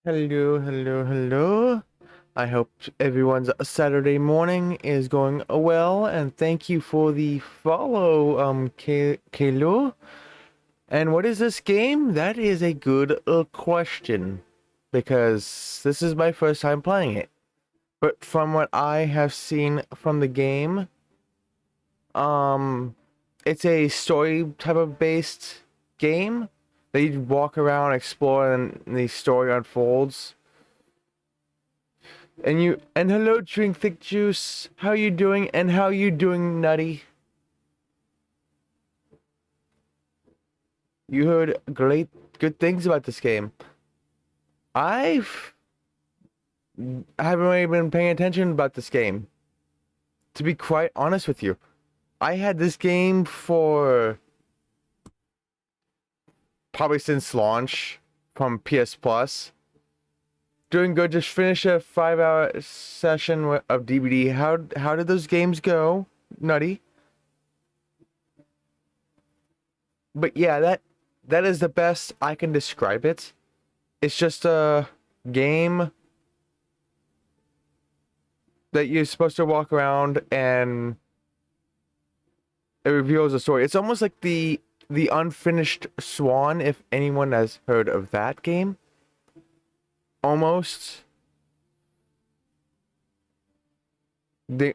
Hello, hello, hello. I hope everyone's Saturday morning is going well, and thank you for the follow, Kalo. And what is this game? That is a good question, because this is my first time playing it. But from what I have seen from the game, um, it's a story type of based game that you walk around, explore, and the story unfolds. And hello, drink thick juice. How you doing? And how you doing, Nutty? You heard good things about this game. I've I haven't really been paying attention about this game. To be quite honest with you, I had this game for probably since launch from PS Plus. Doing good. Just finished a 5-hour session of DBD. How did those games go, Nutty? But yeah, that is the best I can describe it. It's just a game that you're supposed to walk around and it reveals a story. It's almost like the Unfinished Swan, if anyone has heard of that game. Almost. The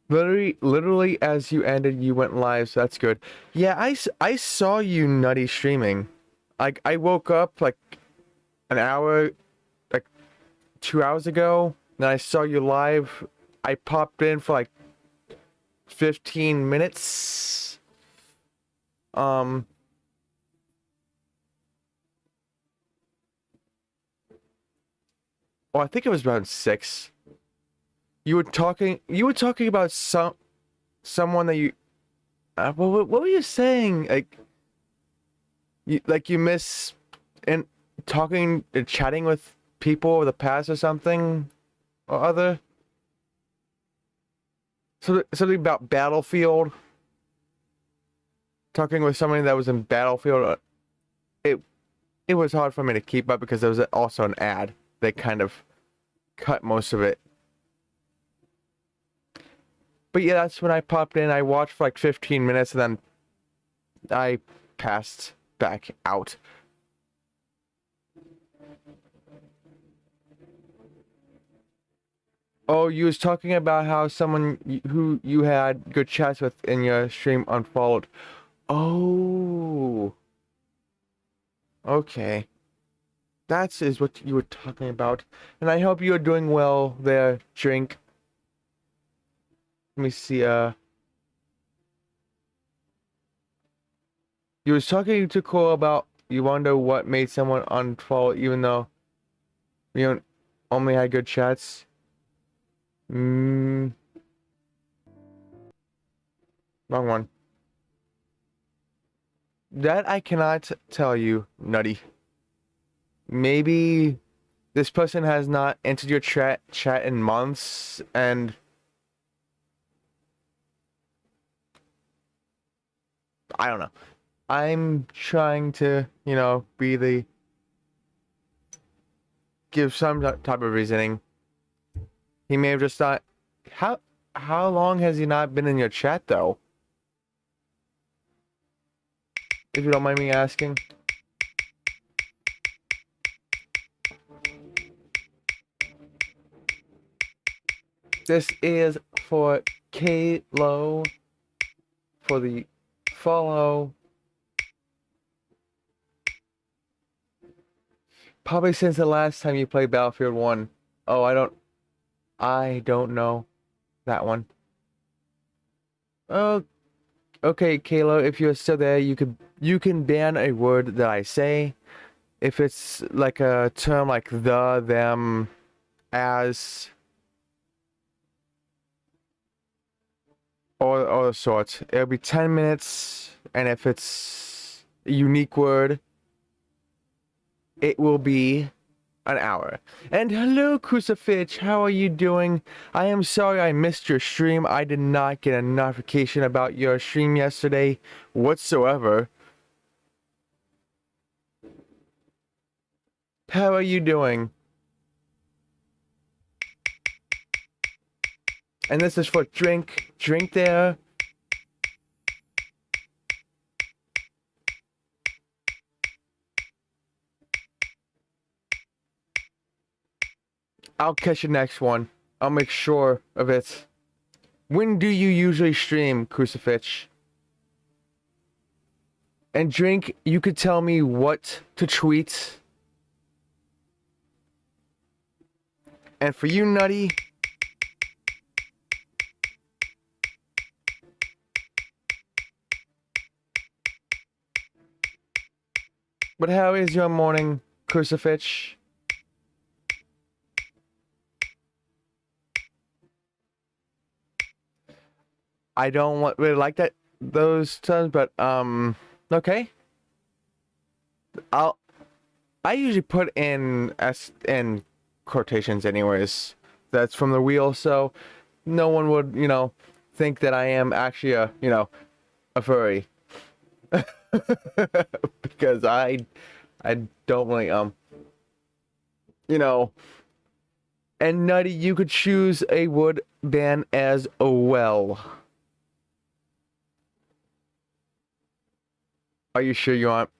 literally as you ended, you went live, so that's good. Yeah, I saw you Nutty streaming. Like I woke up like an hour, like 2 hours ago, and I saw you live. I popped in for like 15 minutes. Um, well, I think it was around 6. You were talking about someone that you what were you saying? You miss and talking and chatting with people of the past or something or other. Something about Battlefield. Talking with somebody that was in Battlefield. It it was hard for me to keep up because there was also an ad that kind of cut most of it. But yeah, that's when I popped in. I watched for like 15 minutes and then I passed back out. Oh, you was talking about how someone who you had good chats with in your stream unfollowed. Oh, okay. That is what you were talking about. And I hope you are doing well there, Drink. Let me see, you was talking to Cole about you wonder what made someone unfollow even though you only had good chats. Mm, wrong one. That I cannot tell you, Nutty. Maybe this person has not entered your chat in months, and I don't know. I'm trying to, be the give some type of reasoning. He may have just not. How how long has he not been in your chat though? If you don't mind me asking. This is for Kalo for the follow. Probably since the last time you played Battlefield 1. Oh, I don't know that one. Oh, okay, Kalo, if you're still there, you can ban a word that I say. If it's like a term like the, them, as, or the sorts, it'll be 10 minutes, and if it's a unique word, it will be an hour. And hello, Crucifix, how are you doing? I am sorry I missed your stream. I did not get a notification about your stream yesterday whatsoever. How are you doing? And this is for drink. Drink there. I'll catch you next one. I'll make sure of it. When do you usually stream, Crucifix? And drink, you could tell me what to tweet. And for you, Nutty, but how is your morning, Crucifix? I don't really like that those terms, but okay. I usually put in in quotations anyways. That's from the wheel, so no one would, think that I am actually a furry. Because I don't really you know, and Nutty, you could choose a wood ban as well. Are you sure you want?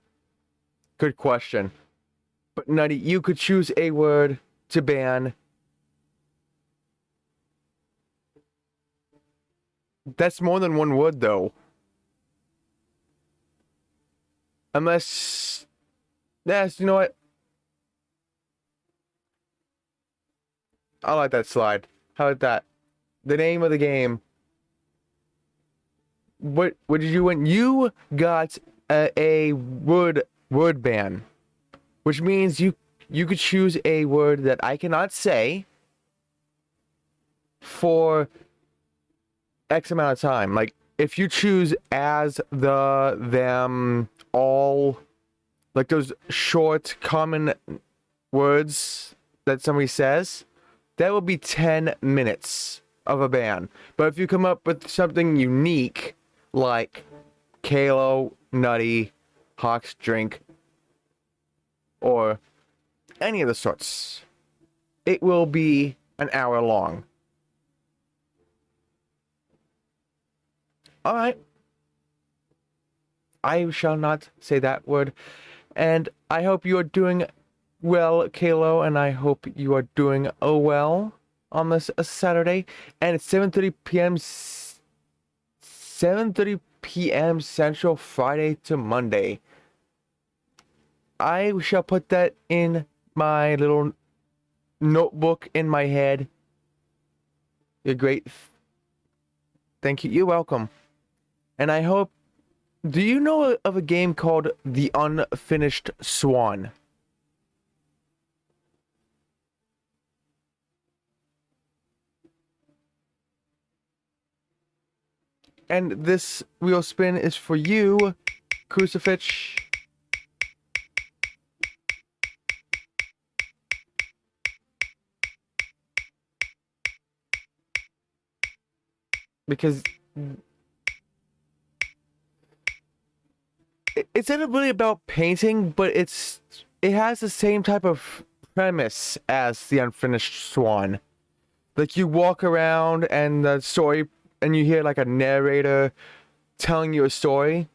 Good question. But Nutty, you could choose a word to ban. That's more than one word, though. Unless, yes, you know what? I like that slide. How about that? The name of the game. What did you win? You got a word ban, which means you could choose a word that I cannot say for X amount of time. Like if you choose as, the, them, all, like those short common words that somebody says, that will be 10 minutes of a ban. But if you come up with something unique like Kalo, Nutty, Hawk's Drink, or any of the sorts, it will be an hour long. Alright. I shall not say that word. And I hope you are doing well, Kalo, and I hope you are doing well on this Saturday. And it's 7:30 p.m. 7:30 p.m. Central, Friday to Monday. I shall put that in my little notebook in my head. You're great. Thank you. You're welcome. And I hope... Do you know of a game called The Unfinished Swan? And this wheel spin is for you, Crucifix. Because it's not really about painting, but it has the same type of premise as The Unfinished Swan. Like you walk around and the story, and you hear like a narrator telling you a story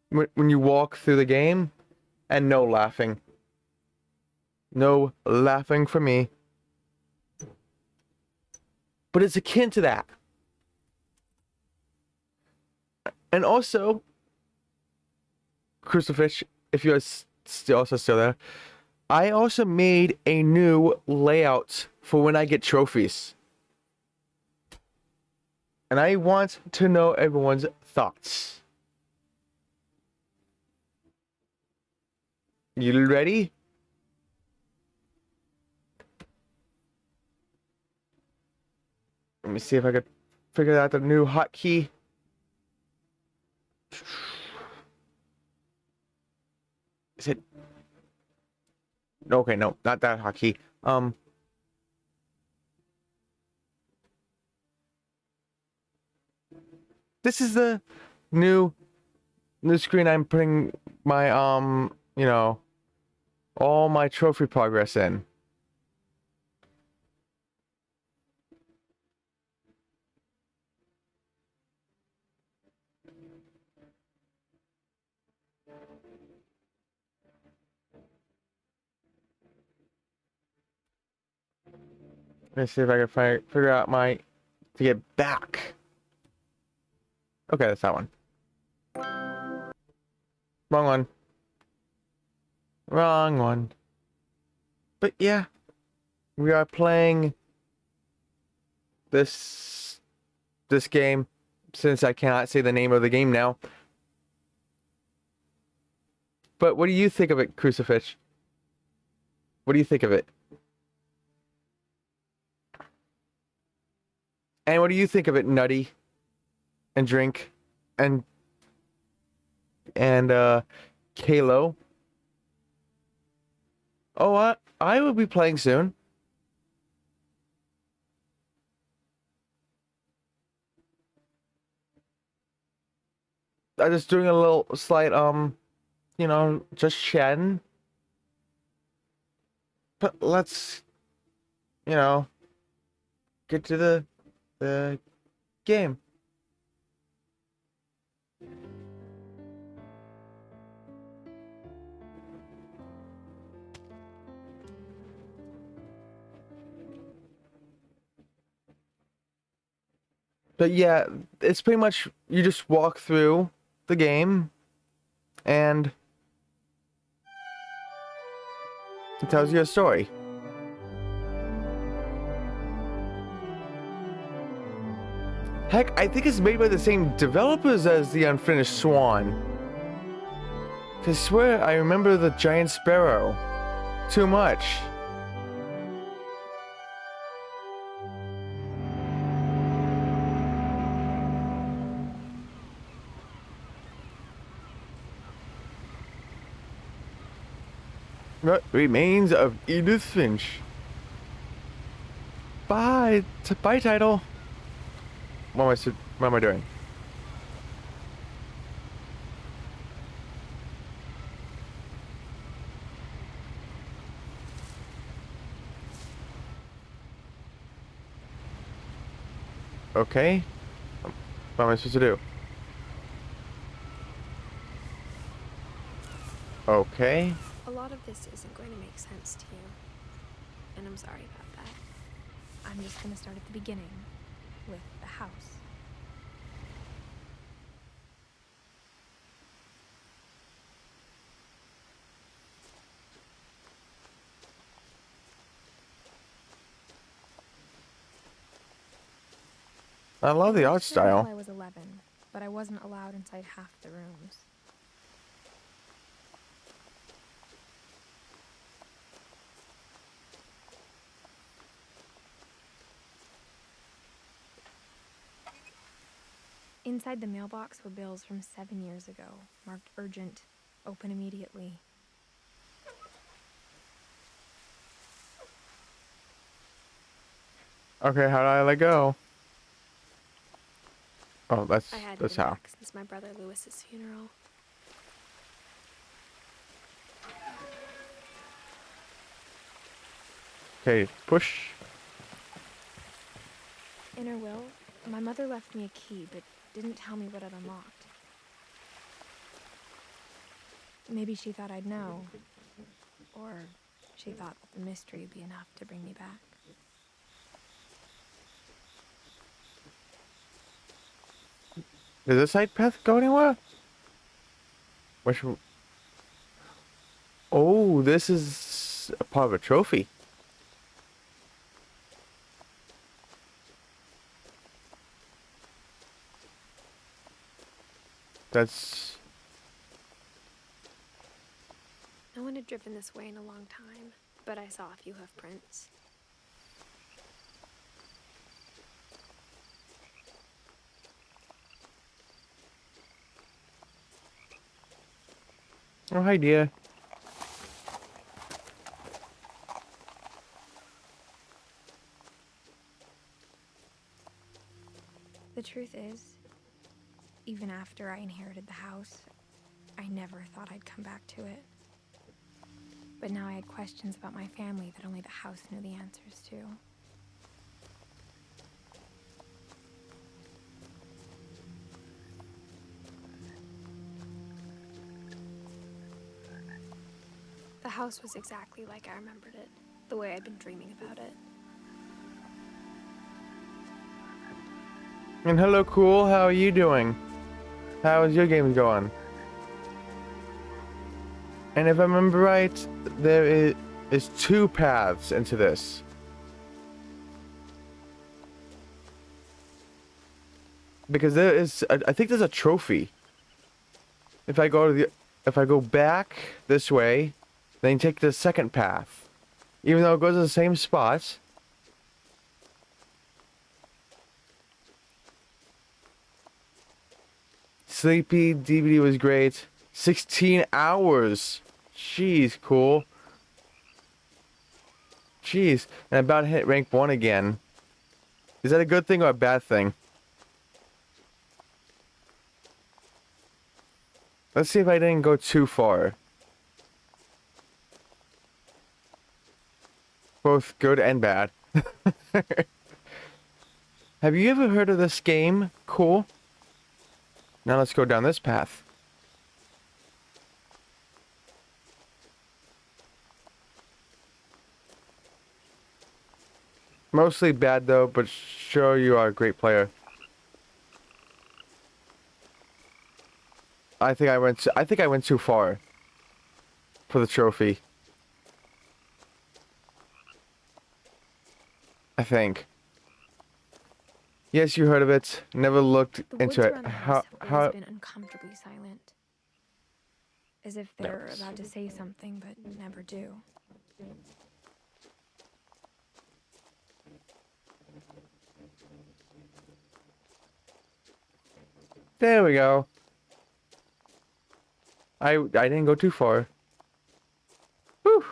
when you walk through the game, and no laughing. No laughing for me. But it's akin to that. And also, Crucifix, if you're still there, I also made a new layout for when I get trophies. And I want to know everyone's thoughts. You ready? Let me see if I could figure out the new hotkey. Is it? Okay, no, not that hotkey. This is the new screen I'm putting my all my trophy progress in. Let's see if I can figure out my to get back. Okay, that's that one. Wrong one. Wrong one. But yeah, we are playing this game, since I cannot say the name of the game now. But what do you think of it, Crucifix? What do you think of it? And what do you think of it, Nutty? And Drink? And Kalo? Oh, I will be playing soon. I'm just doing a little slight, you know, just chatting. But let's, you know, get to the game. But yeah, it's pretty much you just walk through the game and it tells you a story. Heck, I think it's made by the same developers as the Unfinished Swan. 'Cause I swear I remember the Giant Sparrow too much. What remains of Edith Finch? Bye, bye, title. What am I doing? Okay. What am I supposed to do? Okay. A lot of this isn't going to make sense to you, and I'm sorry about that. I'm just going to start at the beginning, with the house. I love the art style. Until I was 11, but I wasn't allowed inside half the rooms. Inside the mailbox were bills from 7 years ago, marked urgent, open immediately. Okay, how do I let go? Oh, that's I hadn't that's been how. back since my brother Lewis's funeral. Okay, push. In her will, my mother left me a key, but didn't tell me what it unlocked. Maybe she thought I'd know, or she thought that the mystery would be enough to bring me back. Does this side path go anywhere? Which? Oh, this is a part of a trophy. That's... No one had driven this way in a long time, but I saw a few hoof prints. Oh, hi, dear. The truth is, even after I inherited the house, I never thought I'd come back to it. But now I had questions about my family that only the house knew the answers to. The house was exactly like I remembered it, the way I'd been dreaming about it. And hello, cool. How are you doing? How is your game going? And if I remember right, there is two paths into this. Because there is, I think there's a trophy. If I go back this way, then you take the second path. Even though it goes to the same spot. Sleepy, DVD was great. 16 hours. Jeez, cool. Jeez, and I'm about to hit rank 1 again. Is that a good thing or a bad thing? Let's see if I didn't go too far. Both good and bad. Have you ever heard of this game? Cool. Now let's go down this path. Mostly bad though, but sure you are a great player. I think I went too far for the trophy. I think. Yes, you heard of it. Never looked The woods into it. around the house have How always been uncomfortably silent. As if they're Yes. about to say something, but never do. There we go. I didn't go too far. Whew.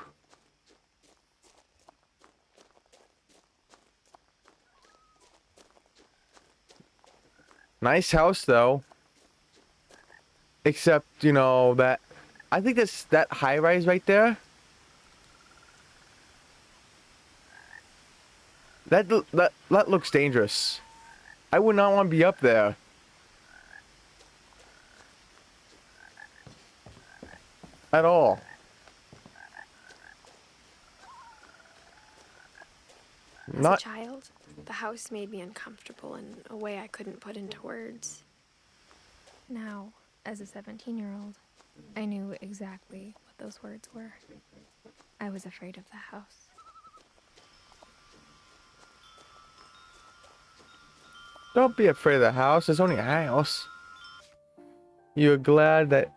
Nice house though. Except, you know, that I think that high rise right there. That looks dangerous. I would not want to be up there. At all. As a Not child, the house made me uncomfortable in a way I couldn't put into words. Now, as a 17-year-old, I knew exactly what those words were. I was afraid of the house. Don't be afraid of the house. It's only a house. You're glad that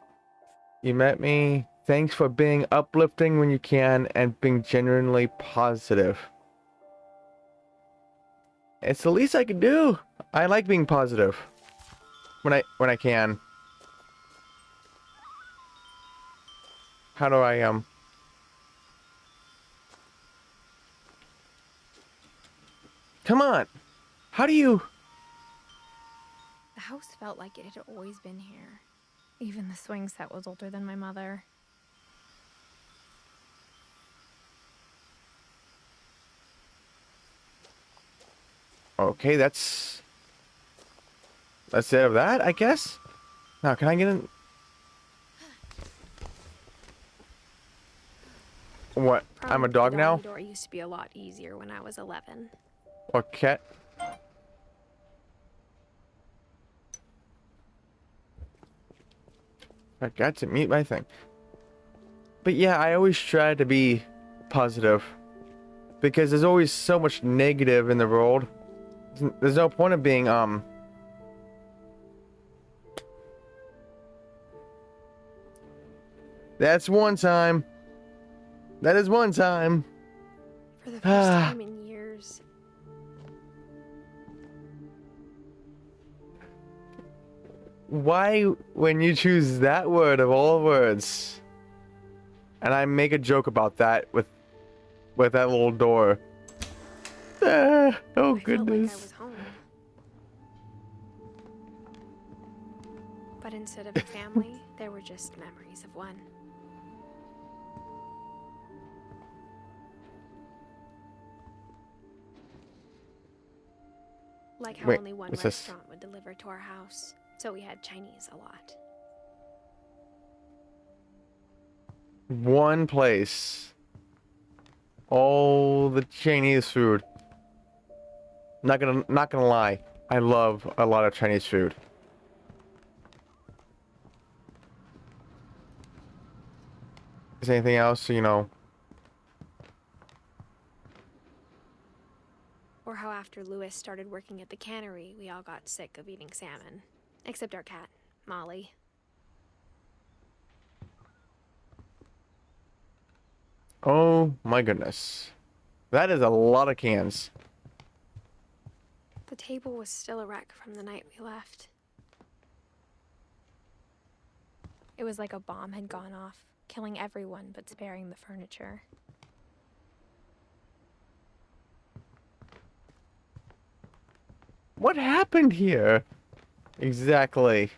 you met me. Thanks for being uplifting when you can and being genuinely positive. It's the least I can do. I like being positive when I can. How do I Come on. How do you The house felt like it had always been here. Even the swing set was older than my mother. Okay, that's it of that, I guess. Now, can I get in? What? I'm a dog The now? doggy door used to be a lot easier when I was 11. Or cat? I got to meet my thing. But yeah, I always try to be positive. Because there's always so much negative in the world. There's no point of being, That's one time. That is one time. For the first time in years. Why, when you choose that word of all words, and I make a joke about that with that little door. Oh I felt like I goodness. was home. But instead of a family, there were just memories of one. Like how Wait, only one what's this? restaurant would deliver to our house, so we had Chinese a lot. One place. All the Chinese food. Not gonna lie. I love a lot of Chinese food. Is there anything else, you know? Or how after Lewis started working at the cannery, we all got sick of eating salmon. Except our cat, Molly. Oh my goodness. That is a lot of cans. The table was still a wreck from the night we left. It was like a bomb had gone off, killing everyone but sparing the furniture. What happened here? Exactly.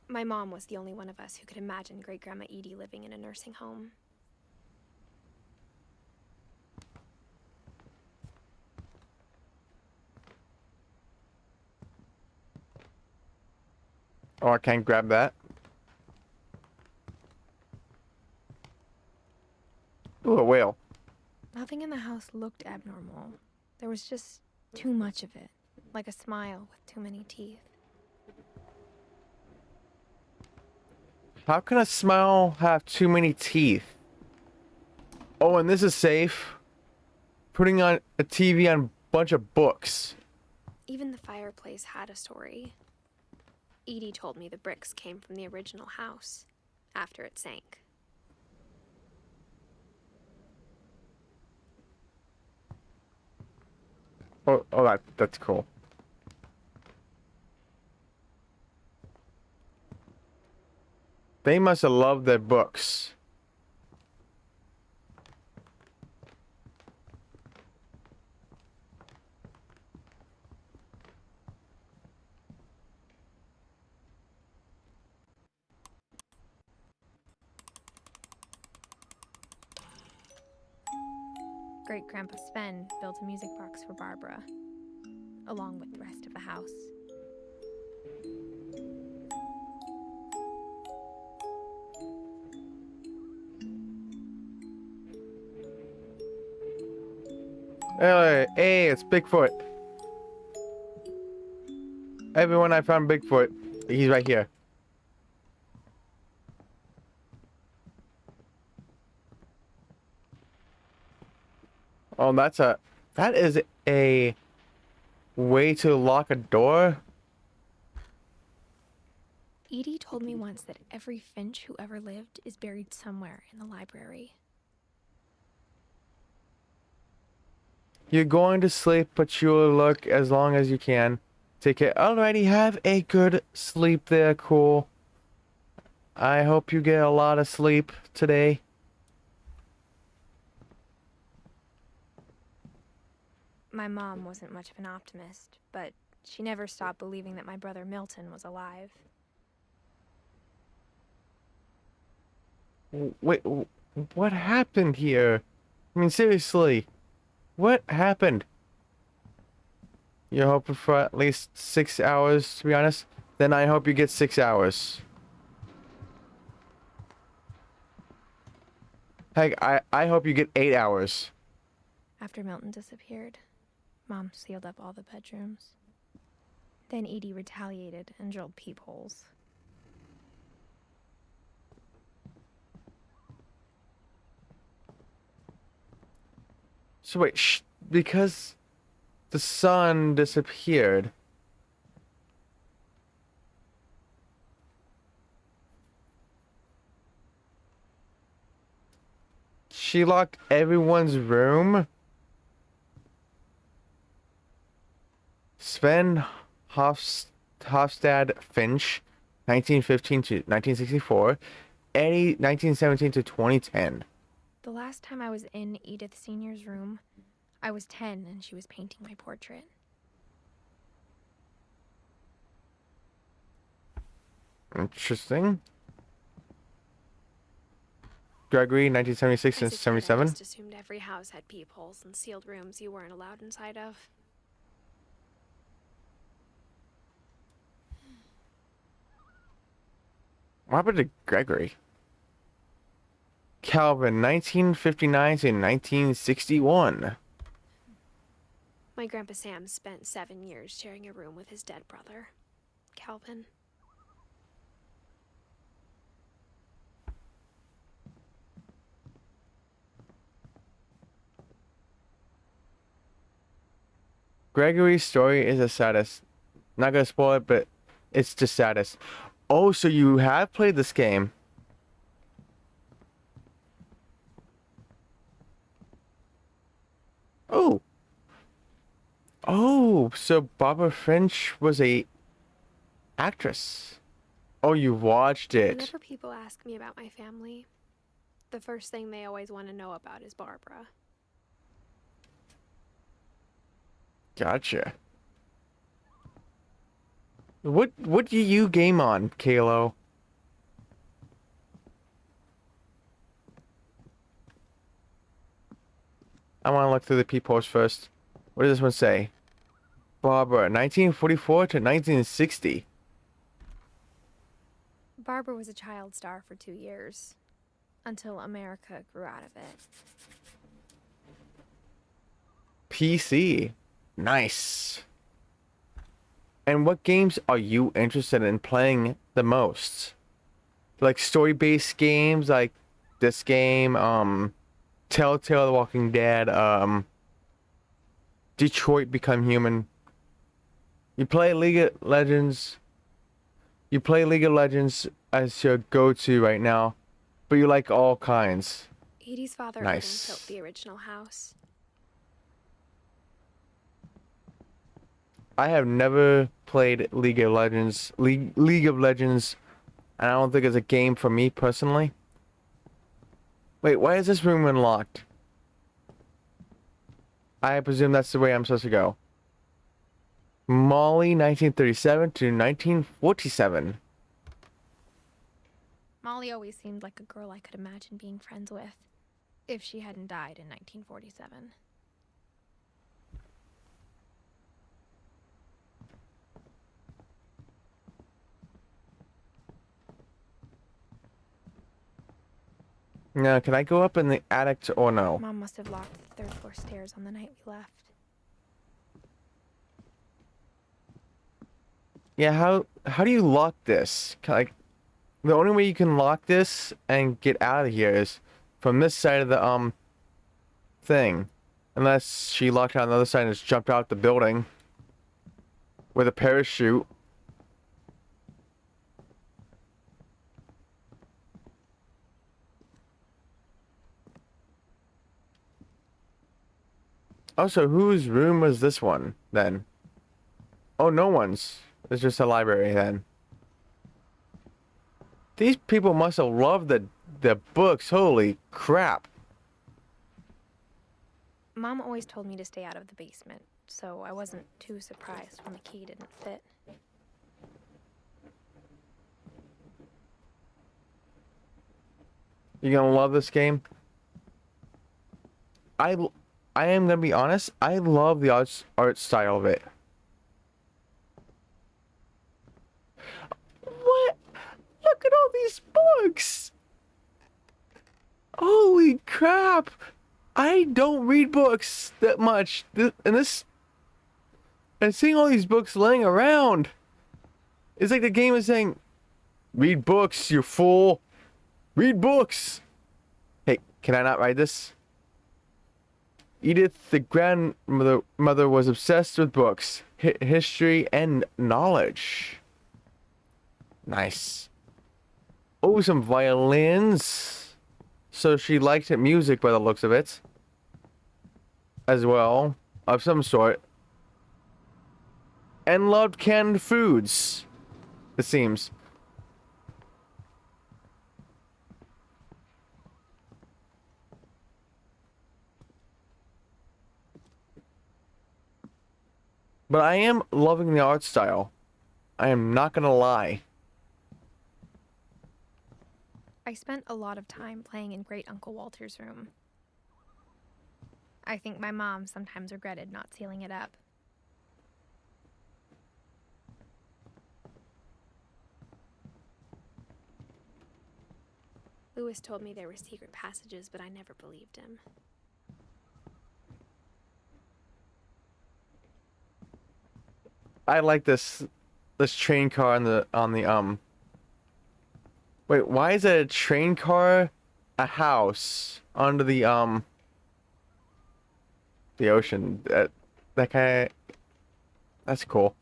My mom was the only one of us who could imagine Great-Grandma Edie living in a nursing home. Oh, I can't grab that. Ooh, a whale. Nothing in the house looked abnormal. There was just too much of it, like a smile with too many teeth. How can a smile have too many teeth? Oh, and this is safe. Putting on a TV on a bunch of books. Even the fireplace had a story. Edie told me the bricks came from the original house, after it sank. Oh, that's cool. They must have loved their books. Great-Grandpa Sven built a music box for Barbara, along with the rest of the house. Hey, it's Bigfoot. Everyone, I found Bigfoot. He's right here. Oh, that is a way to lock a door. Edie told me once that every Finch who ever lived is buried somewhere in the library. You're going to sleep, but you'll look as long as you can. Take care. Alrighty, have a good sleep there, cool. I hope you get a lot of sleep today. My mom wasn't much of an optimist, but she never stopped believing that my brother Milton was alive. Wait, what happened here? I mean, seriously, what happened? You're hoping for at least 6 hours, to be honest? Then I hope you get 6 hours. Heck, I hope you get 8 hours. After Milton disappeared, Mom sealed up all the bedrooms. Then Edie retaliated and drilled peepholes. So wait, because the sun disappeared. She locked everyone's room? Sven Hofstad Finch, 1915 to 1964. Eddie, 1917 to 2010. The last time I was in Edith Sr.'s room, I was 10 and she was painting my portrait. Interesting. Gregory, 1976 and As a kid, I 77. just assumed every house had peepholes and sealed rooms you weren't allowed inside of. What happened to Gregory? Calvin, 1959 to 1961. My Grandpa Sam spent 7 years sharing a room with his dead brother, Calvin. Gregory's story is the saddest. Not gonna spoil it, but it's the saddest. Oh, so you have played this game. Oh. Oh, so Barbara Finch was a actress. Oh, you watched it. Whenever people ask me about my family, the first thing they always want to know about is Barbara. Gotcha. What do you game on, Kalo? I want to look through the P-post first. What does this one say? Barbara, 1944 to 1960. Barbara was a child star for 2 years, until America grew out of it. PC. Nice. And what games are you interested in playing the most? Like story-based games like this game, Telltale The Walking Dead, Detroit Become Human. You play League of Legends. You play League of Legends as your go-to right now, but you like all kinds. Edie's father Nice. hadn't built the original house. I have never played League of Legends. League of Legends, and I don't think it's a game for me personally. Wait, why is this room unlocked? I presume that's the way I'm supposed to go. Molly, 1937 to 1947. Molly always seemed like a girl I could imagine being friends with, if she hadn't died in 1947. Now, can I go up in the attic or no? Mom must have locked the third floor stairs on the night we left. Yeah, how do you lock this? Like, the only way you can lock this and get out of here is from this side of the thing. Unless she locked it on the other side and just jumped out the building with a parachute. Also, whose room was this one then? Oh, no one's. It's just a library then. These people must have loved the books. Holy crap. Mom always told me to stay out of the basement, so I wasn't too surprised when the key didn't fit. You gonna love this game? I am gonna be honest. I love the art style of it. What? Look at all these books. Holy crap. I don't read books that much. And seeing all these books laying around. It's like the game is saying, read books, you fool. Read books. Hey, can I not write this? Edith, the grandmother, was obsessed with books, history, and knowledge. Nice. Oh, some violins. So she liked music by the looks of it. As well, of some sort. And loved canned foods, it seems. But I am loving the art style. I am not gonna lie. I spent a lot of time playing in Great Uncle Walter's room. I think my mom sometimes regretted not sealing it up. Lewis told me there were secret passages, but I never believed him. I like this train car on the Wait, why is it a train car, a house under the ocean? That kind of that's cool.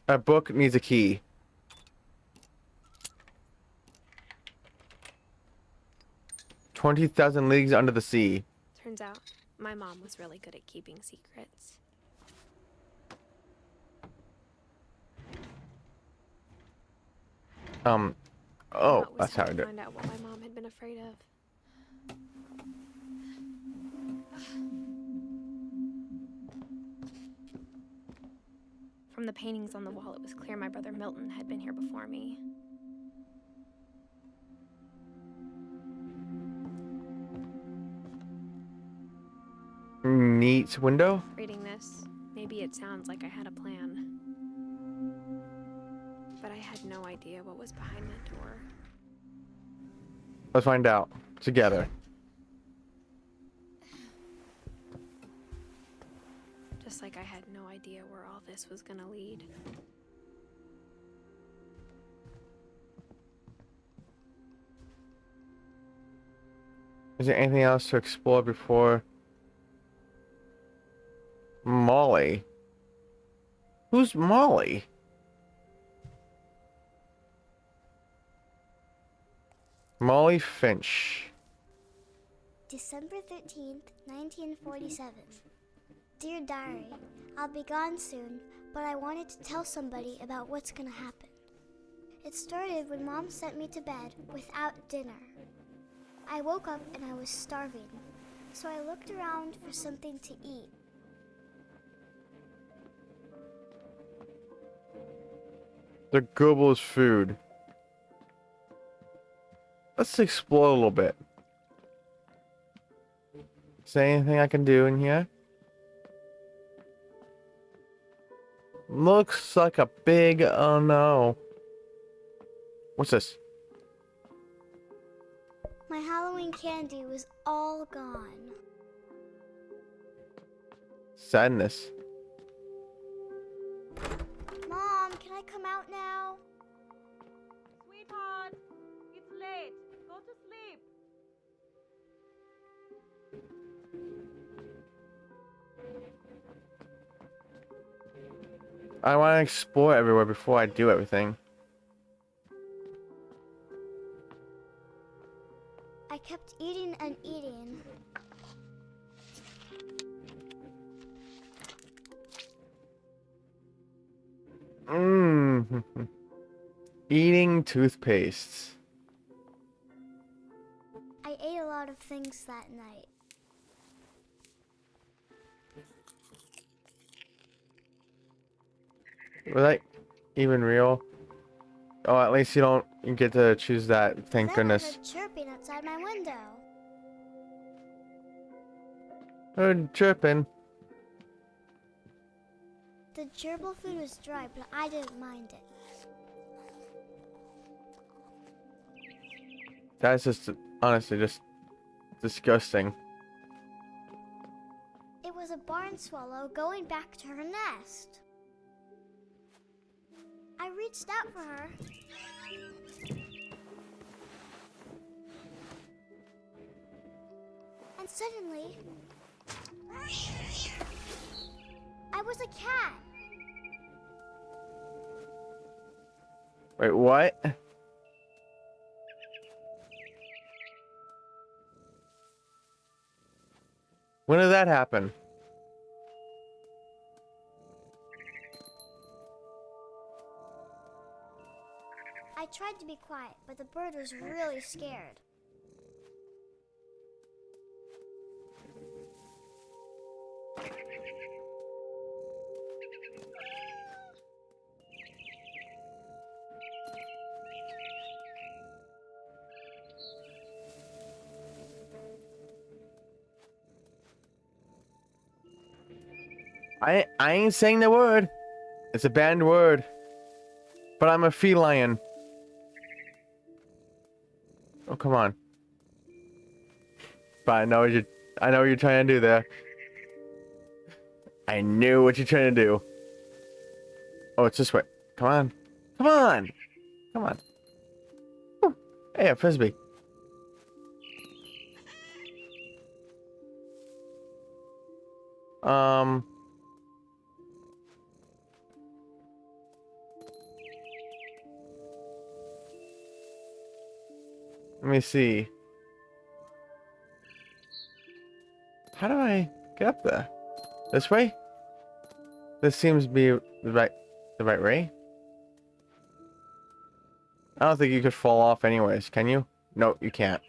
A book needs a key. 20,000 leagues under the sea. Turns out, my mom was really good at keeping secrets. Oh, Now it was that's how time I to do it. find out what my mom had been afraid of. From the paintings on the wall, it was clear my brother Milton had been here before me. Neat window. Reading this, maybe it sounds like I had a plan. But I had no idea what was behind that door. Let's find out together. Just like I had no idea where all this was gonna lead. Is there anything else to explore before Molly? Who's Molly? Molly Finch. December 13th, 1947. Dear Diary, I'll be gone soon, but I wanted to tell somebody about what's gonna happen. It started when Mom sent me to bed without dinner. I woke up and I was starving, so I looked around for something to eat. The Goebbels food. Let's explore a little bit. Is there anything I can do in here? Looks like a big, oh no. What's this? My Halloween candy was all gone. Sadness. Mom, can I come out now? Sweetheart, it's late. Go to sleep. I want to explore everywhere before I do everything. I kept eating and eating. Mmm. Eating toothpastes. I ate a lot of things that night. Was that even real? Oh, at least you don't get to choose that. Thank Then goodness. I heard chirping outside my window. Heard chirping. The gerbil food was dry, but I didn't mind it. That's just honestly just disgusting. It was a barn swallow going back to her nest. I reached out for her. And suddenly, I was a cat. Wait, what? When did that happen? I tried to be quiet, but the bird was really scared. I ain't saying the word. It's a banned word. But I'm a feline. Oh, come on. But I know what you're trying to do there. I knew what you're trying to do. Oh, it's this way. Come on. Come on. Come on. Whew. Hey, a frisbee. Um. Let me see. How do I get up there? This way? This seems to be the right way. I don't think you could fall off anyways, can you? No, you can't.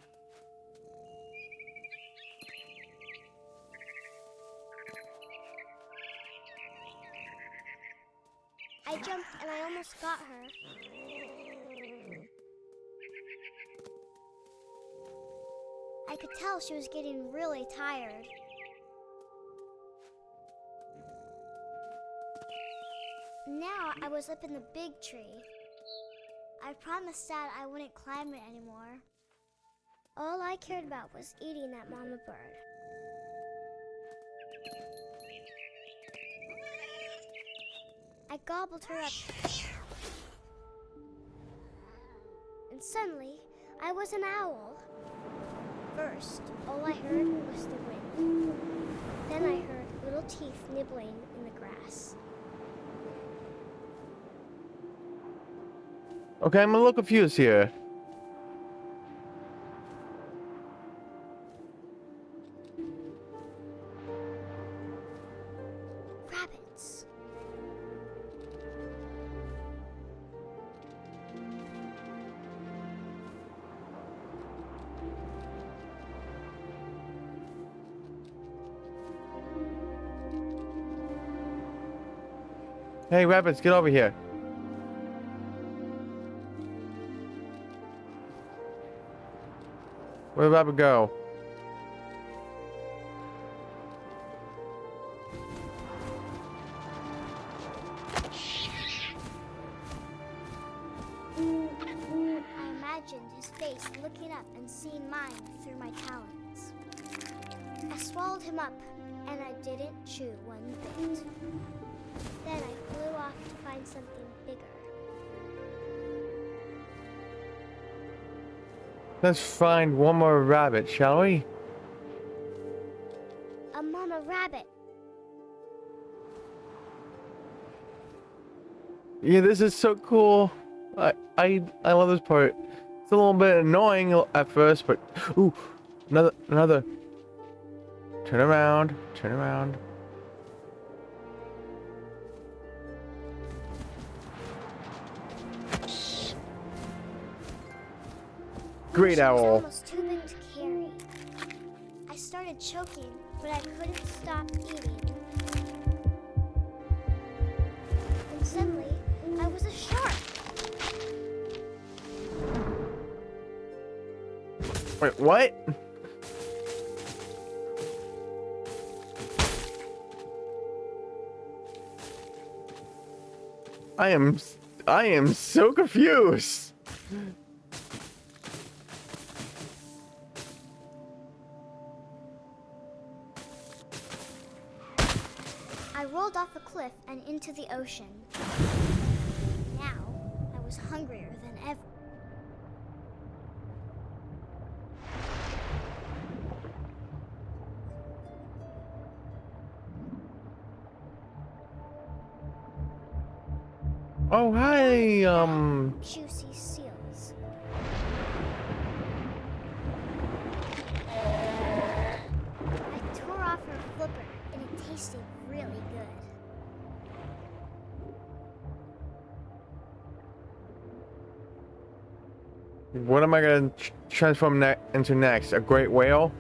I jumped and I almost got her. I could tell she was getting really tired. Now I was up in the big tree. I promised Dad I wouldn't climb it anymore. All I cared about was eating that mama bird. I gobbled her up. And suddenly, I was an owl. First, all I heard was the wind. Then I heard little teeth nibbling in the grass. Okay, I'm a little confused here. Rabbits. Hey, rabbits, get over here. Where'd the rabbit go? I imagined his face looking up and seeing mine through my talons. I swallowed him up, and I didn't chew one bit. Then I flew off to find something bigger. Let's find one more rabbit, shall we? A mama rabbit. Yeah, this is so cool. I love this part. It's a little bit annoying at first, but ooh, another. Turn around, turn around. Great She was owl. almost too big to carry. I started choking, but I couldn't stop eating. And suddenly, I was a shark. Wait, what? I am so confused. I rolled off a cliff and into the ocean. Now, I was hungrier than ever. Oh, hi, Juicy seals. I tore off her flipper, and it tasted really good. what am I gonna transform into next? A great whale?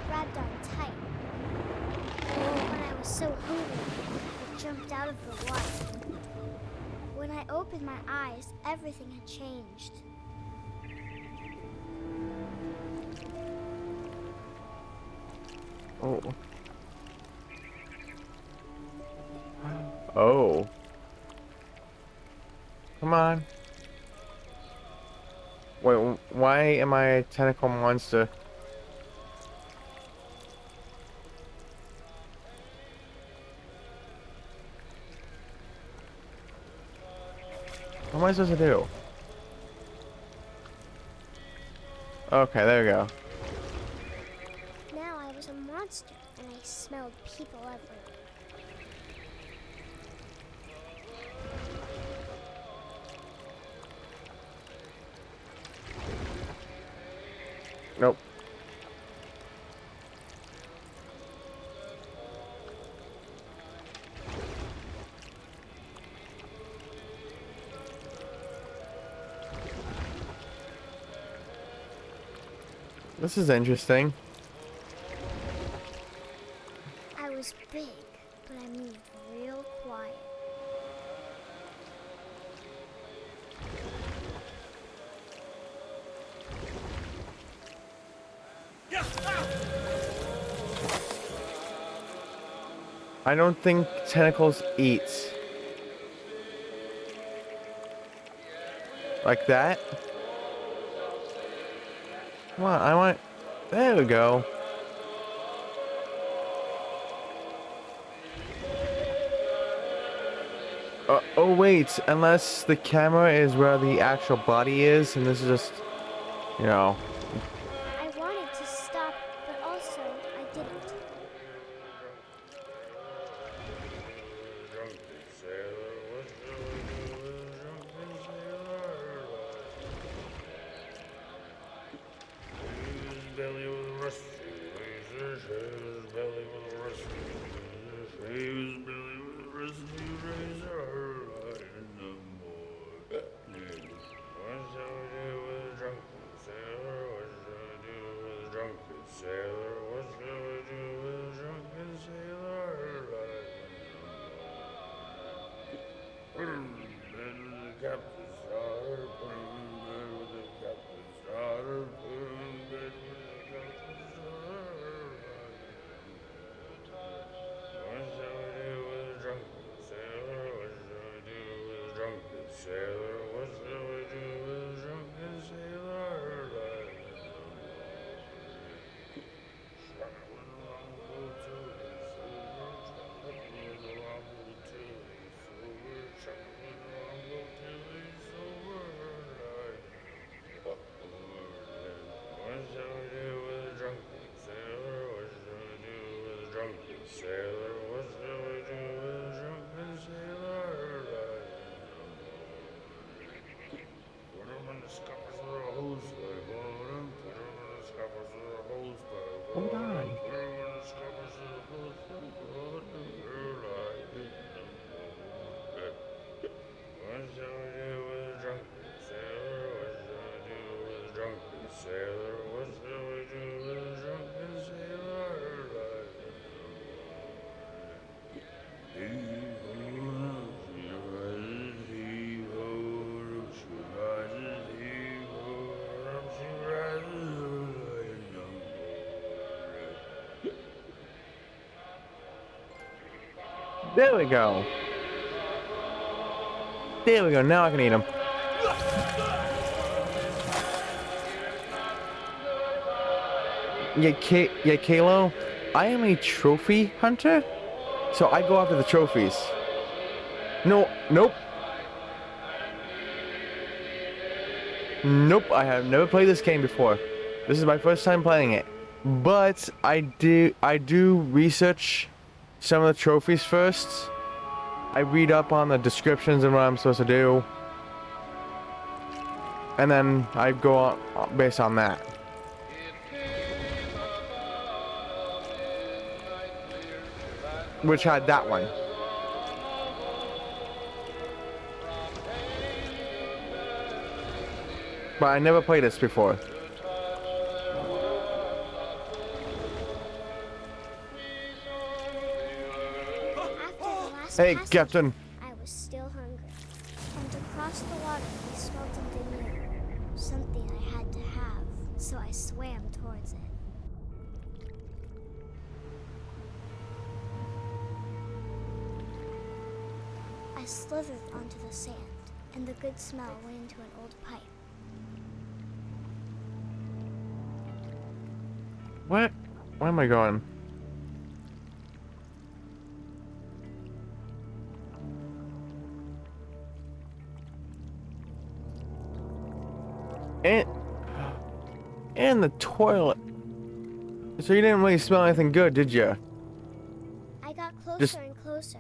Grabbed on tight. When I was so hungry, I jumped out of the water. When I opened my eyes, everything had changed. Oh. Oh. Come on. Wait, why am I a tentacle monster? What am I supposed to do? Okay, there we go. Now I was a monster and I smelled people everywhere. Nope. This is interesting. I was big, but I moved real quiet. I don't think tentacles eat. Like that? Come on, I want... There we go. Oh wait, unless the camera is where the actual body is, and this is just, you know... I wanted to stop, but also I didn't. Hold on. There we go. There we go, now I can eat him. Yeah, Kalo, I am a trophy hunter, so I go after the trophies. No, nope. Nope, I have never played this game before. This is my first time playing it. But I do research some of the trophies first. I read up on the descriptions and what I'm supposed to do. And then I go on based on that. Which had that one. But I never played this before. Hey, Passage, Captain. I was still hungry. And to cross the water, I smelled something new. Something I had to have, so I swam towards it. I slithered onto the sand. and the good smell went into an old pipe. What? Where am I going? And the toilet. So you didn't really smell anything good, did you? I got closer Just- and closer.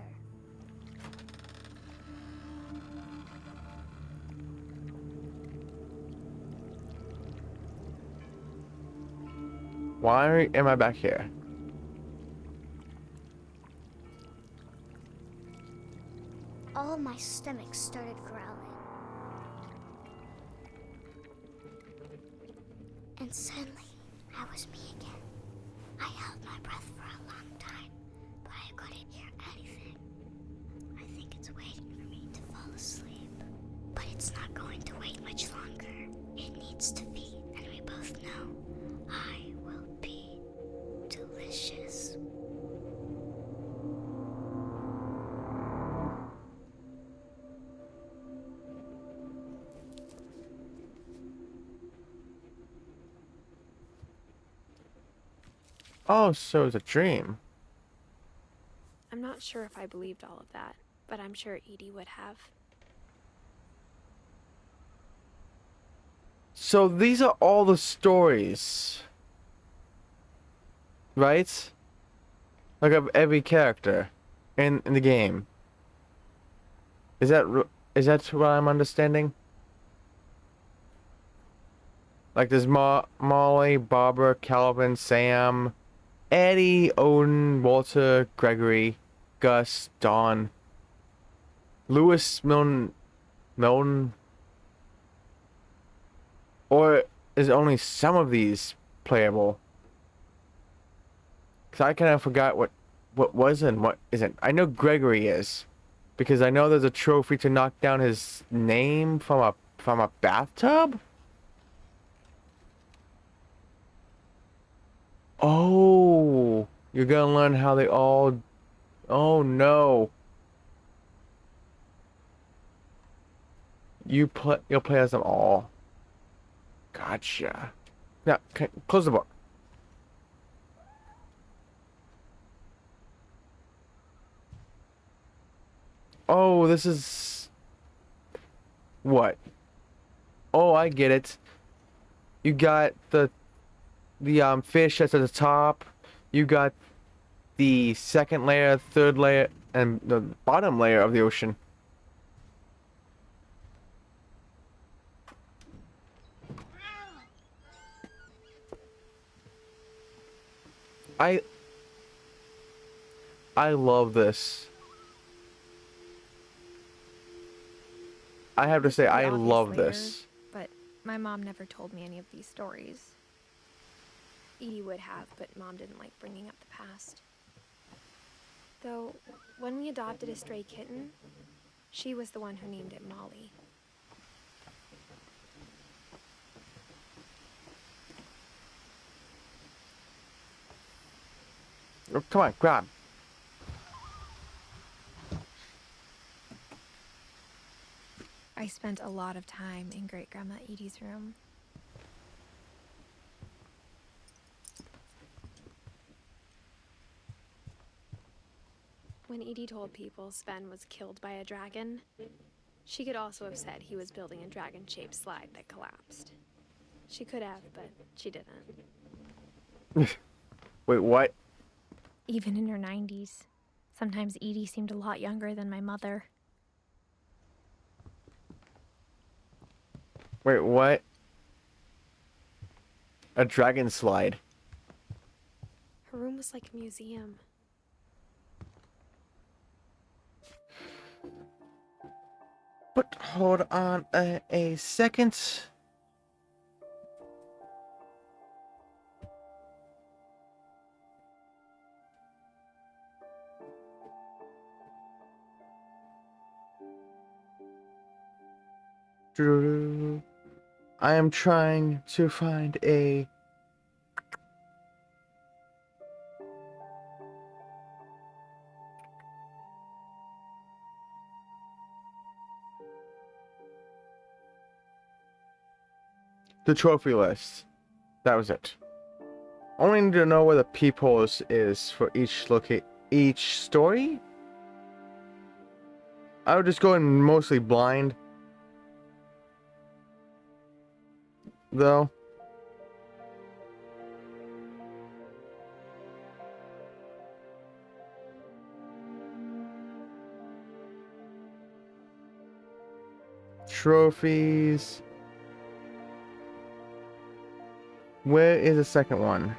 Why am I back here? All of my stomach started growling. And suddenly, I was me again. I held my breath for a long time, but I couldn't hear anything. I think it's waiting for me to fall asleep. But it's not going to wait much longer. It needs to feed, and we both know I will be delicious. Oh, so it's a dream. I'm not sure if I believed all of that, but I'm sure Edie would have. So these are all the stories, right? Like of every character in the game. Is that what I'm understanding? Like there's Molly, Barbara, Calvin, Sam, Eddie, Odin, Walter, Gregory, Gus, Don, Lewis, Milne, or is only some of these playable? Cause I kind of forgot what was and what isn't. I know Gregory is, because I know there's a trophy to knock down his name from a bathtub. Oh, you're gonna learn how they all. Oh no. You'll play as them all. Gotcha. Now, close the book. Oh, this is what? Oh, I get it. You got the fish that's at the top. You got the second layer, third layer, and the bottom layer of the ocean. I love this. I have to There's say, pretty I obvious love layers, this. But my mom never told me any of these stories. Edie would have, but Mom didn't like bringing up the past. Though, when we adopted a stray kitten, she was the one who named it Molly. Oh, come on, grab. I spent a lot of time in Great-Grandma Edie's room. When Edie told people Sven was killed by a dragon, she could also have said he was building a dragon-shaped slide that collapsed. She could have, but she didn't. Wait, what? Even in her 90s, sometimes Edie seemed a lot younger than my mother. Wait, what? A dragon slide. Her room was like a museum. But hold on a second. I am trying to find a. the trophy list. That was it. Only need to know where the peephole is for each story. I would just go in mostly blind, though. Trophies. Where is the second one?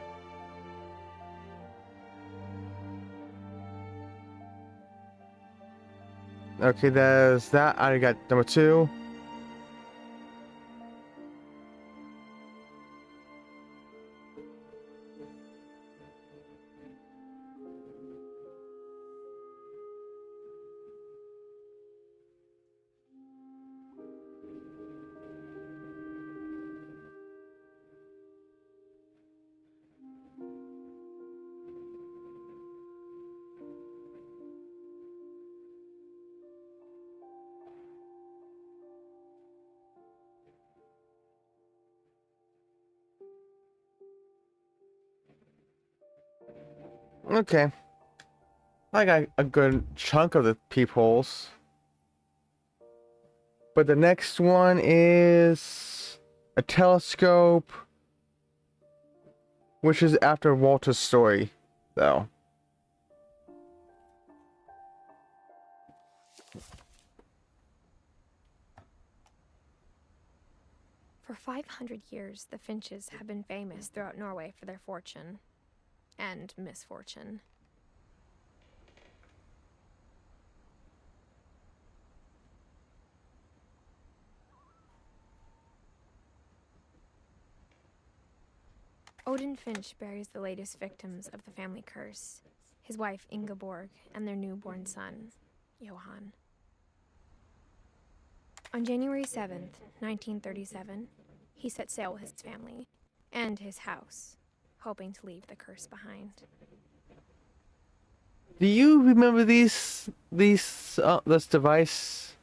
Okay, there's that. I got number 2. Okay. I got a good chunk of the peepholes. But the next one is a telescope, which is after Walter's story, though. For 500 years, the Finches have been famous throughout Norway for their fortune and misfortune. Odin Finch buries the latest victims of the family curse, his wife Ingeborg and their newborn son, Johan. On January 7th, 1937, he set sail with his family and his house, hoping to leave the curse behind. Do you remember this device,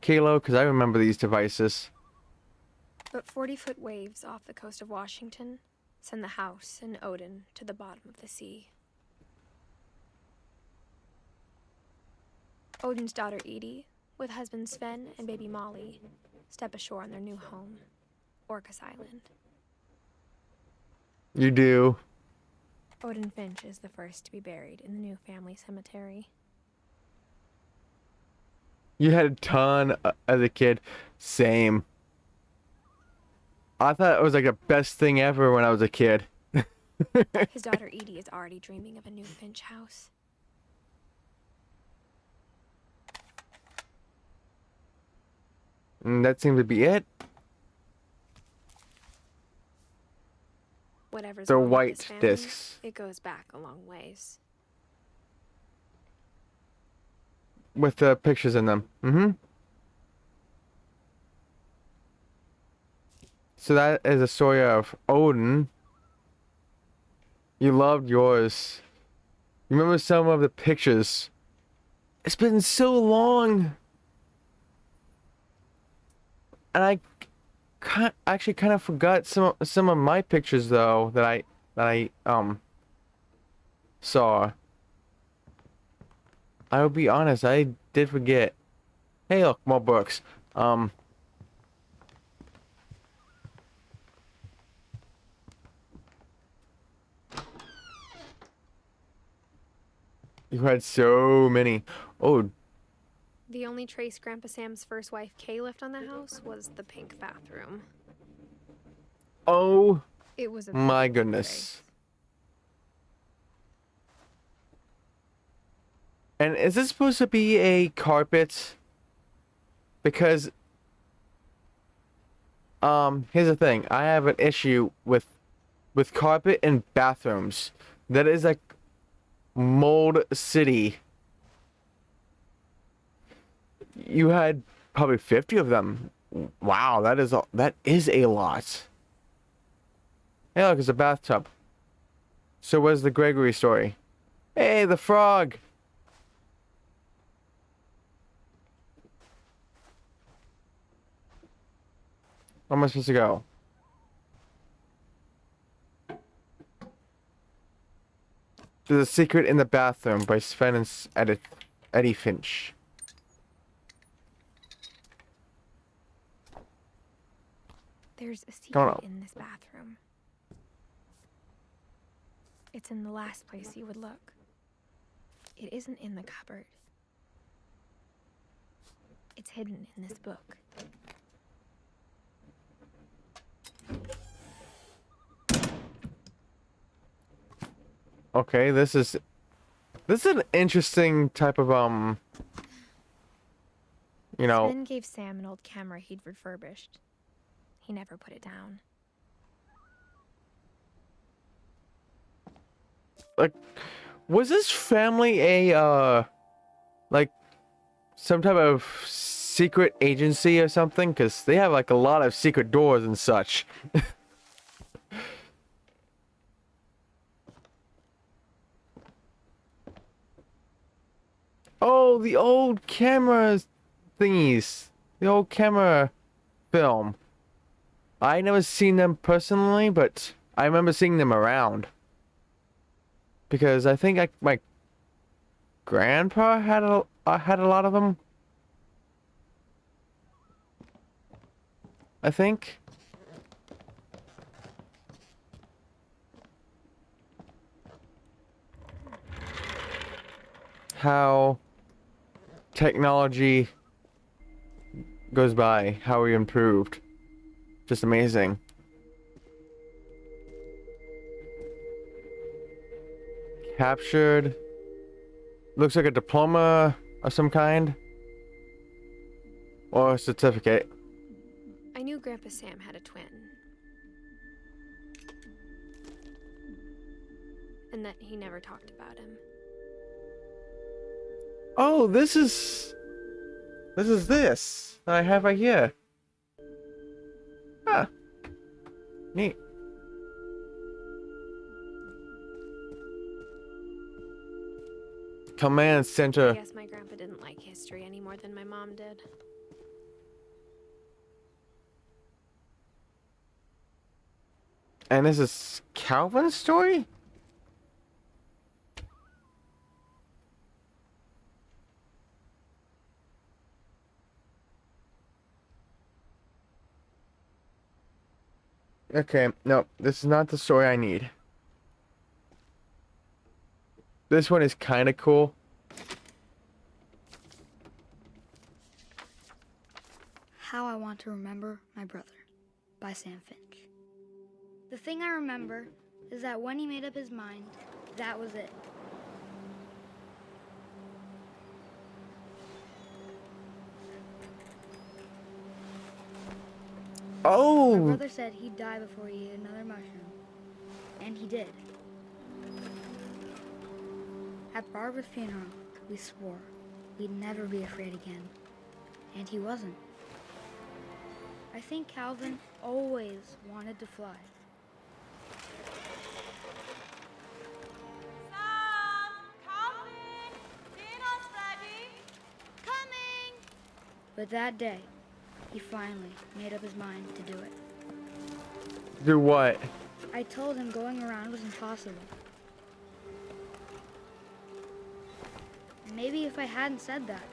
Kalo? Because I remember these devices. But 40-foot waves off the coast of Washington send the house and Odin to the bottom of the sea. Odin's daughter Edie, with husband Sven and baby Molly, step ashore on their new home, Orcas Island. You do. Odin Finch is the first to be buried in the new family cemetery. You had a ton as a kid. Same. I thought it was like the best thing ever when I was a kid. His daughter Edie is already dreaming of a new Finch house. And that seemed to be it. Whatever's The wrong with white this family, discs. it goes back a long ways. With the pictures in them. Mm-hmm. So that is a story of Odin. You loved yours. You remember some of the pictures. It's been so long. And I actually kind of forgot some of my pictures though that I saw. I will be honest, I did forget. Hey, look, more books. You had so many. Oh, The only trace Grandpa Sam's first wife Kay left on the house was the pink bathroom. oh It was a my beautiful goodness. place. And is this supposed to be a carpet? Because here's the thing. I have an issue with carpet in bathrooms. That is like mold city. You had probably 50 of them. Wow, that is a lot. Hey, look, it's a bathtub. So where's the Gregory story? Hey, the frog. Where am I supposed to go? There's a Secret in the Bathroom by Sven and Eddie Finch. There's a Oh, secret no. in this bathroom. It's in the last place you would look. It isn't in the cupboard. It's hidden in this book. Okay, this is an interesting type of you know, Sven gave Sam an old camera he'd refurbished. He never put it down. like, was this family a like some type of secret agency or something? Because they have like a lot of secret doors and such. Oh, the old camera thingies. The old camera film. I never seen them personally, but I remember seeing them around. Because I think my grandpa had a lot of them. I think. How technology goes by, how we improved. Just amazing. Captured. Looks like a diploma of some kind. Or a certificate. I knew Grandpa Sam had a twin. And that he never talked about him. Oh, this is this that I have right here. Huh. Neat. Command I Center. guess my grandpa didn't like history any more than my mom did. And this is Calvin's story? Okay, no, this is not the story I need. This one is kind of cool. How I Want to Remember My Brother by Sam Finch. The thing I remember is that when he made up his mind, that was it. My Oh, brother said he'd die before he ate another mushroom. And he did. At Barbara's funeral, we swore we'd never be afraid again. And he wasn't. I think Calvin always wanted to fly. Sam, Calvin, dinner's ready. Coming. But that day, he finally made up his mind to do it. do what? I told him going around was impossible. Maybe if I hadn't said that,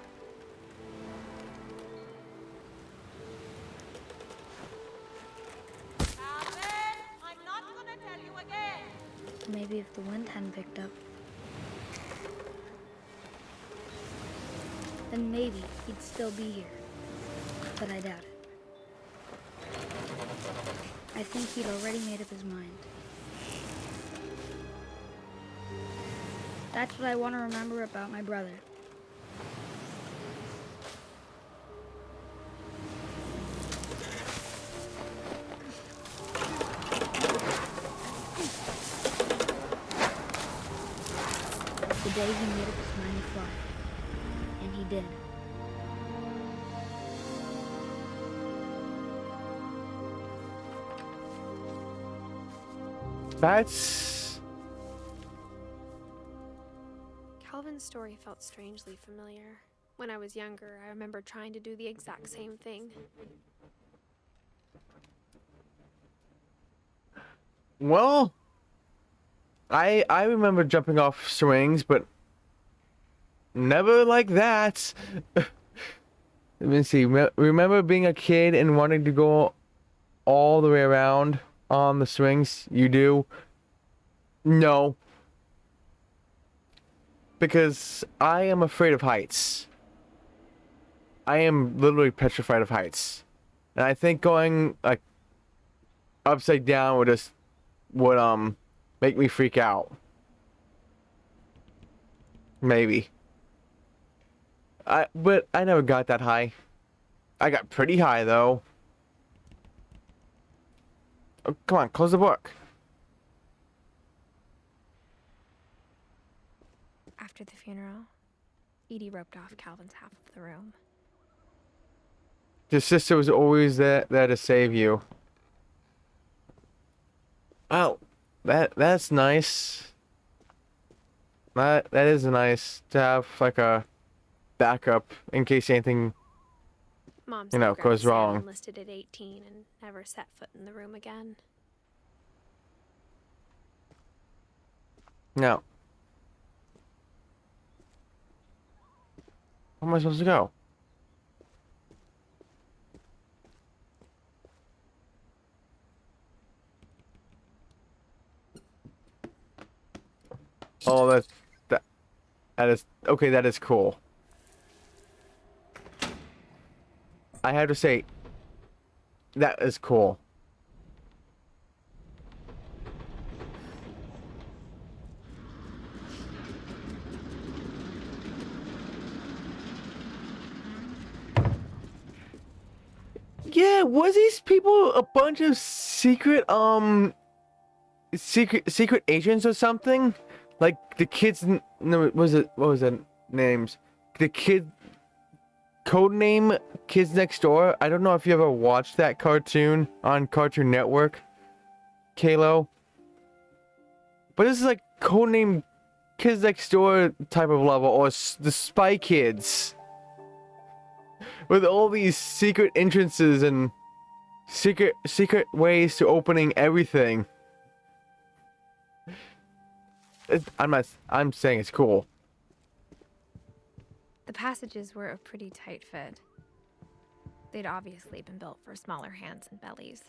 Calvin, I'm not gonna tell you again. maybe if the wind hadn't picked up, then maybe he'd still be here. But I doubt it. I think he'd already made up his mind. That's what I want to remember about my brother. The day he made up his mind to fly. And he did. That's Calvin's story felt strangely familiar. When I was younger, I remember trying to do the exact same thing. well. I remember jumping off swings, but never like that. Let me see. Remember being a kid and wanting to go all the way around on the swings? You do? No. Because I am afraid of heights. I am literally petrified of heights. And I think going like upside down would make me freak out. Maybe. But I never got that high. I got pretty high though. Oh, come on, close the book. After the funeral, Edie roped off Calvin's half of the room. Your sister was always there to save you. Oh, that's nice. That is nice to have like a backup in case anything Mom You know, said Grandma goes Sam wrong. enlisted at 18 and never set foot in the room again. No. Where am I supposed to go? Oh, that is okay. That is cool. I have to say, that is cool. Yeah, was these people a bunch of secret agents or something? Like the kids, no, what was it names? The kid code name Kids Next Door. I don't know if you ever watched that cartoon on Cartoon Network, Kalo. But this is like codename Kids Next Door type of level, or the Spy Kids, with all these secret entrances and secret ways to opening everything. I'm saying it's cool. The passages were a pretty tight fit. They'd obviously been built for smaller hands and bellies.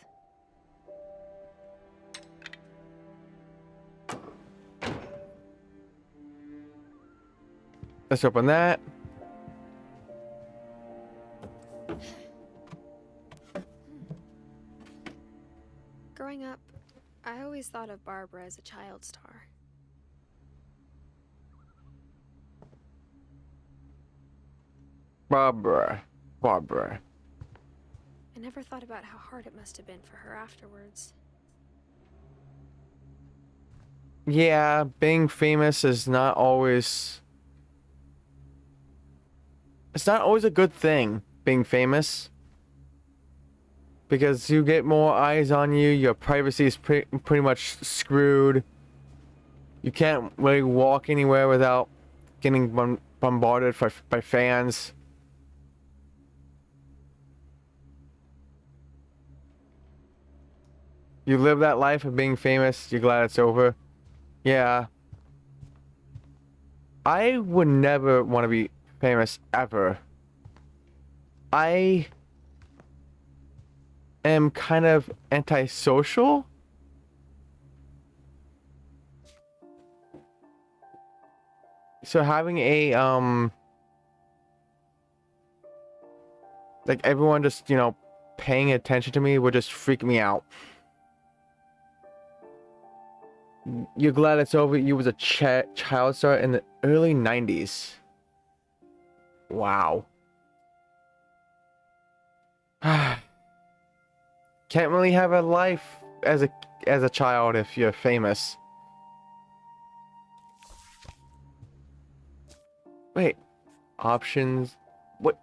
Let's open that. Growing up, I always thought of Barbara as a child star. Barbara. I never thought about how hard it must have been for her afterwards. Yeah, being famous is not always... It's not always a good thing, being famous. Because you get more eyes on you, your privacy is pretty much screwed. You can't really walk anywhere without getting bombarded by fans. You live that life of being famous, you're glad it's over. Yeah. I would never want to be famous ever. I am kind of antisocial. So having a like everyone just, paying attention to me would just freak me out. You're glad it's over. You was a child star in the early 90s. Wow. Can't really have a life as a child if you're famous. Wait. Options. What?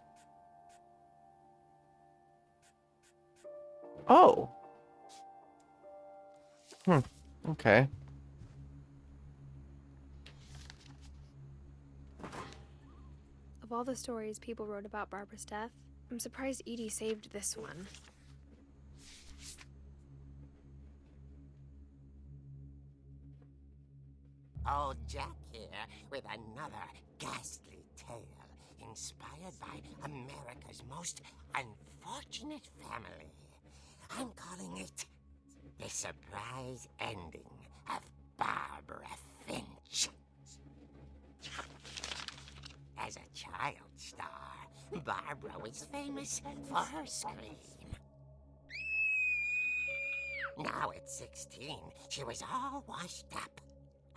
Oh. Okay. Of all the stories people wrote about Barbara's death, I'm surprised Edie saved this one. Old Jack here with another ghastly tale inspired by America's most unfortunate family. I'm calling it The Surprise Ending of Barbara Finch. As a child star, Barbara was famous for her scream. Now at 16, she was all washed up.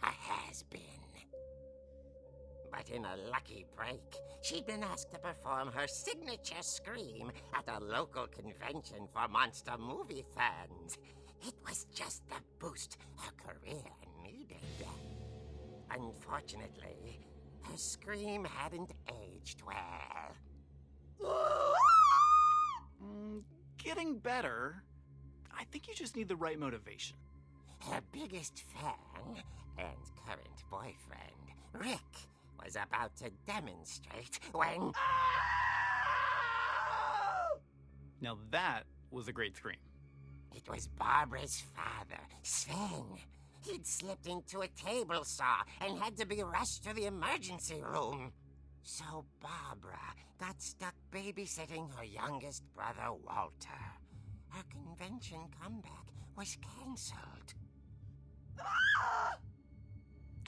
A has-been. But in a lucky break, she'd been asked to perform her signature scream at a local convention for monster movie fans. It was just the boost her career needed. Unfortunately, her scream hadn't aged well. Getting better. I think you just need the right motivation. Her biggest fan and current boyfriend, Rick, was about to demonstrate when... Now that was a great scream. It was Barbara's father, Sven. He'd slipped into a table saw and had to be rushed to the emergency room. So Barbara got stuck babysitting her youngest brother, Walter. Her convention comeback was cancelled.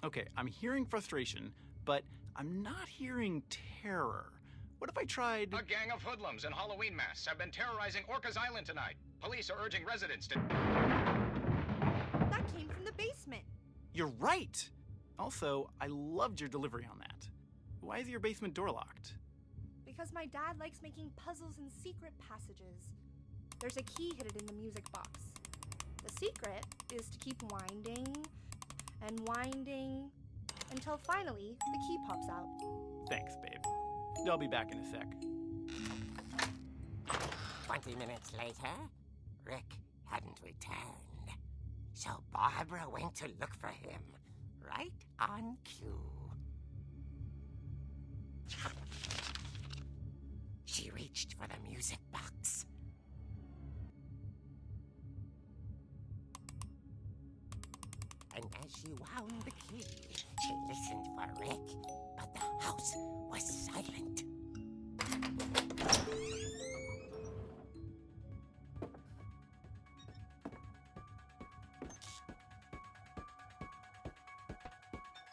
Okay, I'm hearing frustration, but I'm not hearing terror. What if I tried... A gang of hoodlums in Halloween masks have been terrorizing Orcas Island tonight. Police are urging residents to... That came from the basement. You're right! Also, I loved your delivery on that. Why is your basement door locked? Because my dad likes making puzzles and secret passages. There's a key hidden in the music box. The secret is to keep winding and winding until finally the key pops out. Thanks, babe. I'll be back in a sec. 20 minutes later, Rick hadn't returned. So Barbara went to look for him, right on cue. She reached for the music box. And as she wound the key, she listened for Rick, but the house was silent.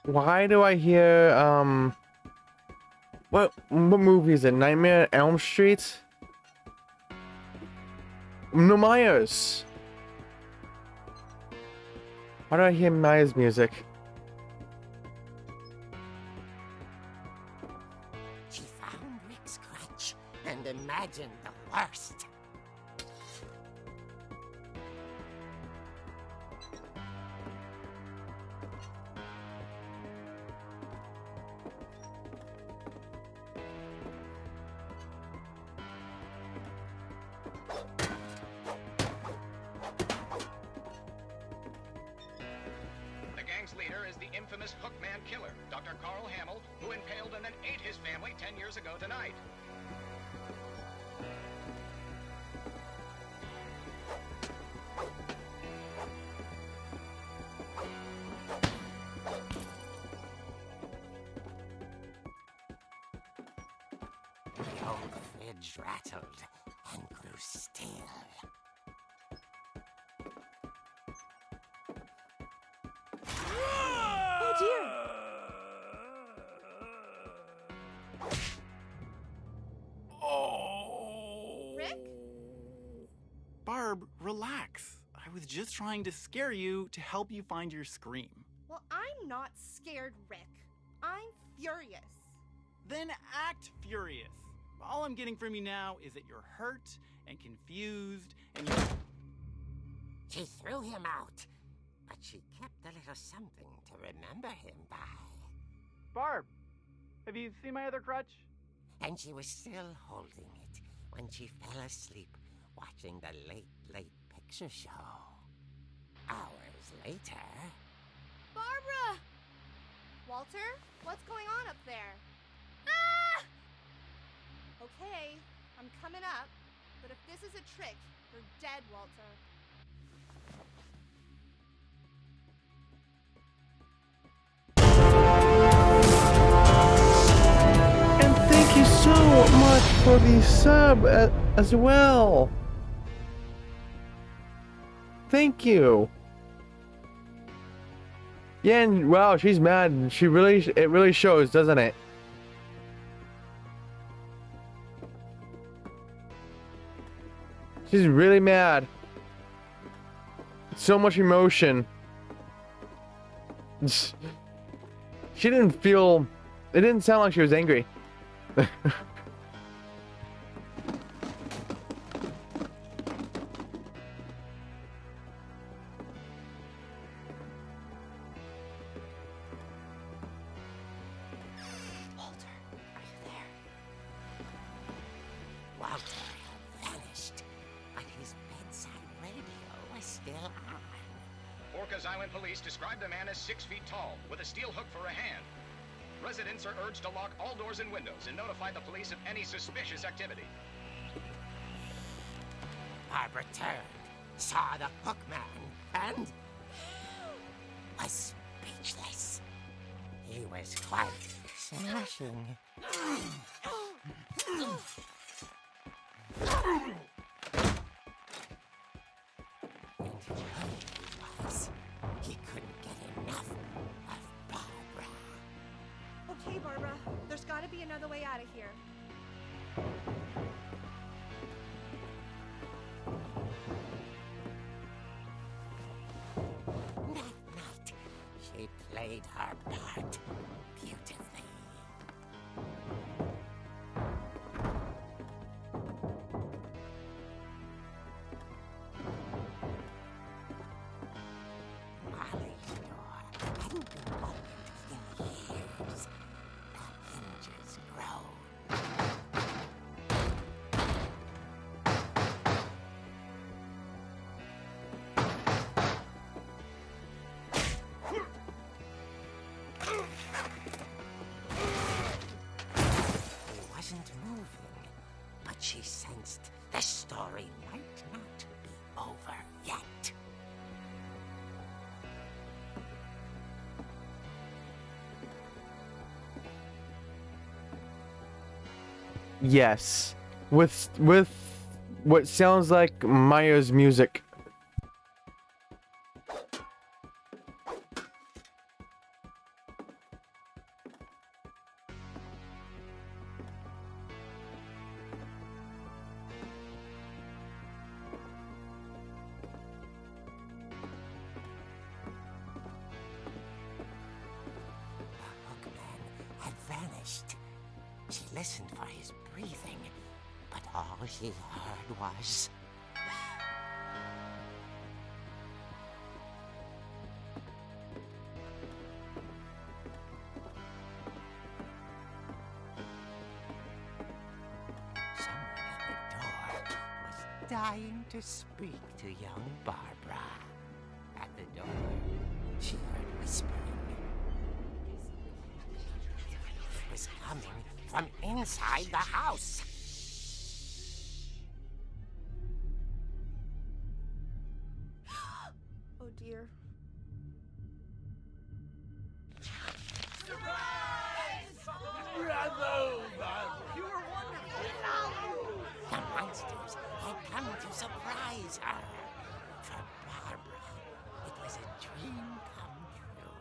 Why do I hear, what movie is it? Nightmare on Elm Street? No, Myers! Why do I hear Myers music? She found Rick's crutch and imagined the worst. The gang's leader is the infamous Hookman killer, Dr. Carl Hamill, who impaled and then ate his family 10 years ago tonight. The old fridge rattled and grew still. Oh dear! Oh! Rick? Barb, relax. I was just trying to scare you to help you find your scream. Well, I'm not scared, Rick. I'm furious. Then act furious. All I'm getting from you now is that you're hurt and confused and you're... She threw him out, but she kept a little something to remember him by. Barb, have you seen my other crutch? And she was still holding it when she fell asleep watching the late picture show. Hours later... Barbara! Walter, what's going on up there? Ah! Okay, I'm coming up, but if this is a trick, you're dead, Walter. for the sub as well. Thank you. Yeah, and wow, she's mad. It really shows, doesn't it? She's really mad. So much emotion. She didn't feel... It didn't sound like she was angry. Walter had vanished, but his bedside radio was still on. Orcas Island police described the man as 6 feet tall, with a steel hook for a hand. Residents are urged to lock all doors and windows and notify the police of any suspicious activity. Barbara turned, saw the hook man, and was speechless. He was quite smashing. He couldn't get enough of Barbara. Okay, Barbara, there's gotta be another way out of here. That night, she played her part beautifully. Molly's door hadn't been opened in years. The hinges groaned. He wasn't moving, but she sensed the story might not be over yet. Yes. With what sounds like Maya's music. The hookman had vanished. She listened for his breathing, but all she heard was... Someone at the door was dying to speak to young Barbara. At the door, she heard whispering. It was coming from inside the house. Oh dear. The monsters had come to surprise her. For Barbara, it was a dream come true.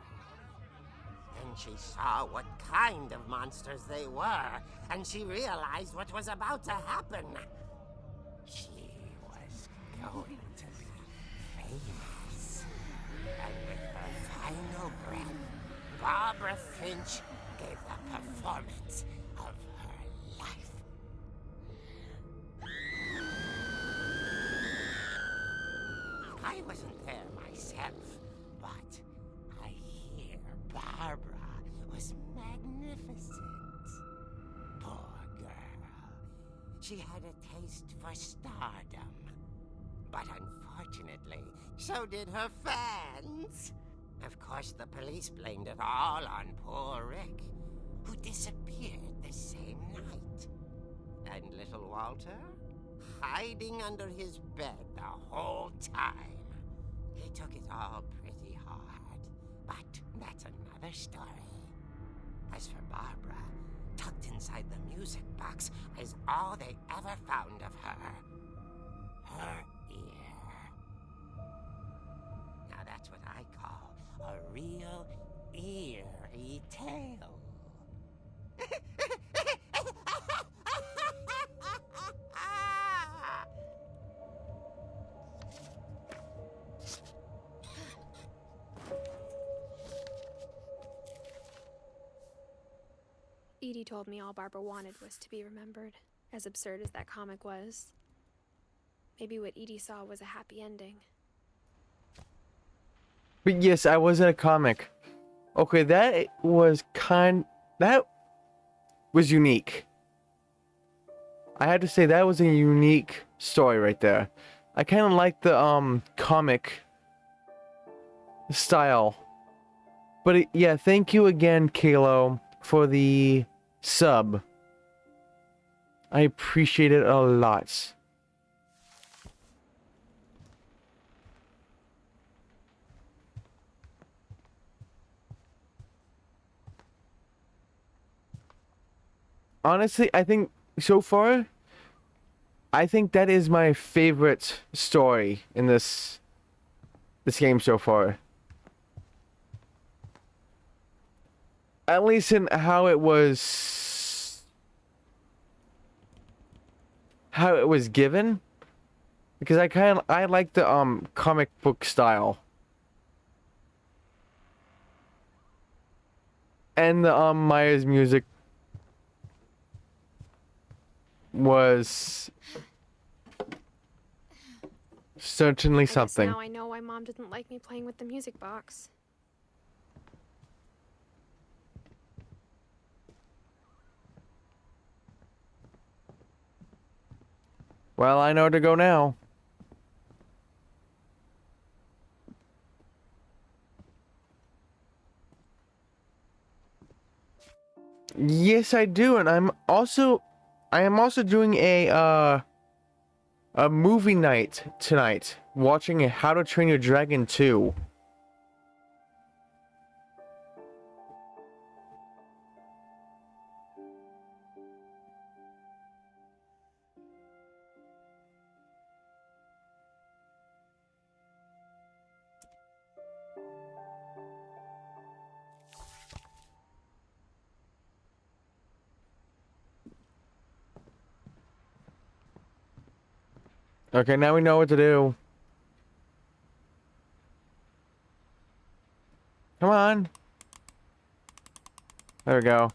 Then she saw what kind of monsters they were, and she realized what was about to happen. She was going to be famous. And with her final breath, Barbara Finch gave the performance of her life. I wasn't there myself, but I hear Barbara was magnificent. Poor girl. She had a taste for stardom. But unfortunately, so did her fans. Of course, the police blamed it all on poor Rick, who disappeared the same night. And little Walter? Hiding under his bed the whole time. He took it all pretty hard, but that's another story. As for Barbara, tucked in inside the music box is all they ever found of her. Her ear. Now that's what I call a real eerie tale. Edie told me all Barbara wanted was to be remembered, as absurd as that comic was. Maybe what Edie saw was a happy ending. But yes, I was in a comic. Okay, that was unique. I had to say that was a unique story right there. I kind of like the comic style. But yeah, thank you again, Kalo, for the sub. I appreciate it a lot. Honestly, I think so far, I think that is my favorite story in this game so far. At least in how it was given, because I like the comic book style. And the Maya's music was certainly I guess something. now I know why Mom didn't like me playing with the music box. Well, I know where to go now. Yes, I do, and I am also doing a movie night tonight, watching How to Train Your Dragon 2. Okay, now we know what to do. Come on. There we go.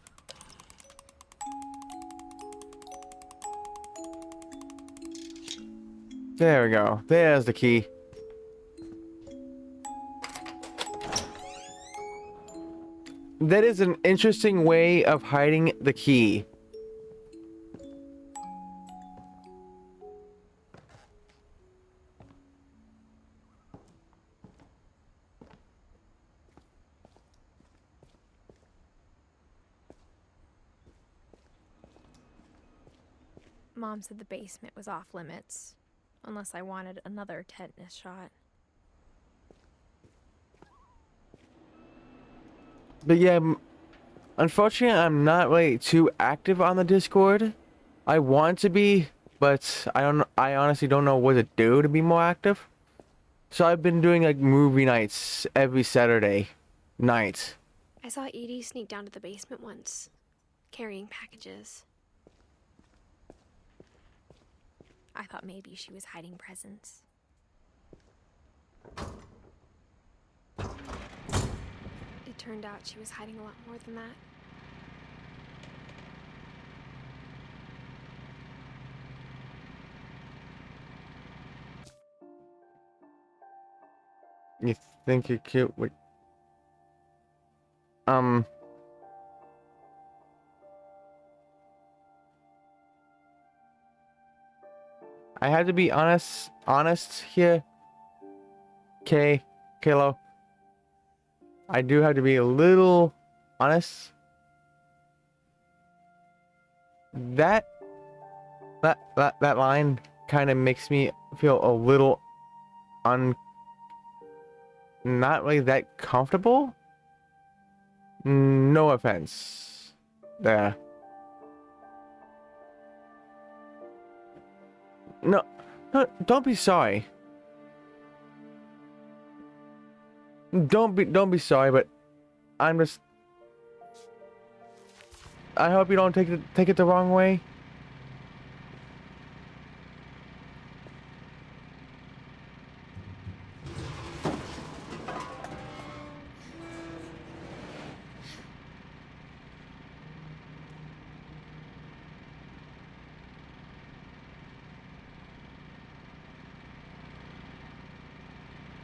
There we go. There's the key. That is an interesting way of hiding the key. Mom said the basement was off limits, unless I wanted another tetanus shot. But yeah, unfortunately, I'm not really too active on the Discord. I want to be, but I honestly don't know what to do to be more active. So I've been doing like movie nights every Saturday night. I saw Edie sneak down to the basement once, carrying packages. I thought maybe she was hiding presents. It turned out she was hiding a lot more than that. You think you're cute with... I had to be honest here. Kalo. I do have to be a little honest. That line kind of makes me feel a little not really that comfortable. No offense there. No, no, don't be sorry. Don't be sorry, but I'm just. I hope you don't take it the wrong way.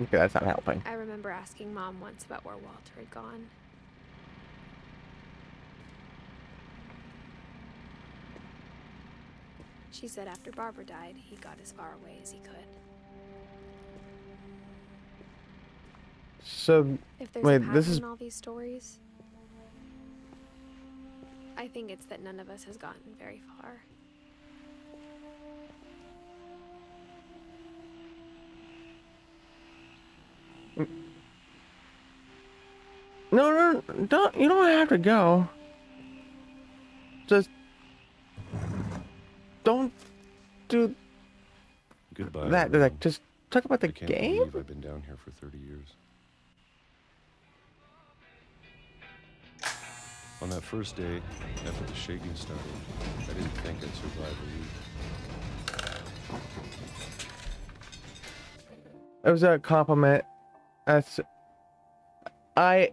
Okay, that's not helping. I remember asking Mom once about where Walter had gone. She said after Barbara died, he got as far away as he could. So, If there's wait, a this pattern is. in all these stories, I think it's that none of us has gotten very far. No, don't. You don't have to go. Just don't do Goodbye. that. Eileen. Like, just talk about the I can't game. believe I've been down here for 30 years. On that first day, after the shaking started, I didn't think I'd survive a week. It was a compliment. That's. I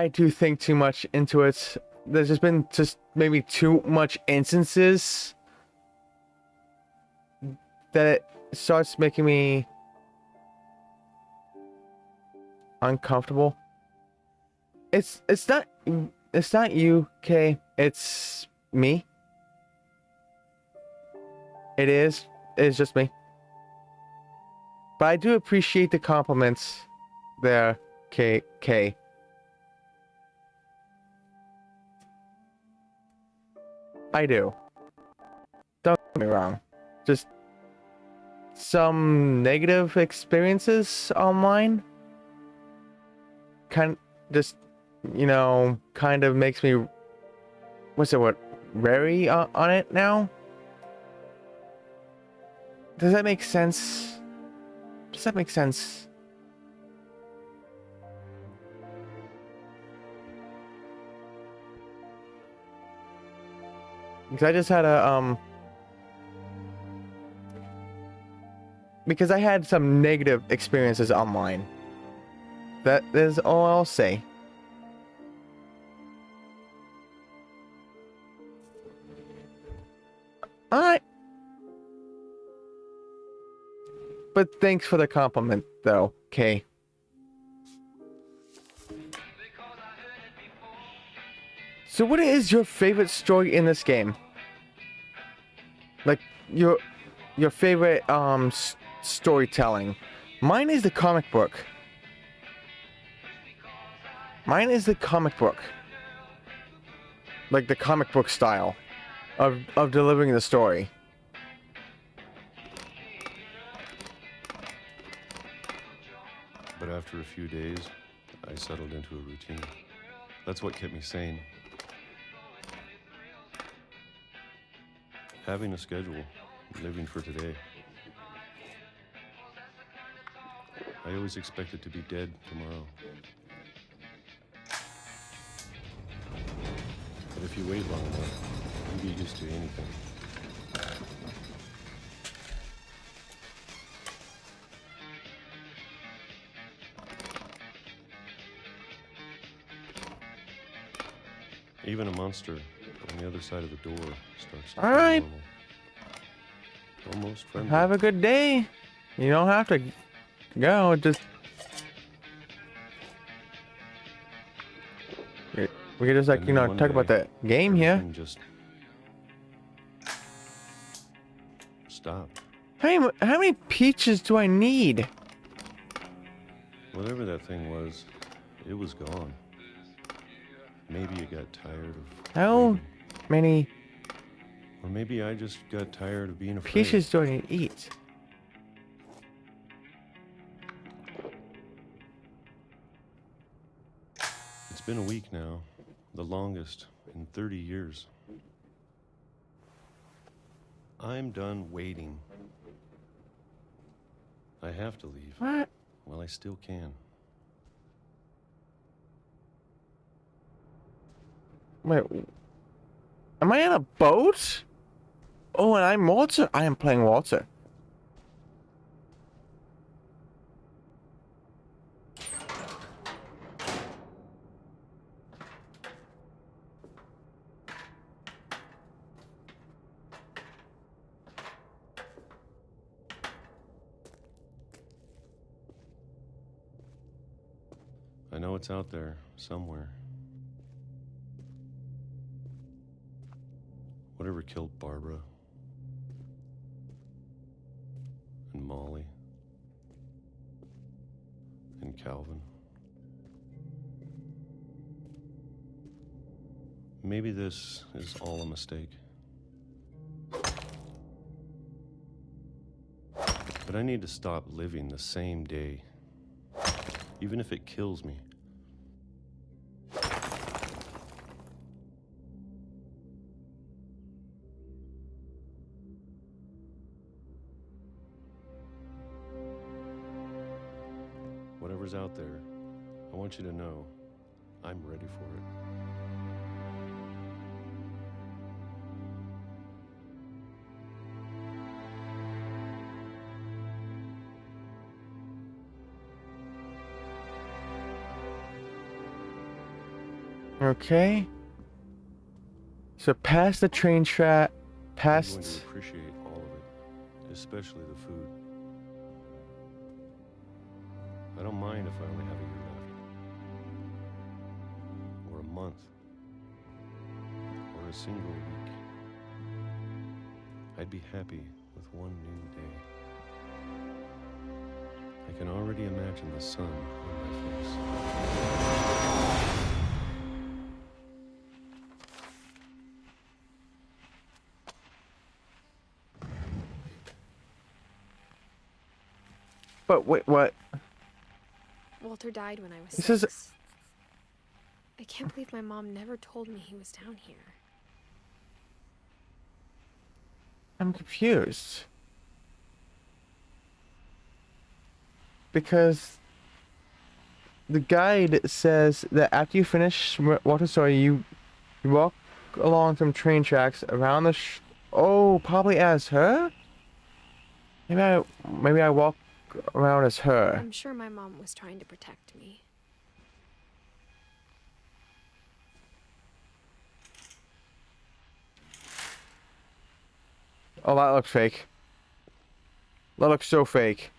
do think too much into it. There's just been maybe too much instances that it starts making me uncomfortable. It's not you, Kay. It's me. It's just me. But I do appreciate the compliments there, Kay. I do. Don't get me wrong. Just some negative experiences online kind of makes me wary on it now. Does that make sense? Does that make sense? Because I just had because I had some negative experiences online. That is all I'll say. Alright. But thanks for the compliment, though, Kay. So what is your favorite story in this game? Like, your favorite, storytelling. Mine is the comic book. Mine is the comic book. Like, the comic book style of delivering the story. But after a few days, I settled into a routine. That's what kept me sane. Having a schedule, living for today. I always expected to be dead tomorrow. But if you wait long enough, you get used to anything. Even a monster on the other side of the door starts to feel Alright. normal. Almost friendly. Have a good day. You don't have to go, just... We could just, like, And you then know, one talk about day, the game here. everything just stopped. How many peaches do I need? Whatever that thing was, it was gone. Maybe it got tired of How waiting. many Or maybe I just got tired of being afraid. peaches do I need to eat? It's been a week now, the longest in 30 years. I'm done waiting. I have to leave. What? Well, I still can. Wait. Am I in a boat? Oh, and I'm Walter. I am playing Walter. I know it's out there, somewhere. Whatever killed Barbara and Molly and Calvin. Maybe this is all a mistake. But I need to stop living the same day, even if it kills me. Whatever's out there, I want you to know I'm ready for it. Okay. So past the train track, I'm going to past. appreciate all of it, especially the food. I don't mind if I only have a year left. Or a month. Or a single week. I'd be happy with one new day. I can already imagine the sun on my face. But wait, what? Walter died when I was This 6. is- I can't believe my mom never told me he was down here. I'm confused. Because the guide says that after you finish Walter's story, you walk along some train tracks around the oh, probably as her? Maybe I walk around as her. I'm sure my mom was trying to protect me. Oh, that looks fake. That looks so fake.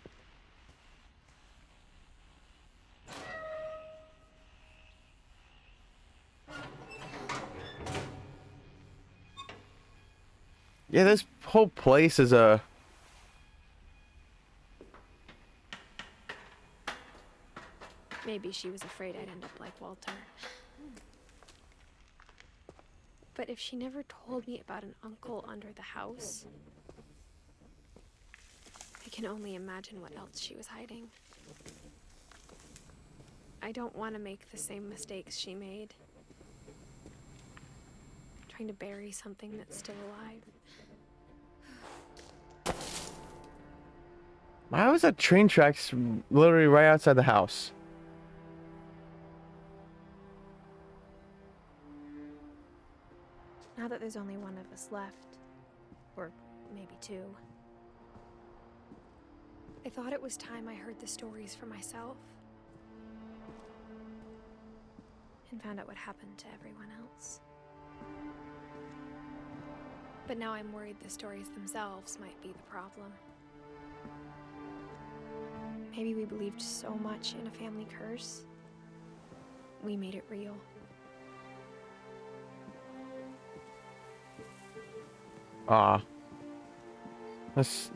Yeah, this whole place is a... Maybe she was afraid I'd end up like Walter. But if she never told me about an uncle under the house, I can only imagine what else she was hiding. I don't want to make the same mistakes she made. Trying to bury something that's still alive. Why was that train tracks literally right outside the house? Now that there's only one of us left, or maybe two, I thought it was time I heard the stories for myself and found out what happened to everyone else. But now I'm worried the stories themselves might be the problem. Maybe we believed so much in a family curse, we made it real. Ah. That's...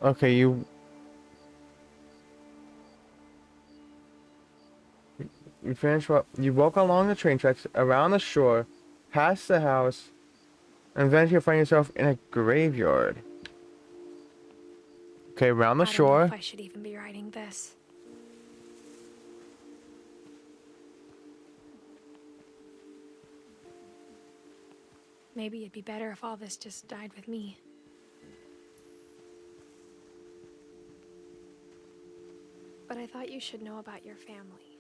Okay, you finish what? You walk along the train tracks, around the shore, past the house, and eventually you find yourself in a graveyard. Okay, around the I don't know shore. if I should even be writing this. Maybe it'd be better if all this just died with me. But I thought you should know about your family.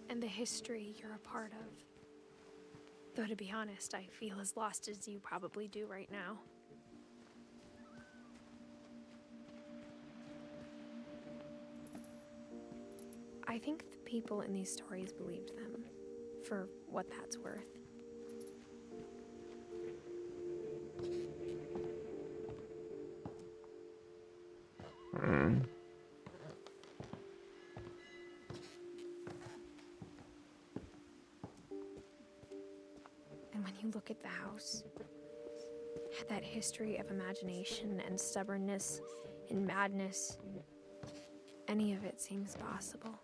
And the history you're a part of. Though to be honest, I feel as lost as you probably do right now. I think the people in these stories believed them, for what that's worth. Hmm. And when you look at the house, that history of imagination and stubbornness and madness, any of it seems possible.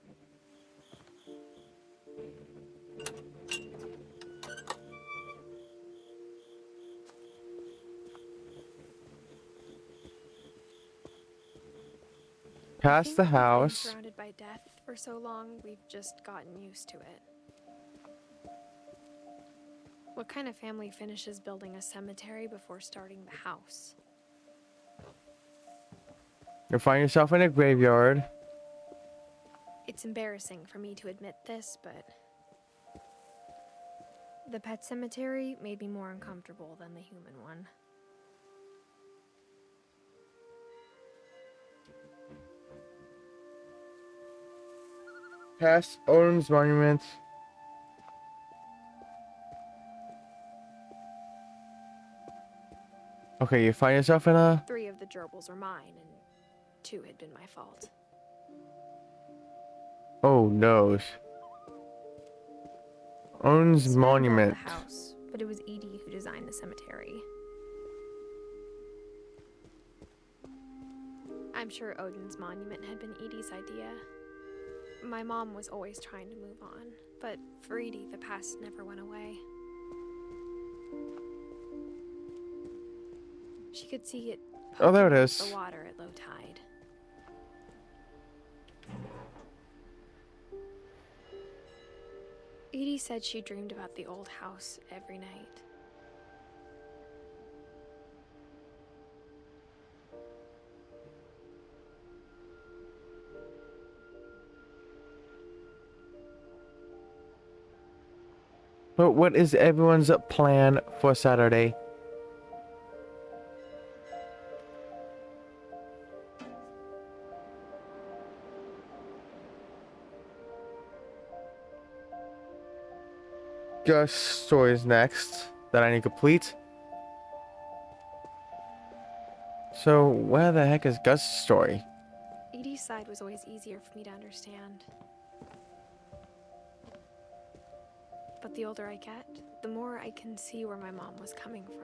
I Past think the we've been house. surrounded by death for so long, we've just gotten used to it. What kind of family finishes building a cemetery before starting the house? You'll find yourself in a graveyard. It's embarrassing for me to admit this, but the pet cemetery made me more uncomfortable than the human one. Past Odin's monument. Okay, you find yourself in a... 3 of the gerbils are mine, and 2 had been my fault. Oh, no. Odin's Sven monument. built the house, but it was Edie who designed the cemetery. I'm sure Odin's monument had been Edie's idea. My mom was always trying to move on, but for Edie, the past never went away. She could see it Oh, there it poking is. the water at low tide. Edie said she dreamed about the old house every night. But what is everyone's plan for Saturday? Gus stories next that I need to complete. So where the heck is Gus' story? Edie's side was always easier for me to understand. But the older I get, the more I can see where my mom was coming from.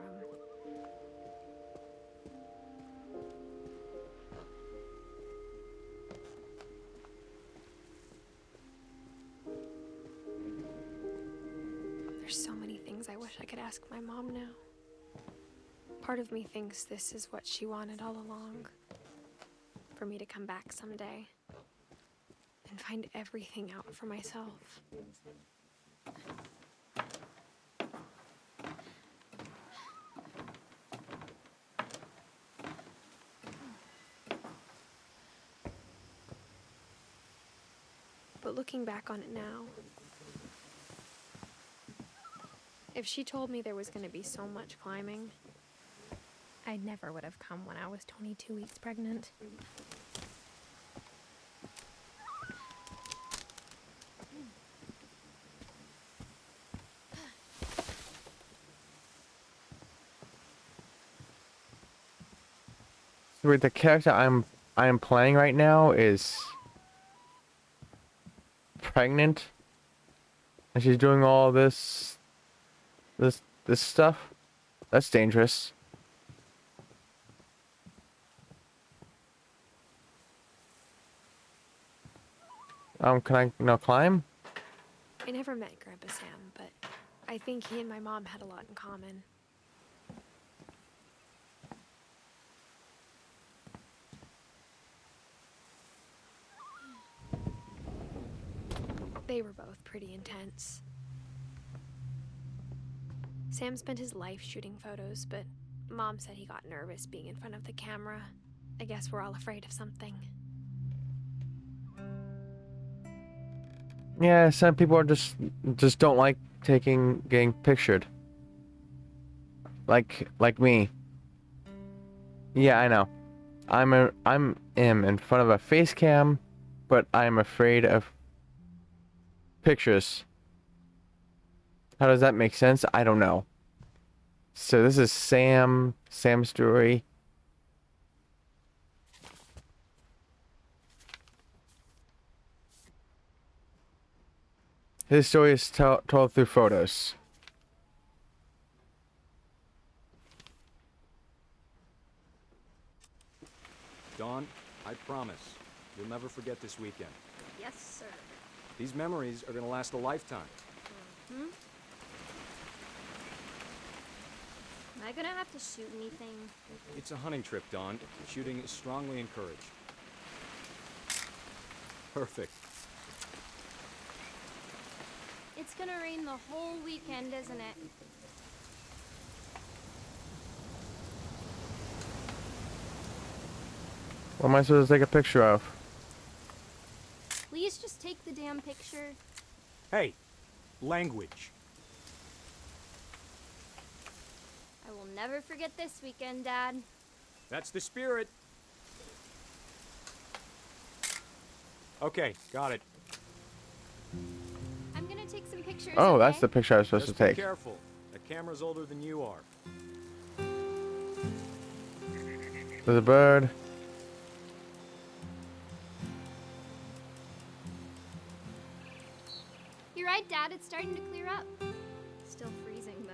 There's so many things I wish I could ask my mom now. Part of me thinks this is what she wanted all along. For me to come back someday and find everything out for myself. But looking back on it now, if she told me there was going to be so much climbing, I never would have come when I was 22 weeks pregnant. Wait, the character I am playing right now is pregnant, and she's doing all this stuff. That's dangerous. Can I now climb? I never met Grandpa Sam, but I think he and my mom had a lot in common. They were both pretty intense. Sam spent his life shooting photos, but Mom said he got nervous being in front of the camera. I guess we're all afraid of something. Yeah, some people are just don't like getting pictured. Like me. Yeah, I know. I'm in front of a face cam, but I'm afraid of pictures. How does that make sense? I don't know. So this is Sam's story. His story is told through photos. Dawn, I promise, you'll never forget this weekend. Yes, sir. These memories are gonna last a lifetime. Hmm? Am I gonna have to shoot anything? It's a hunting trip, Dawn. Shooting is strongly encouraged. Perfect. It's gonna rain the whole weekend, isn't it? What am I supposed to take a picture of? Please just take the damn picture. Hey, language. I will never forget this weekend, Dad. That's the spirit. Okay, got it. I'm gonna take some pictures. Oh, okay? that's the picture I was supposed Just to be take. careful. The camera's older than you are. There's a bird. You're right, Dad. It's starting to clear up. Still freezing, though.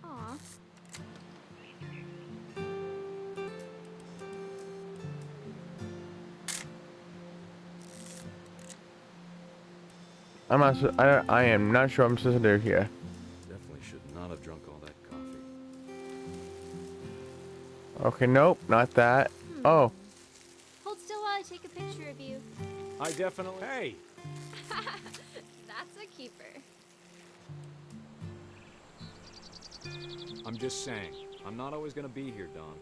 Aw. I am not sure I'm supposed to do here. Definitely should not have drunk all that coffee. Okay, nope, not that. Oh, Hold still while I take a picture of you. I definitely. Hey! That's a keeper. I'm just saying, I'm not always gonna be here, Dawn.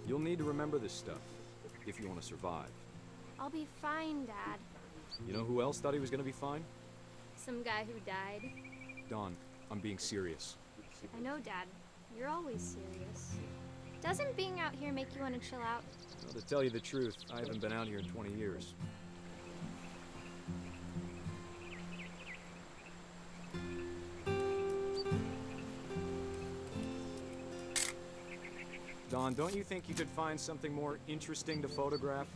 You'll need to remember this stuff if you want to survive. I'll be fine, Dad. You know who else thought he was gonna be fine? Some guy who died. Dawn, I'm being serious. I know, Dad. You're always serious. Doesn't being out here make you want to chill out? Well, to tell you the truth, I haven't been out here in 20 years. Dawn, don't you think you could find something more interesting to photograph?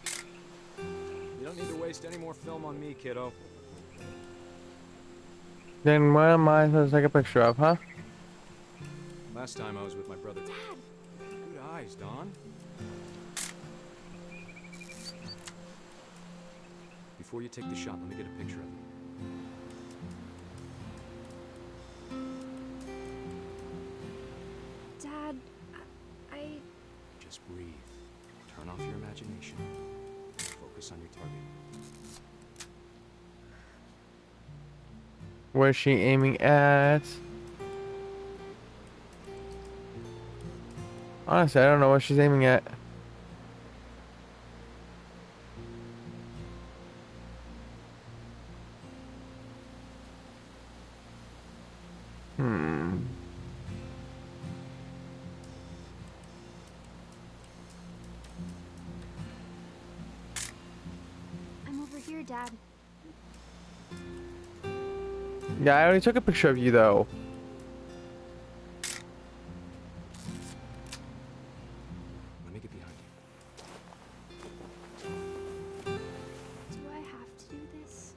You don't need to waste any more film on me, kiddo. then what am I supposed to take a picture of, huh? Last time I was with my brother. Dad! Good eyes, Dawn. Before you take the shot, let me get a picture of you. Dad, I... Just breathe. Turn off your imagination. Focus on your target. Where's she aiming at? Honestly, I don't know what she's aiming at. I'm over here, Dad. Yeah, I already took a picture of you, though. Let me get behind you. Do I have to do this?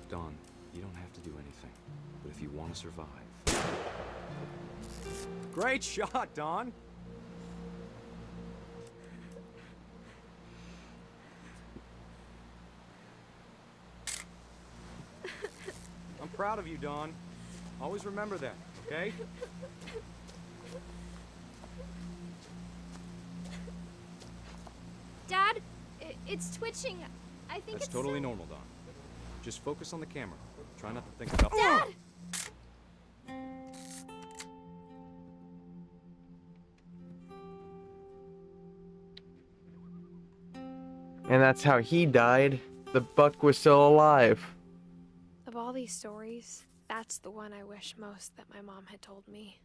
Dawn, you don't have to do anything. But if you want to survive... Great shot, Dawn! I'm proud of you, Dawn. Always remember that, okay? Dad, It's twitching. I think That's it's totally so... normal, Don. Just focus on the camera. Try not to think about... Dad! And that's how he died. The buck was still alive. Of all these stories, that's the one I wish most that my mom had told me.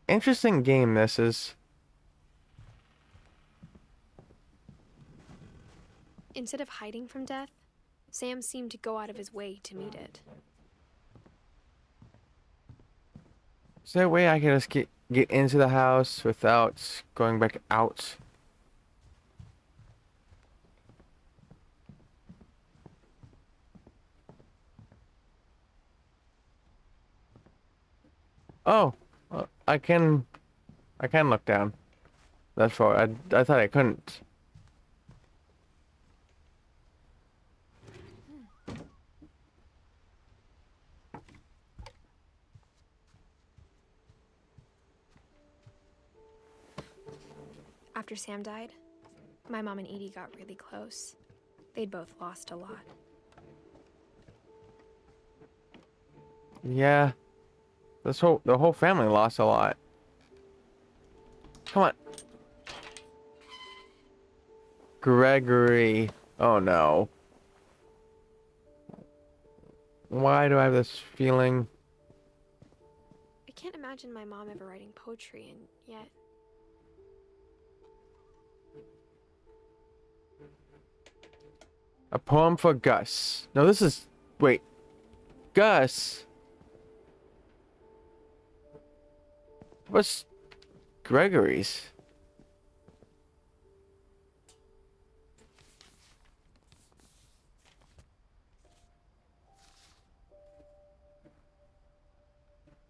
Interesting game this is. Instead of hiding from death, Sam seemed to go out of his way to meet it. Is there a way I can just get into the house without going back out? Oh, I can look down. That's far. I thought I couldn't. After Sam died, my mom and Edie got really close. They'd both lost a lot. Yeah. The whole family lost a lot. Come on. Gregory. Oh no. Why do I have this feeling? I can't imagine my mom ever writing poetry, and yet... A poem for Gus. No, this is... Wait. Gus? What's Gregory's?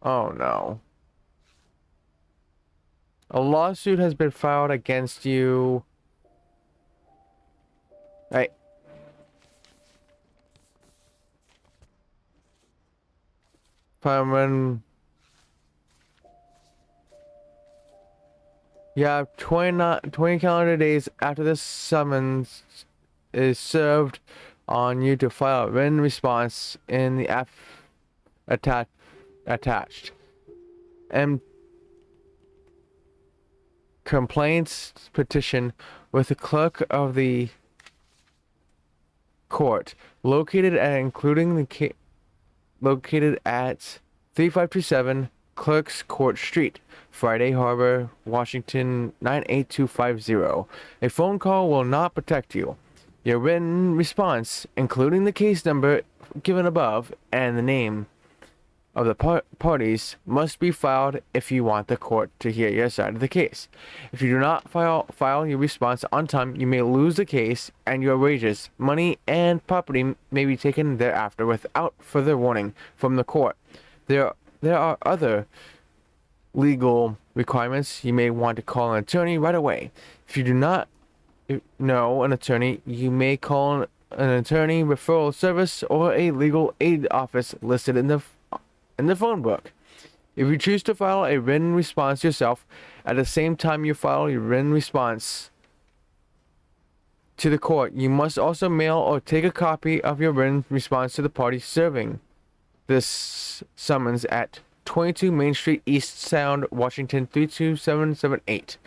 Oh no. A lawsuit has been filed against you. Hey. Fireman. You have 20 calendar days after this summons is served on you to file a written response in the attached. And complaints petition with the clerk of the court located at 3527 Clerks Court Street, Friday Harbor, Washington 98250. A phone call will not protect you. Your written response, including the case number given above and the name of the parties, must be filed if you want the court to hear your side of the case. If you do not file your response on time, you may lose the case, and your wages, money, and property may be taken thereafter without further warning from the court. There are other legal requirements. You may want to call an attorney right away. If you do not know an attorney, you may call an attorney referral service or a legal aid office listed in the phone book. If you choose to file a written response yourself, at the same time you file your written response to the court, you must also mail or take a copy of your written response to the party serving this summons at 22 Main Street East Sound, Washington 32778.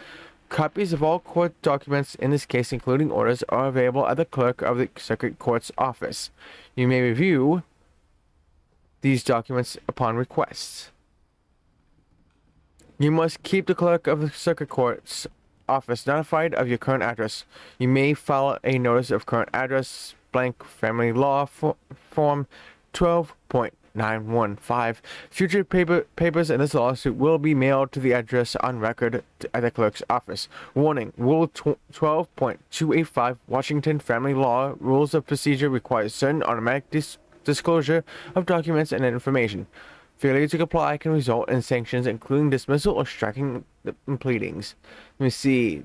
Copies of all court documents in this case, including orders, are available at the clerk of the circuit court's office. You may review these documents upon request. You must keep the clerk of the circuit court's office notified of your current address. You may file a notice of current address, blank family law form 12.915. Future papers in this lawsuit will be mailed to the address on record at the clerk's office. Warning, Rule 12.285 Washington Family Law Rules of Procedure requires certain automatic disclosure of documents and information. Failure to comply can result in sanctions, including dismissal or striking the pleadings. Let me see.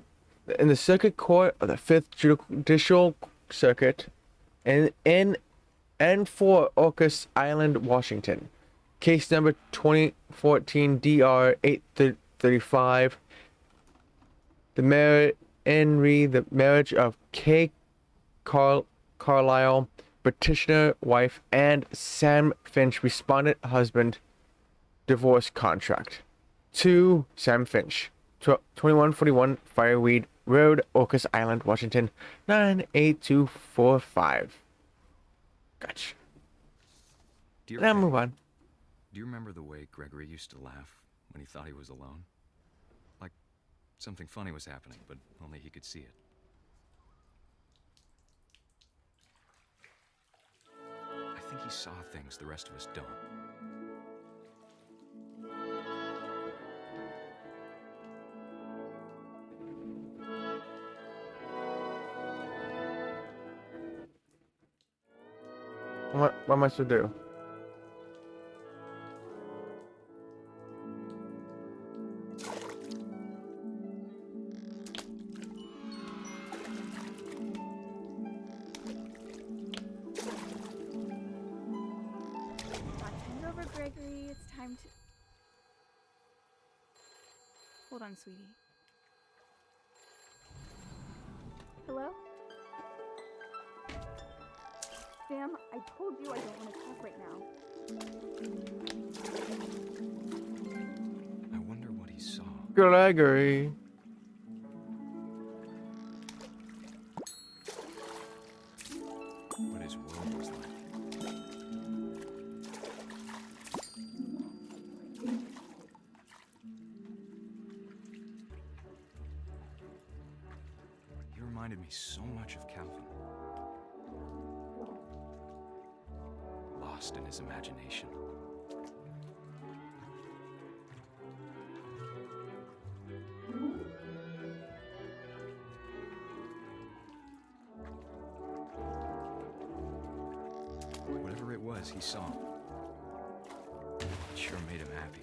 In the Circuit Court of the 5th Judicial Circuit, and in and 4 Orcas Island, Washington. Case number 2014 DR 835. The marriage of K. Carlisle, petitioner, wife, and Sam Finch, respondent, husband, divorce contract. To Sam Finch, 2141 Fireweed Road, Orcas Island, Washington, 98245. Gotcha. Dear Now Peggy, move on. do you remember the way Gregory used to laugh when he thought he was alone? Like something funny was happening, but only he could see it. I think he saw things the rest of us don't. What am I supposed to do? Watching over Gregory, it's time to... Hold on, sweetie. Hello? Sam, I told you I don't want to talk right now. I wonder what he saw. Gregory. What his world was like. He reminded me so much of Calvin. Lost in his imagination. Whatever it was he saw, it sure made him happy.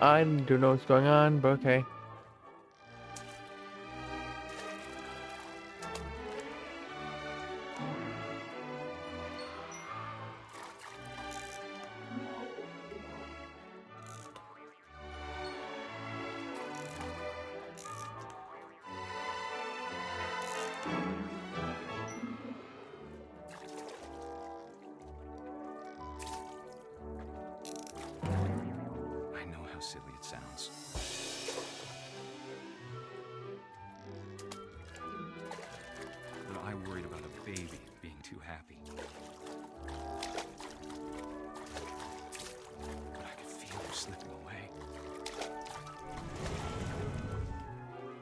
I don't know what's going on, but okay. I know how silly it sounds. But I worried about a baby being too happy. But I could feel her slipping away.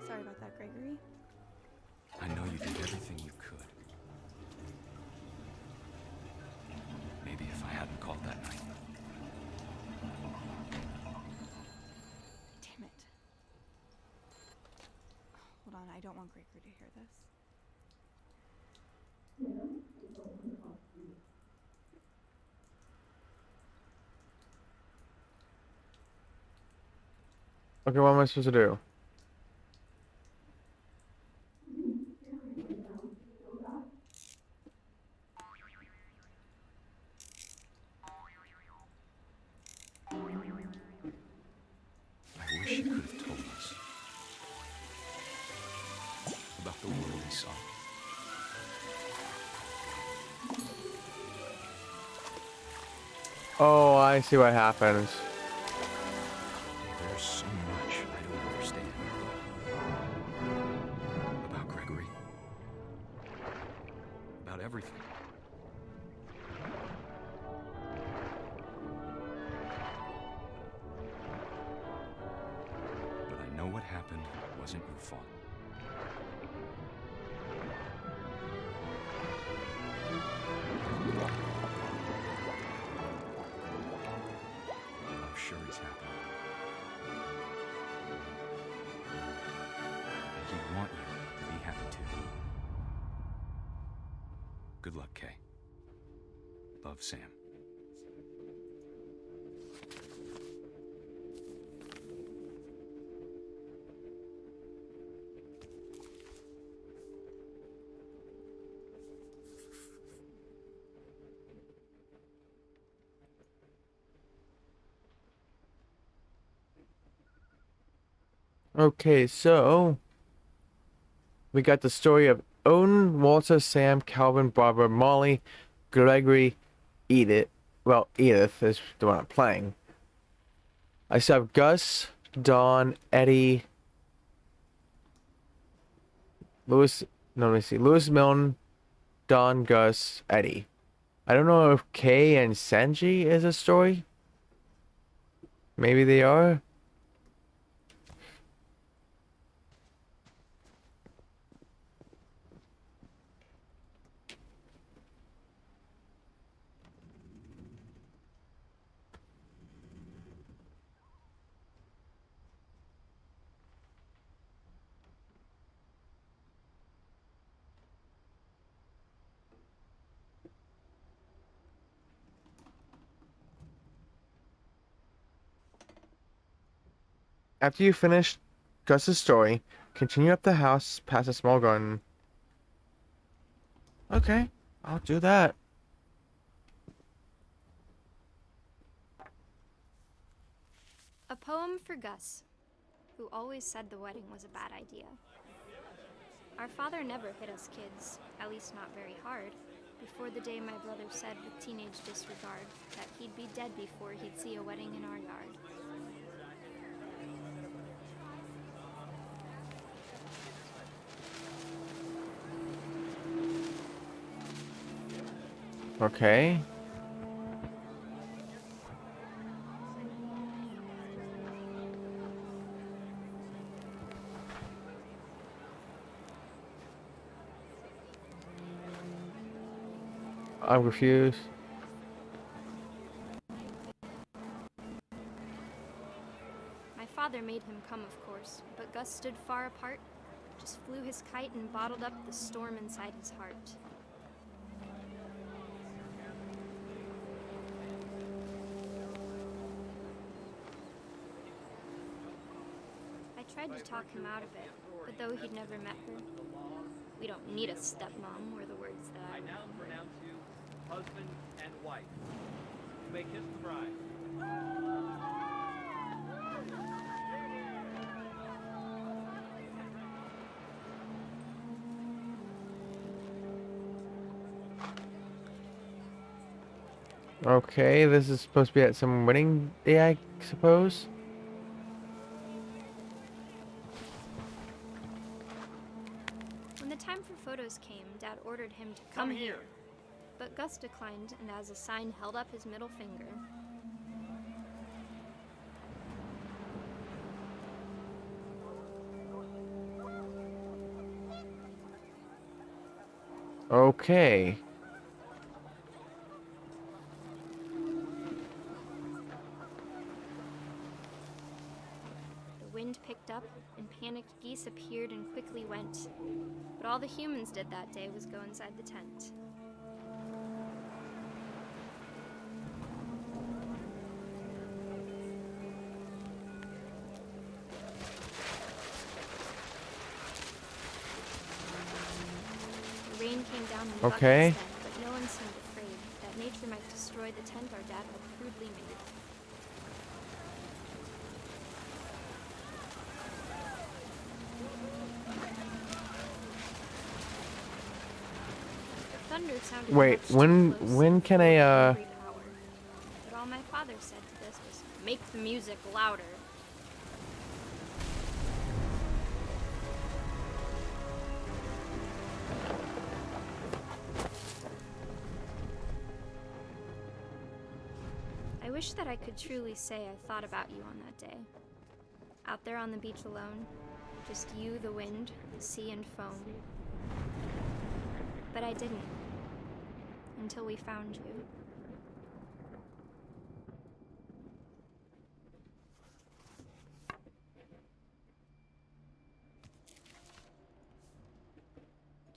Sorry about that, Gregory. I know you did everything you could. Maybe if I hadn't called that night. Damn it. Hold on, I don't want Gregory to hear this. Okay, what am I supposed to do? I wish he could have told us about the world he saw. Oh, I see what happens. There's so much I don't understand about Gregory, about everything. But I know what happened wasn't your fault. I'm sure he's happy. And he'd want you to be happy too. Good luck, Kay. Love, Sam. Okay, so we got the story of Owen, Walter, Sam, Calvin, Barbara, Molly, Gregory, Edith. Well, Edith is the one I'm playing. I still have Gus, Don, Eddie, Lewis. No, let me see. Lewis, Milne, Don, Gus, Eddie. I don't know if Kay and Sanji is a story. Maybe they are. After you finish Gus's story, continue up the house past a small garden. Okay, I'll do that. A poem for Gus, who always said the wedding was a bad idea. Our father never hit us kids, at least not very hard, before the day my brother said with teenage disregard that he'd be dead before he'd see a wedding in our yard. Okay. I'm confused. My father made him come, of course, but Gus stood far apart, just flew his kite and bottled up the storm inside his heart. I tried to talk him out of it, but though he'd never met her, we don't need a stepmom, were the words that I now pronounce you husband and wife. You may kiss the bride. Okay, this is supposed to be at some wedding day, I suppose. When the time for photos came, Dad ordered him to come here. But Gus declined and as a sign held up his middle finger. Okay. The wind picked up and panicked geese appeared and quickly went. But all the humans did that day was go inside the tent. The rain came down in Okay. buckets then, but no one seemed afraid that nature might destroy the tent our dad had crudely made. The thunder sounded Wait, much too close when can for I every power. But all my father said to this was, "Make the music louder." I wish that I could truly say I thought about you on that day. Out there on the beach alone, just you, the wind, the sea, and foam. But I didn't. Until we found you.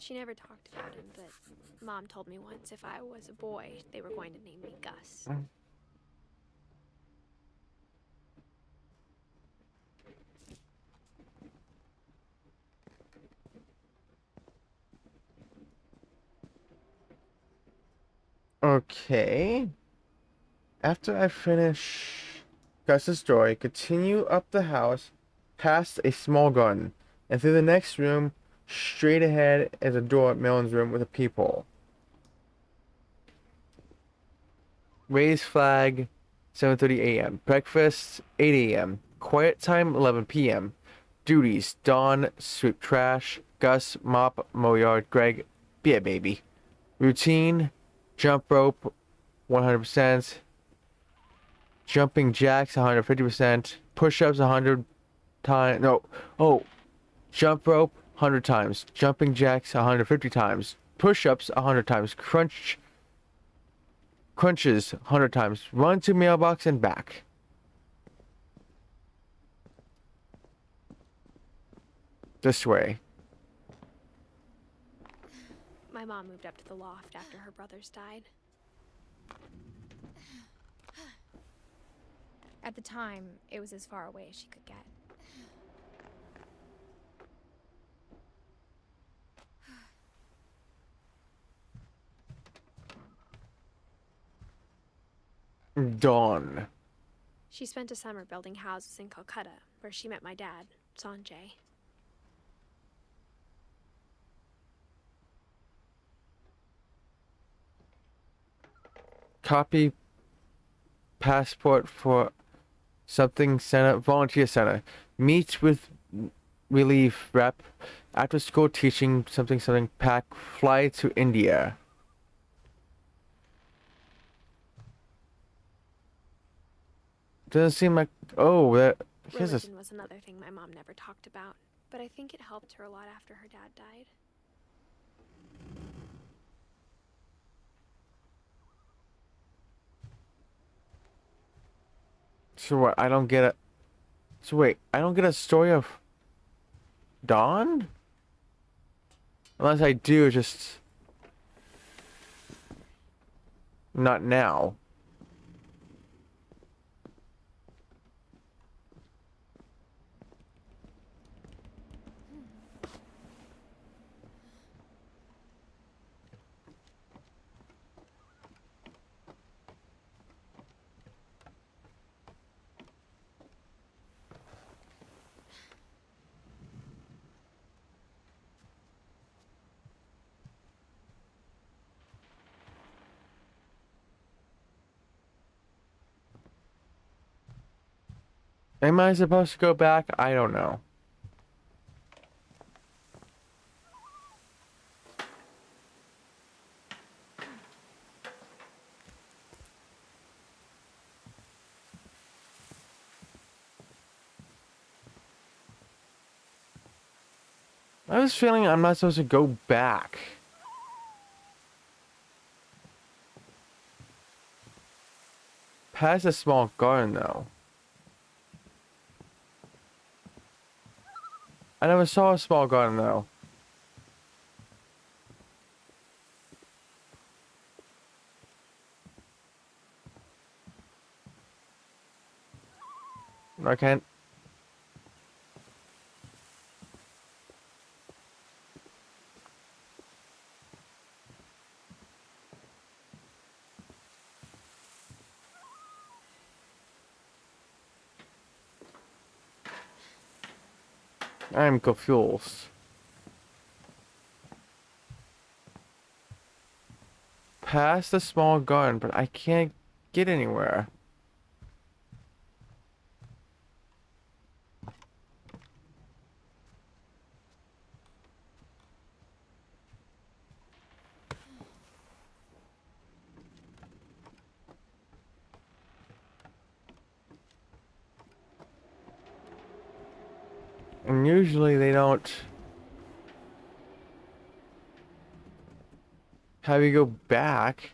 She never talked about him, but Mom told me once if I was a boy, they were going to name me Gus. Okay. After I finish Gus's story, continue up the house, past a small garden, and through the next room. Straight ahead is a door at Melon's room with a peephole. Raise flag, 7:30 a.m. Breakfast, 8 a.m. Quiet time, 11 p.m. Duties: Dawn, sweep trash. Gus, mop, mow yard. Greg, be a baby. Routine: jump rope, 100%. Jumping jacks, 150%. Push-ups, 100 times. No. Oh. Jump rope, 100 times. Jumping jacks, 150 times. Push-ups, 100 times. Crunches, 100 times. Run to mailbox and back. This way. My mom moved up to the loft after her brothers died. At the time, it was as far away as she could get. Dawn. She spent a summer building houses in Calcutta, where she met my dad, Sanjay. Copy passport for something center, volunteer center. Meet with relief rep. After school teaching something pack. Fly to India. Doesn't seem like, oh, that, here's Religion was another thing my mom never talked about, but I think it helped her a lot after her dad died. So what, I don't get a, so wait, I don't get a story of Dawn? Unless I do, just not now. Am I supposed to go back? I don't know. I was feeling I'm not supposed to go back. Past a small garden, though. I never saw a small garden, though. I can't. I'm confused. Past the small garden, but I can't get anywhere. And usually they don't have you go back.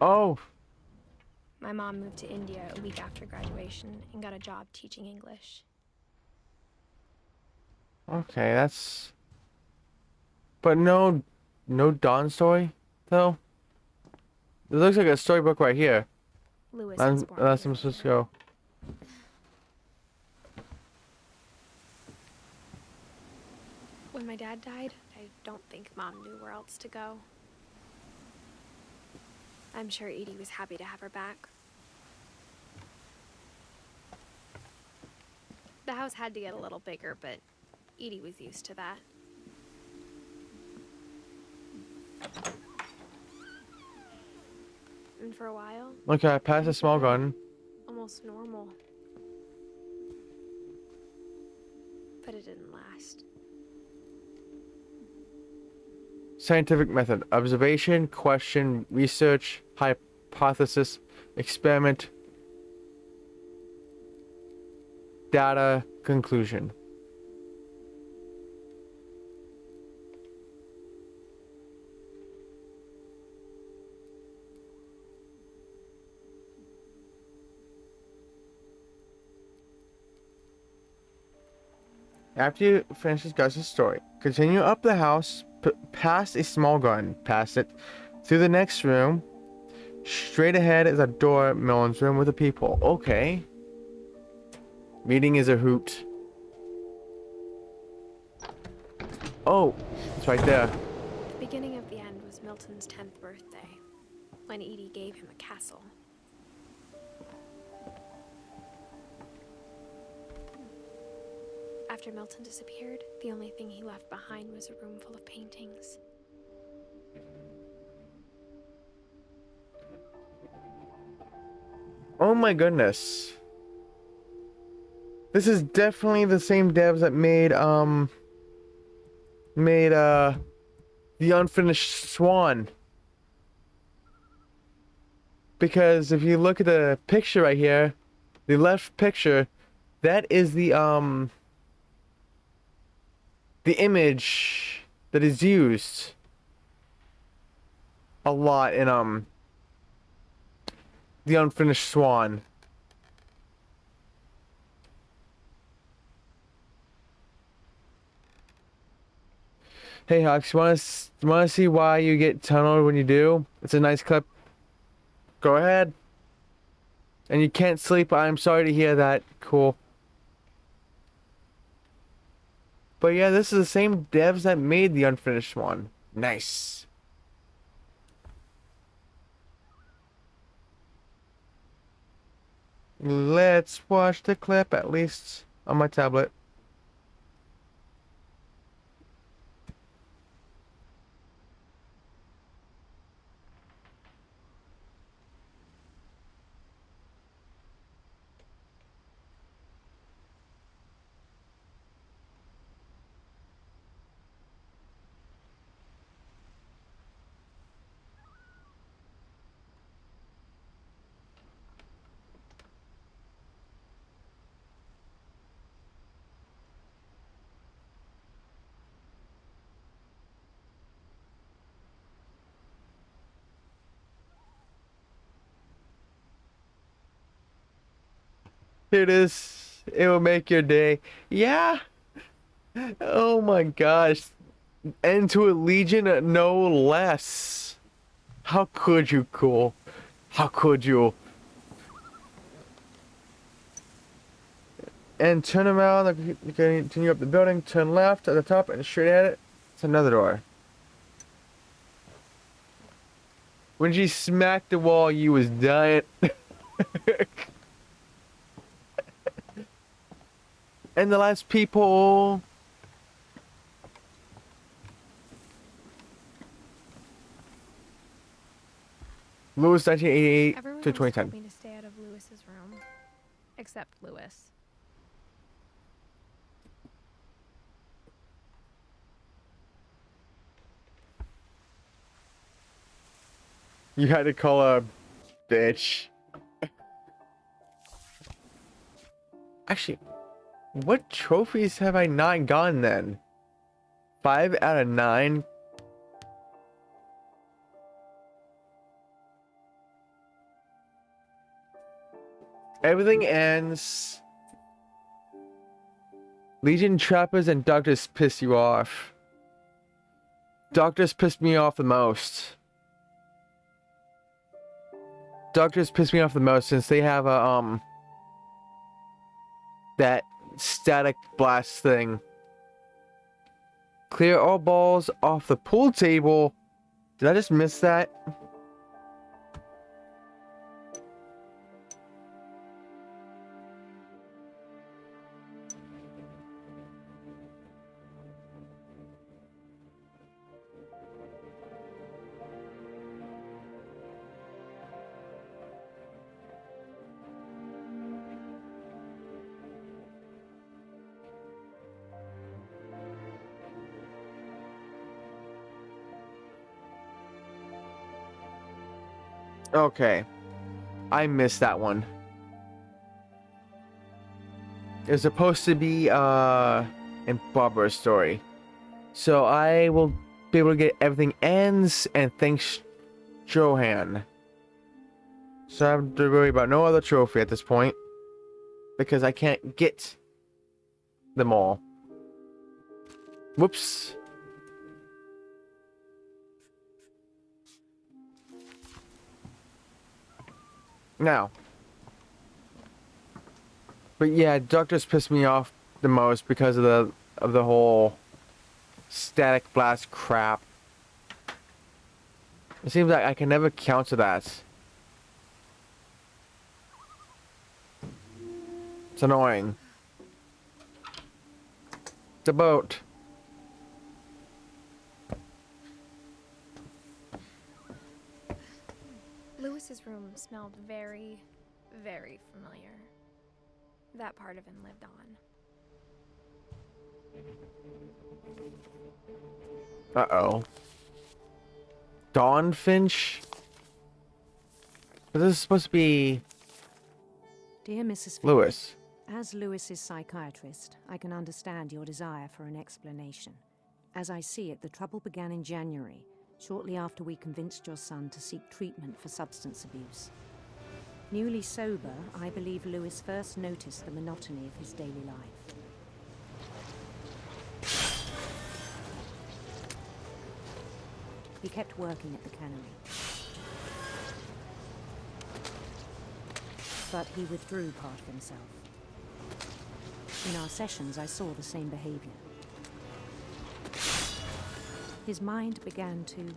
Oh, My mom moved to India a week after graduation and got a job teaching English. okay, that's. But no Dawn story though. It looks like a storybook right here. Lewis was born a That's year I'm supposed to later. go. When my dad died, I don't think Mom knew where else to go. I'm sure Edie was happy to have her back. The house had to get a little bigger, but Edie was used to that. And for a while, Okay, I passed a things small had been gun. almost normal. But it didn't last. Scientific method: observation, question, research, hypothesis, experiment, data, conclusion. After you finish discussing the story, continue up the house, past a small garden, past it, through the next room. Straight ahead is a door, Melon's room with the people. Okay. Meeting is a hoot. Oh, it's right there. The beginning of the end was Milton's 10th birthday, when Edie gave him a castle. After Milton disappeared, the only thing he left behind was a room full of paintings. Oh my goodness. This is definitely the same devs that made The Unfinished Swan. Because if you look at the picture right here, the left picture, that is the image that is used a lot in The Unfinished Swan. Hey Hawks, wanna see why you get tunneled when you do? It's a nice clip. Go ahead. And you can't sleep. I'm sorry to hear that. Cool. But yeah, this is the same devs that made The Unfinished Swan. Nice. Let's watch the clip, at least on my tablet. Here it is. It will make your day. Yeah. Oh my gosh. End to a legion, no less. How could you, cool? How could you? And turn around, continue up the building, turn left at the top and straight at it. It's another door. When she smacked the wall, you was dying. And the last people. Lewis, 1988 Everyone to else told 2010. me to stay out of Lewis's room, except Lewis. You had to call her bitch. Actually, what trophies have I not gotten then? 5 out of 9. Everything ends. Legion trappers and doctors piss you off. Doctors pissed me off the most. Doctors piss me off the most since they have a that static blast thing. Clear all balls off the pool table. Did I just miss that? Okay. I missed that one. It was supposed to be in Barbara's story. So I will be able to get everything ends and thanks Johan. So I have to worry about no other trophy at this point. Because I can't get them all. Whoops. Now. But yeah, doctors piss me off the most because of the whole static blast crap. It seems like I can never counter that. It's annoying. The boat. Lewis's room smelled very, very familiar. That part of him lived on. Uh-oh. Dawn Finch? But this is supposed to be Dear Mrs. Finch, Lewis. as Lewis's psychiatrist, I can understand your desire for an explanation. As I see it, the trouble began in January, shortly after we convinced your son to seek treatment for substance abuse. Newly sober, I believe Lewis first noticed the monotony of his daily life. He kept working at the cannery. But he withdrew part of himself. In our sessions, I saw the same behavior. His mind began to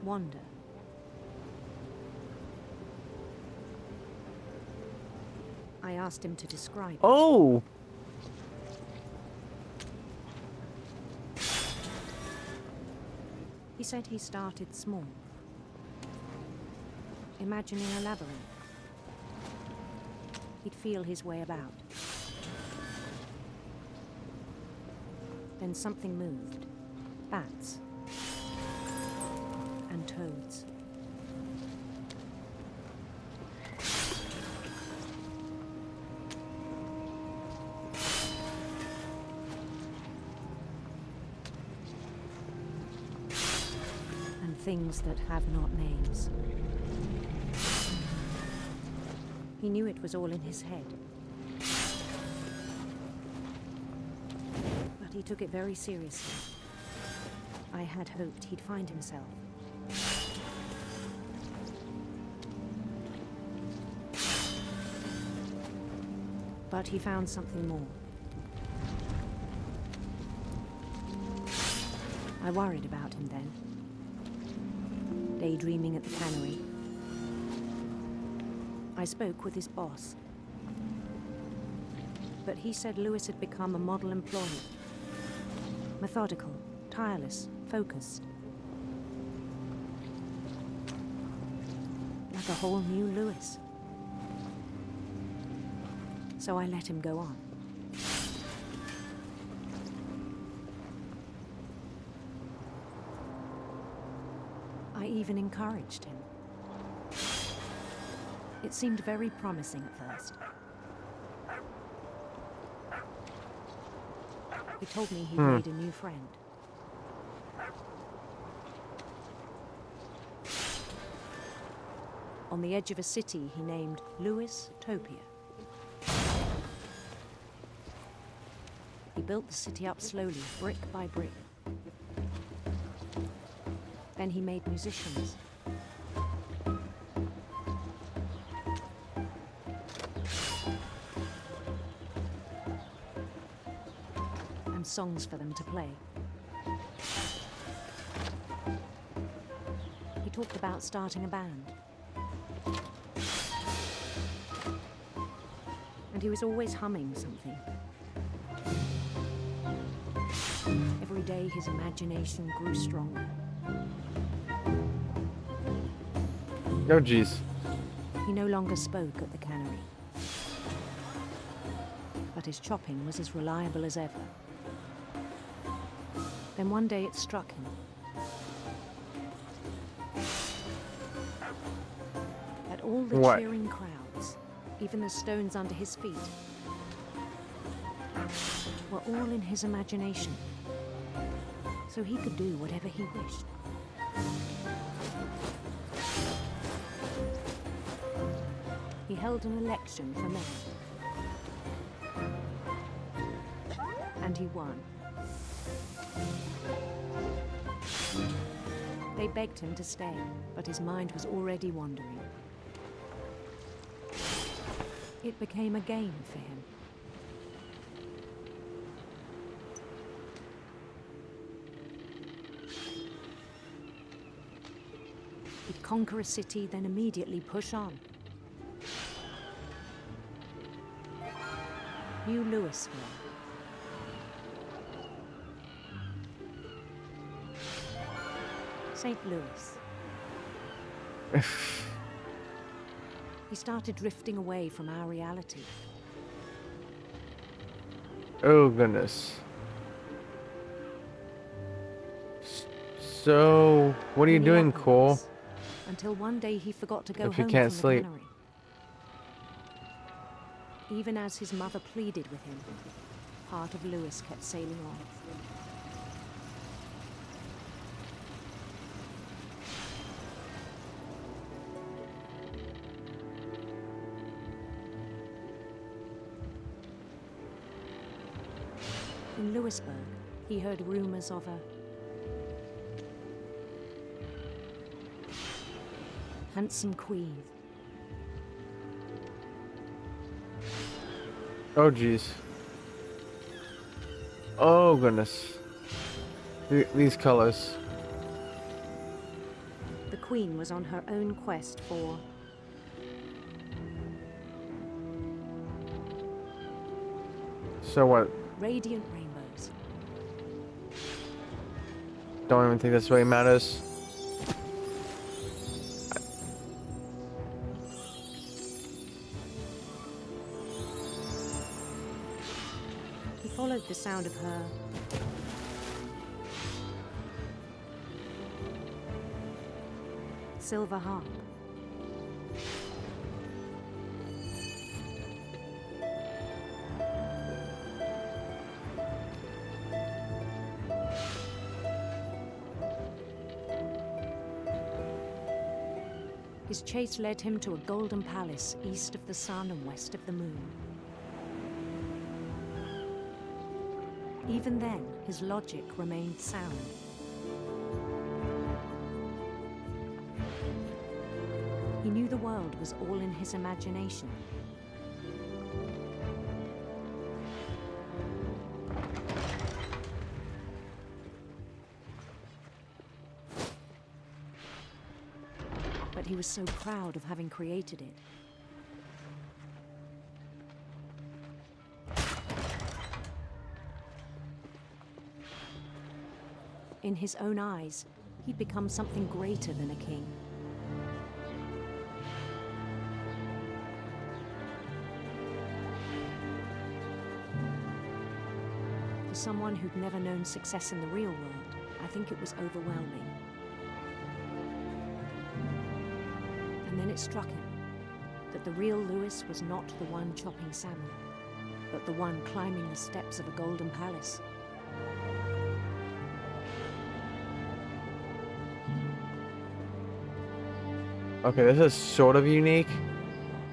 wander. I asked him to describe it. Oh! He said he started small, imagining a labyrinth. He'd feel his way about. Then something moved. Bats. And toads. And things that have not names. He knew it was all in his head. But he took it very seriously. I had hoped he'd find himself. But he found something more. I worried about him then. Daydreaming at the cannery. I spoke with his boss. But he said Lewis had become a model employee. Methodical, tireless, focused. Like a whole new Lewis. So I let him go on. I even encouraged him. It seemed very promising at first. He told me he'd made a new friend. On the edge of a city he named Louis Topia. He built the city up slowly, brick by brick. Then he made musicians. And songs for them to play. He talked about starting a band. And he was always humming something. Every day his imagination grew stronger. Oh, jeez. He no longer spoke at the cannery. But his chopping was as reliable as ever. Then one day it struck him. That all the What? cheering crowds, even the stones under his feet, were all in his imagination. So he could do whatever he wished. He held an election for mayor. And he won. They begged him to stay, but his mind was already wandering. It became a game for him. He'd conquer a city, then immediately push on. New Louisville. St. Louis. He started drifting away from our reality. Oh, goodness. So, what are you doing, Cole? Until one day he forgot to go If you home can't from sleep. the cannery. Even as his mother pleaded with him, part of Louis kept sailing on. In Louisburg, he heard rumors of a handsome queen. Oh, jeez. Oh, goodness. These colors. The queen was on her own quest for So what? radiant rainbows. Don't even think this really matters. He followed the sound of her silver harp. His chase led him to a golden palace east of the sun and west of the moon. Even then, his logic remained sound. He knew the world was all in his imagination. But he was so proud of having created it. In his own eyes, he'd become something greater than a king. For someone who'd never known success in the real world, I think it was overwhelming. And then it struck him that the real Louis was not the one chopping salmon, but the one climbing the steps of a golden palace. Okay, this is sort of unique,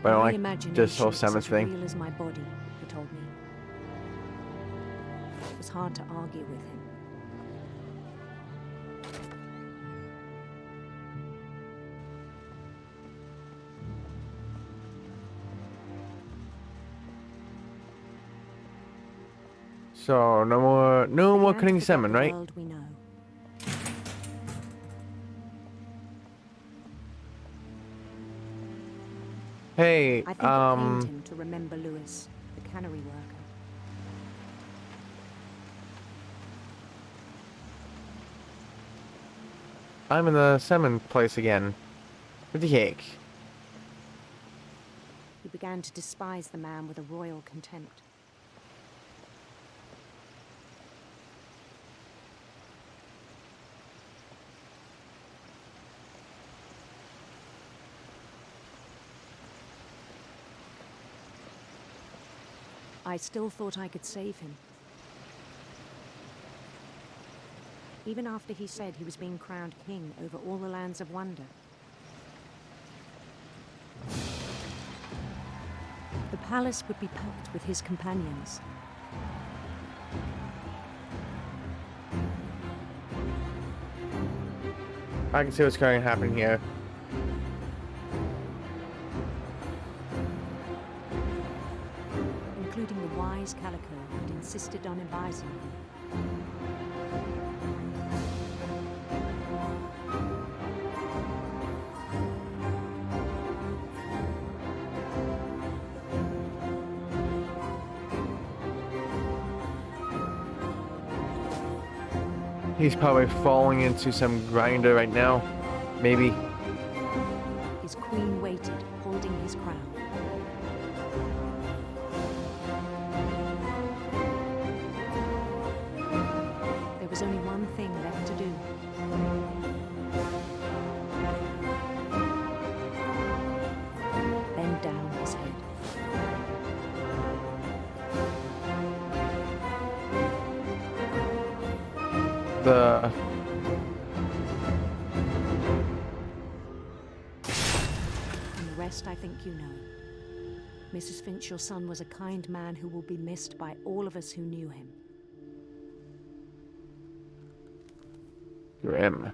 but I don't My like imagination this whole is salmon as thing. real as my body, he told me. It was hard to argue with him. So no more Began to cutting forget salmon, the right? world we know. Hey, I think it pained him to remember Lewis, the cannery worker. I'm in the salmon place again. What the heck? He began to despise the man with a royal contempt. I still thought I could save him. Even after he said he was being crowned king over all the lands of wonder. The palace would be packed with his companions. I can see what's going to happen here. Including the wise Calico who had insisted on advising him. He's probably falling into some grinder right now. Maybe. His queen waited, holding his crown. There was only one thing left to do. Bend down his head. And the rest I think you know. Mrs. Finch, your son was a kind man who will be missed by all of us who knew him. Grim.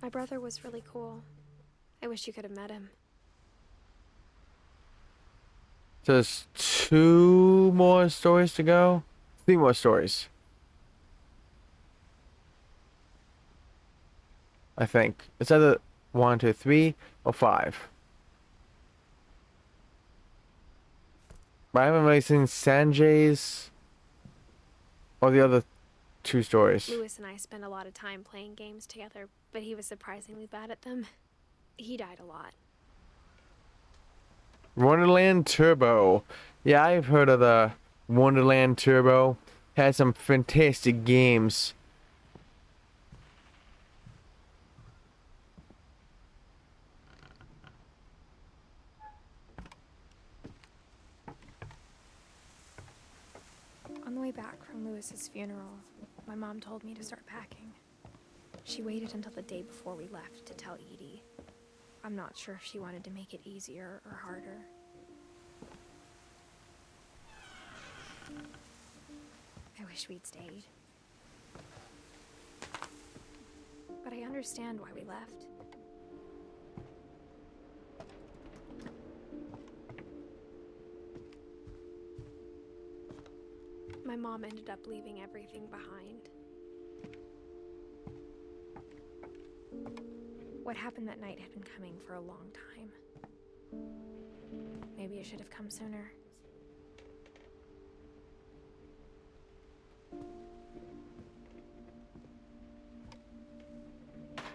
My brother was really cool. I wish you could have met him. There's 2 more stories to go. 3 more stories. I think. It's either 1, 2, 3, or 5. But I haven't really seen Sanjay's or the other 2 stories. Lewis and I spent a lot of time playing games together, but he was surprisingly bad at them. He died a lot. Wonderland Turbo. Yeah, I've heard of the Wonderland Turbo. Had some fantastic games. On the way back from Lewis's funeral, my mom told me to start packing. She waited until the day before we left to tell Edie. I'm not sure if she wanted to make it easier or harder. I wish we'd stayed. But I understand why we left. My mom ended up leaving everything behind. What happened that night had been coming for a long time. Maybe it should have come sooner.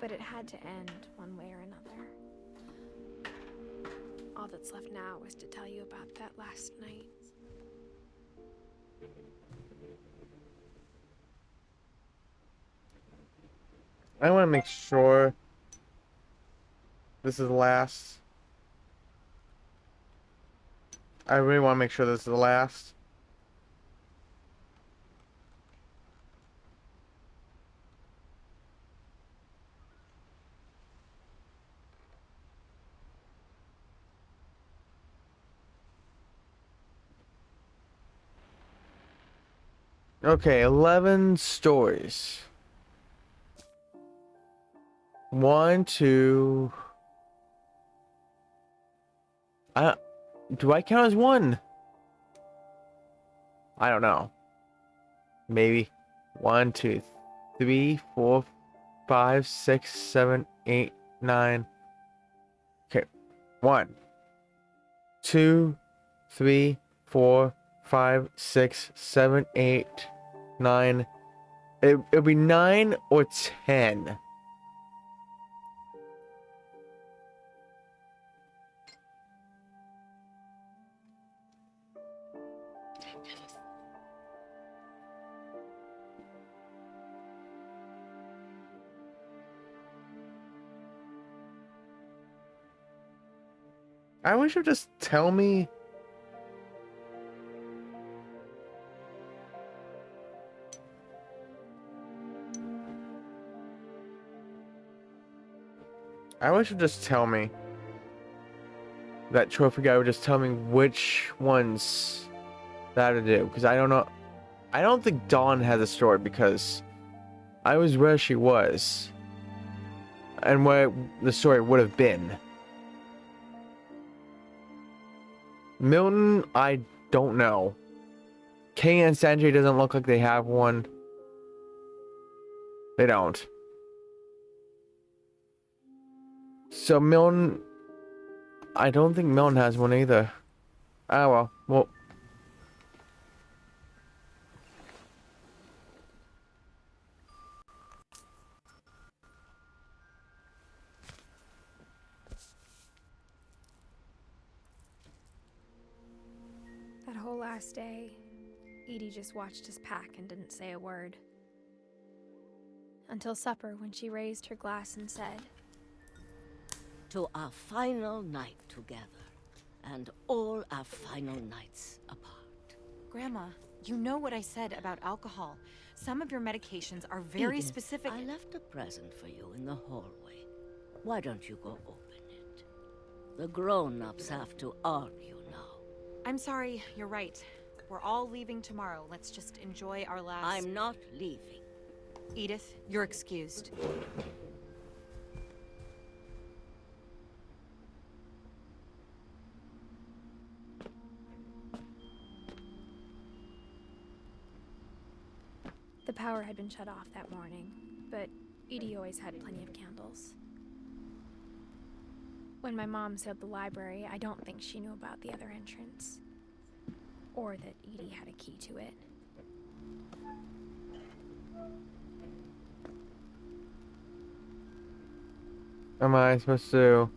But it had to end one way or another. All that's left now is to tell you about that last night. I want to make sure this is the last. I really want to make sure this is the last. Okay, 11 stories. 1, 2. Do I count as one? I don't know. Maybe. 1, 2, 3, 4, 5, 6, 7, 8, 9. Okay. 1, 2, 3, 4, 5, 6, 7, 8, 9. It'll be 9 or 10. I wish you'd just tell me. I wish you'd just tell me. That trophy guy would just tell me which ones that to do. Because I don't know. I don't think Dawn has a story because I was where she was. And where the story would have been. Milton, I don't know. Kay and Sanjay doesn't look like they have one. They don't. So Milton, I don't think Milton has one either. Ah well, well. That whole last day, Edie just watched us pack and didn't say a word. Until supper, when she raised her glass and said, "To our final night together, and all our final nights apart." Grandma, you know what I said about alcohol. Some of your medications are very Edith, specific. I left a present for you in the hallway. Why don't you go open it? The grown-ups have to argue now. I'm sorry, you're right. We're all leaving tomorrow. Let's just enjoy our last... I'm not leaving. Edith, you're excused. the power had been shut off that morning, but Edie always had plenty of candles. When my mom sealed the library, I don't think she knew about the other entrance. Or that Edie had a key to it. Am I supposed to...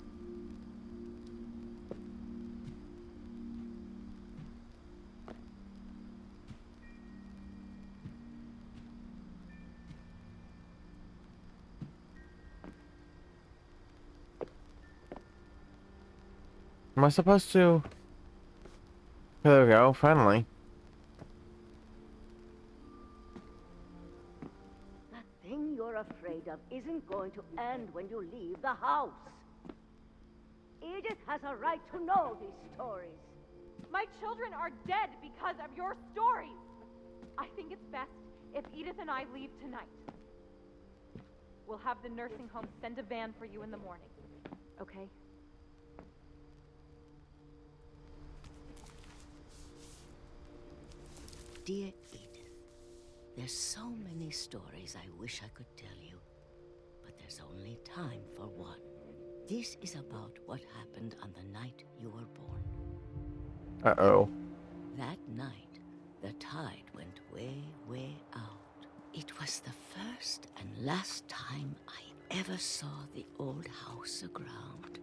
Am I supposed to... There we go, finally. That thing you're afraid of isn't going to end when you leave the house. Edith has a right to know these stories. My children are dead because of your stories. I think it's best if Edith and I leave tonight. We'll have the nursing home send a van for you in the morning. Okay? Dear Edith, there's so many stories I wish I could tell you, but there's only time for one. This is about what happened on the night you were born. Uh-oh. That night, the tide went way, way out. It was the first and last time I ever saw the old house aground.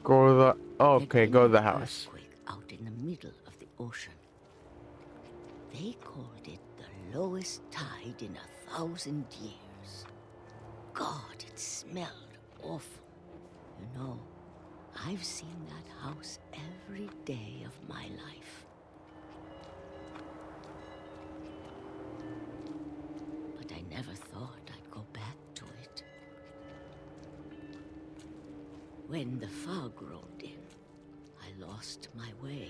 Go to the... Oh, okay, go to the house. Earthquake out in the middle of the ocean. They called it the lowest tide in 1,000 years. God, it smelled awful. You know, I've seen that house every day of my life. But I never thought I'd go back to it. When the fog rolled in, I lost lost my way.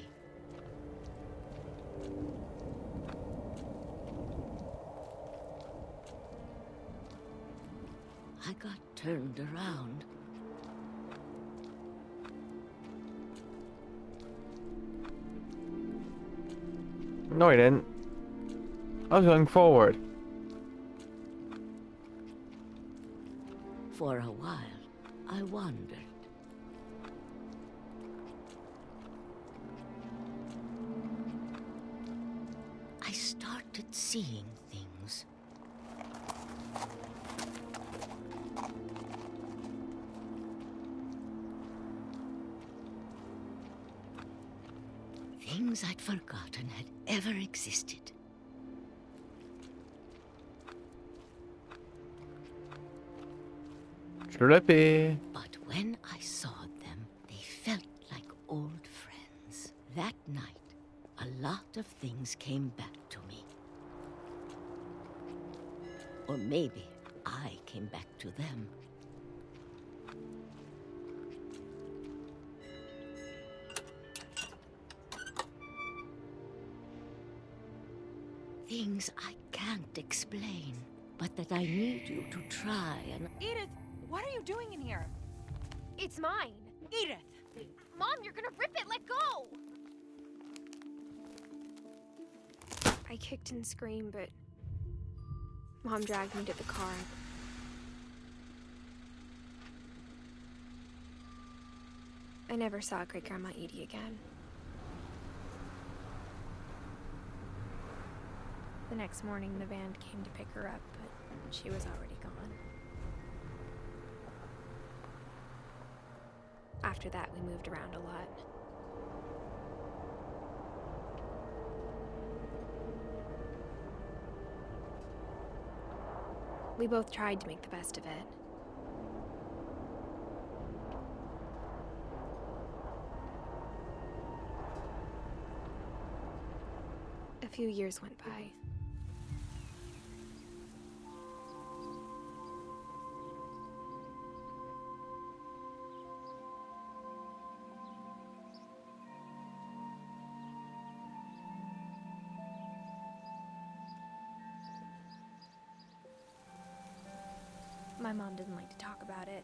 I got turned around. No, I didn't. I was going forward. For a while, I wandered. I started seeing things. Things I'd forgotten had ever existed. Trippy. But when I saw them, they felt like old friends. That night, a lot of things came back to me. Or maybe I came back to them. Things I can't explain, but that I need you to try and... Edith, what are you doing in here? It's mine. Edith! Mom, you're gonna rip it. Let go! I kicked and screamed, but Mom dragged me to the car. I never saw Great-Grandma Edie again. The next morning, the van came to pick her up, but she was already gone. After that, we moved around a lot. We both tried to make the best of it. A few years went by. My mom didn't like to talk about it,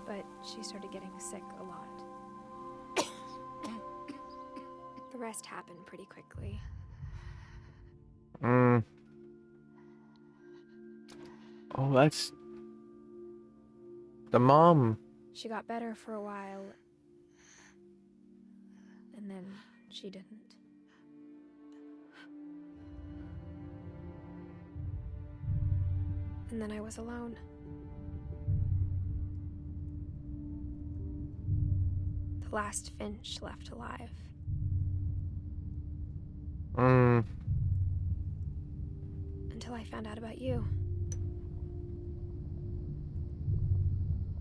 but she started getting sick a lot. The rest happened pretty quickly. Oh, that's... the mom. She got better for a while, and then she didn't. And then I was alone. The last Finch left alive. Until I found out about you.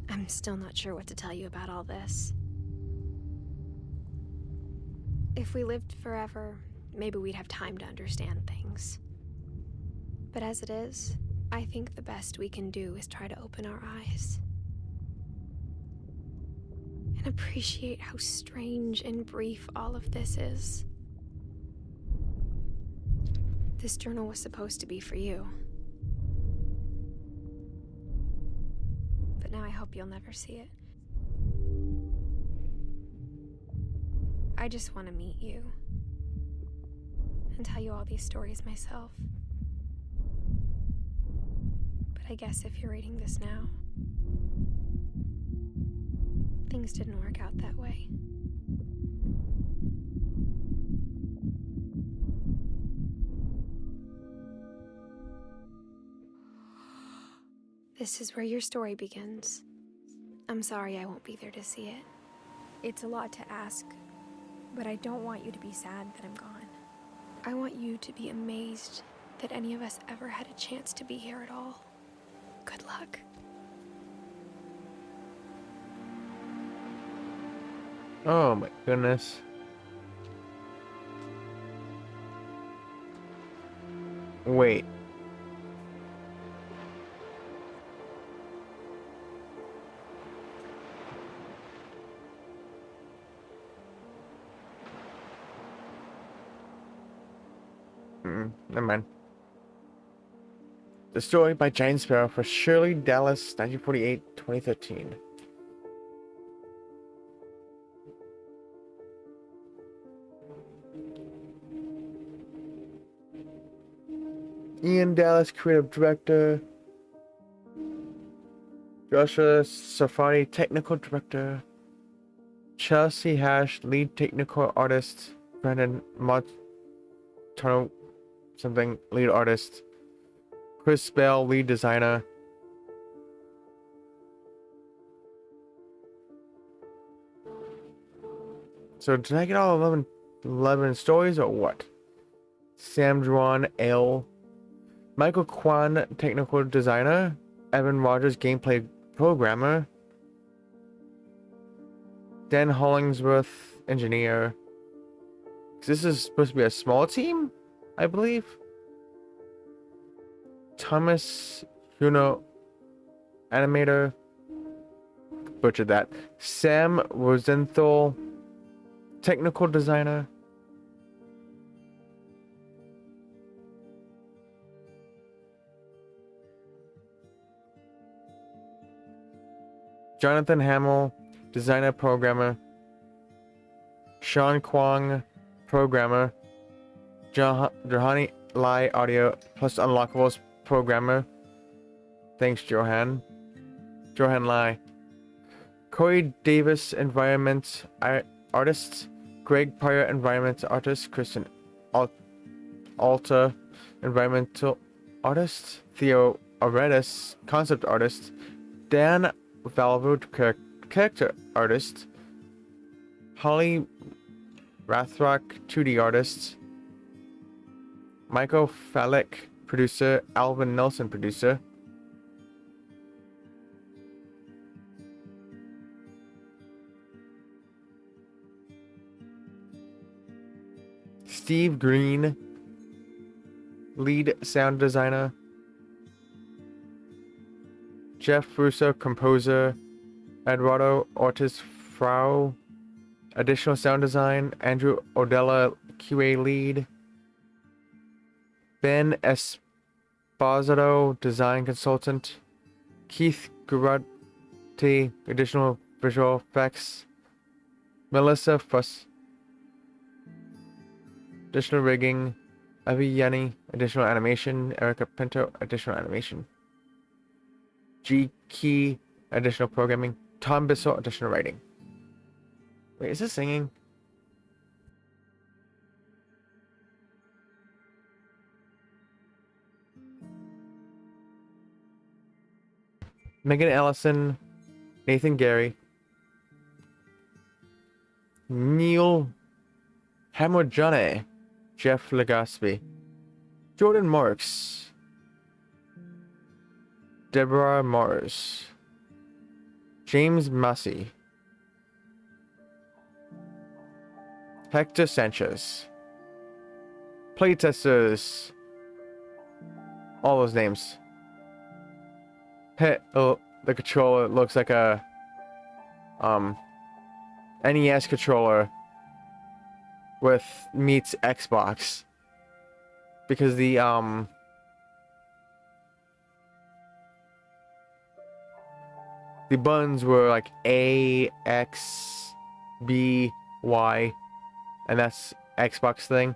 I'm still not sure what to tell you about all this. If we lived forever, maybe we'd have time to understand things. But as it is, I think the best we can do is try to open our eyes. And appreciate how strange and brief all of this is. This journal was supposed to be for you. But now I hope you'll never see it. I just want to meet you. And tell you all these stories myself. But I guess if you're reading this now, things didn't work out that way. This is where your story begins. I'm sorry I won't be there to see it. It's a lot to ask, but I don't want you to be sad that I'm gone. I want you to be amazed that any of us ever had a chance to be here at all. Good luck. Oh my goodness. Wait. Never mind. The story by Jane Sparrow for Shirley Dallas, 1948-2013. Ian Dallas, creative director. Joshua Safari, technical director. Chelsea Hash, lead technical artist. Brandon Montano, something, lead artist. Chris Bell, lead designer. So did I get all 11 stories or what? Sam Juan L. Michael Kwan, technical designer. Evan Rogers, gameplay programmer. Dan Hollingsworth, engineer. This is supposed to be a small team, I believe. Thomas Huno, animator. Butchered that. Sam Rosenthal, technical designer. Jonathan Hamill, designer, programmer. Sean Kwong, programmer. Johanny Lai, audio plus unlockables, programmer. Thanks, Johan. Johan Lai. Corey Davis, environment artist. Greg Pryor, environment artist. Kristen Alta, environmental artist. Theo Aretis, concept artist. Dan Valvood, character artist. Holly Rathrock, 2D artist. Michael Falick, producer. Alvin Nelson, producer. Steve Green, lead sound designer. Jeff Russo, composer. Eduardo Ortiz Frau, additional sound design. Andrew Odella, QA lead. Ben Esposito, design consultant. Keith Garutti, additional visual effects. Melissa Fuss, additional rigging. Avi Yanni, additional animation. Erica Pinto, additional animation. G Key, additional programming. Tom Bissell, additional writing. Wait, is this singing? Megan Ellison, Nathan Gary. Neil Hammerjane, Jeff Legaspi. Jordan Marks. Deborah Mars. James Massey. Hector Sanchez. Playtesters. All those names. Hey, oh, the controller looks like a NES controller with meets Xbox, because the buttons were like A, X, B, Y, and that's Xbox thing.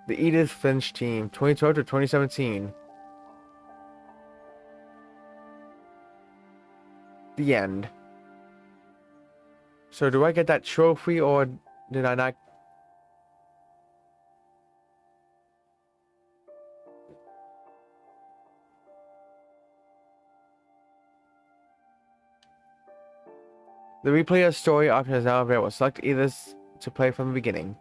The Edith Finch team, 2012 to 2017. The end. So do I get that trophy, or did I not? The replay of story option is now available. Select either to play from the beginning.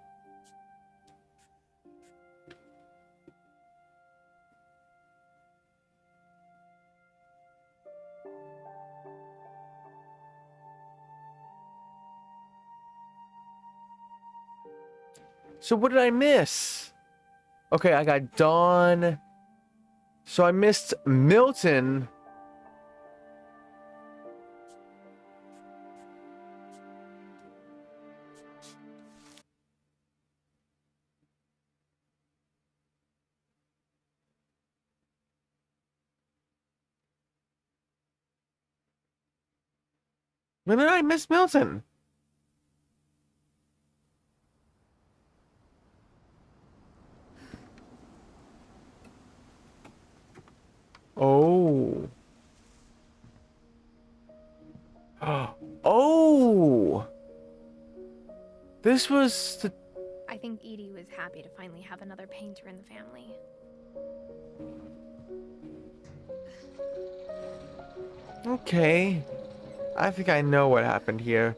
So what did I miss? Okay, I got Dawn. So I missed Milton. When did I miss Milton? Oh. Oh. This was the... I think Edie was happy to finally have another painter in the family. Okay. I think I know what happened here.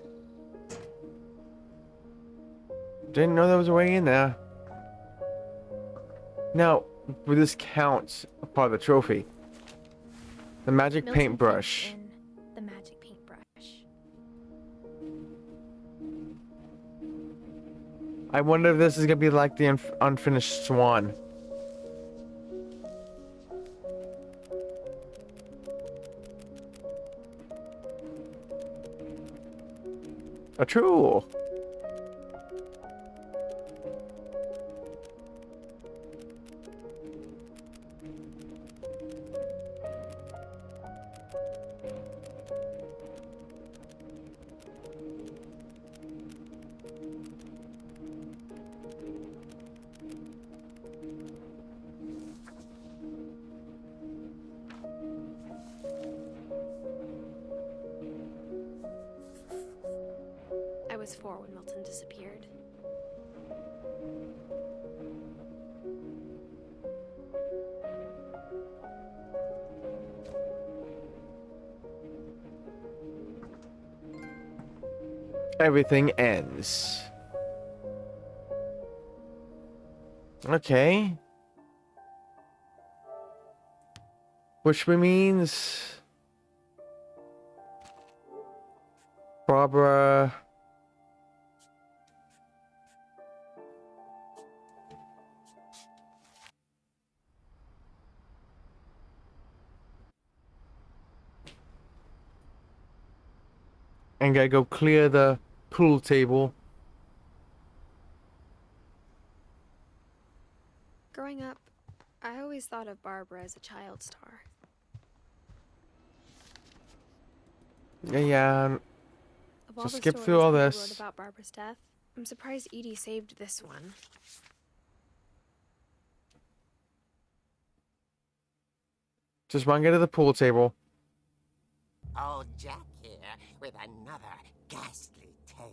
Didn't know there was a way in there. Now, would this count part of the trophy? The magic Milton paintbrush. painted in the magic paintbrush. I wonder if this is gonna be like the unfinished swan. A true. I was 4 when Milton disappeared. Everything ends. Okay. Which means Barbara and gotta go clear the pool table. Growing up, I always thought of Barbara as a child star. Yeah. Of all Just the skip stories through all people this. wrote about Barbara's death, I'm surprised Edie saved this one. Just run get to the pool table. Old Jack here with another ghastly tale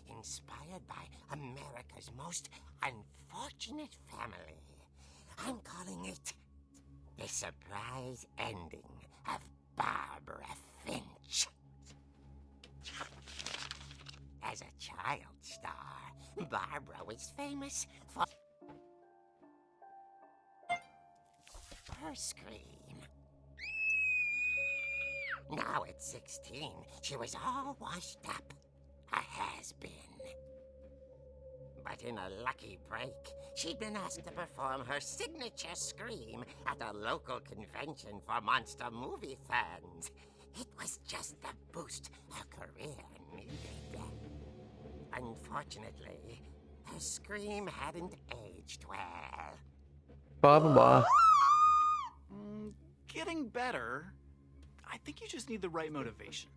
inspired by America's most unfortunate family. I'm calling it The Surprise Ending of Barbara Finch. As a child star, Barbara was famous for her scream. Now at 16, she was all washed up, a has-been. But in a lucky break, she'd been asked to perform her signature scream at a local convention for monster movie fans. It was just the boost her career needed. Unfortunately, her scream hadn't aged well. Blah blah blah. Getting better. I think you just need the right motivation.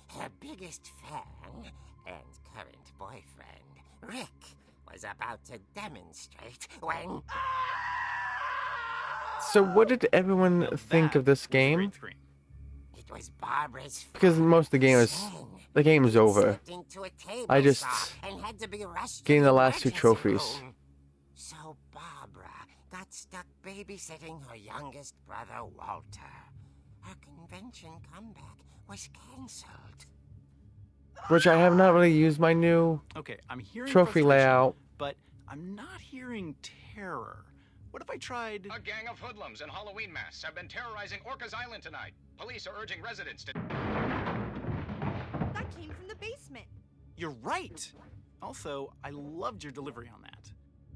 Her biggest fan and current boyfriend, Rick, was about to demonstrate when... So what did everyone think of this game? It was Barbara's Because most of the game is over. I just gained the last 2 trophies. So Barbara got stuck babysitting her youngest brother, Walter. Her convention comeback was cancelled. Which I have not really used my new Okay, I'm hearing trophy frustration, layout. but I'm not hearing terror. What if I tried... A gang of hoodlums in Halloween masks have been terrorizing Orcas Island tonight. Police are urging residents to... That came from the basement. You're right! Also, I loved your delivery on that.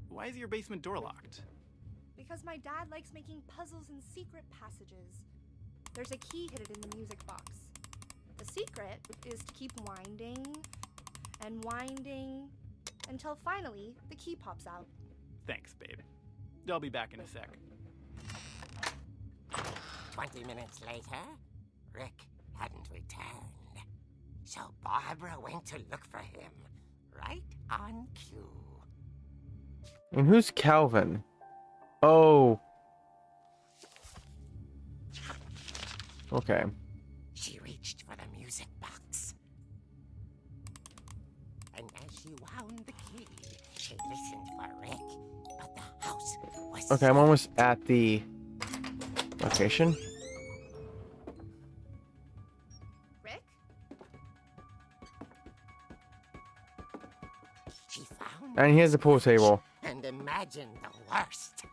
Why is your basement door locked? Because my dad likes making puzzles and secret passages. There's a key hidden in the music box. The secret is to keep winding and winding until finally the key pops out. Thanks, babe. I'll be back in a sec. 20 minutes later, Rick hadn't returned. So Barbara went to look for him. Right on cue. And who's Calvin? Oh. Okay. She reached for the music box. And as she wound the key, she listened for Rick. But the house was Okay, I'm almost at the location. Rick? She found And here's the pool table. and imagined the worst.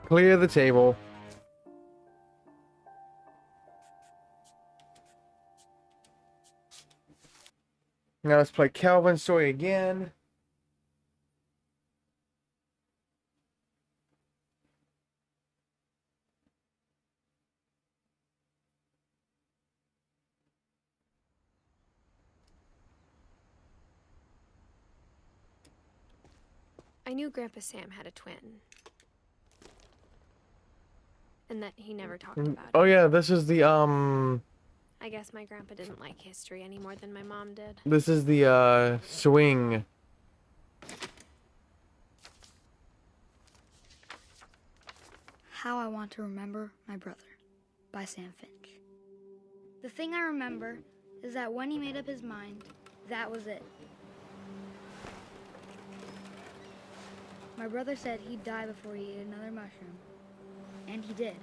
Clear the table. Now let's play Calvin's story again. I knew Grandpa Sam had a twin. And that he never talked about it. Oh yeah, this is the I guess my grandpa didn't like history any more than my mom did. this is the swing. How I Want to Remember My Brother by Sam Finch. The thing I remember is that when he made up his mind, that was it. My brother said he'd die before he ate another mushroom. And he did.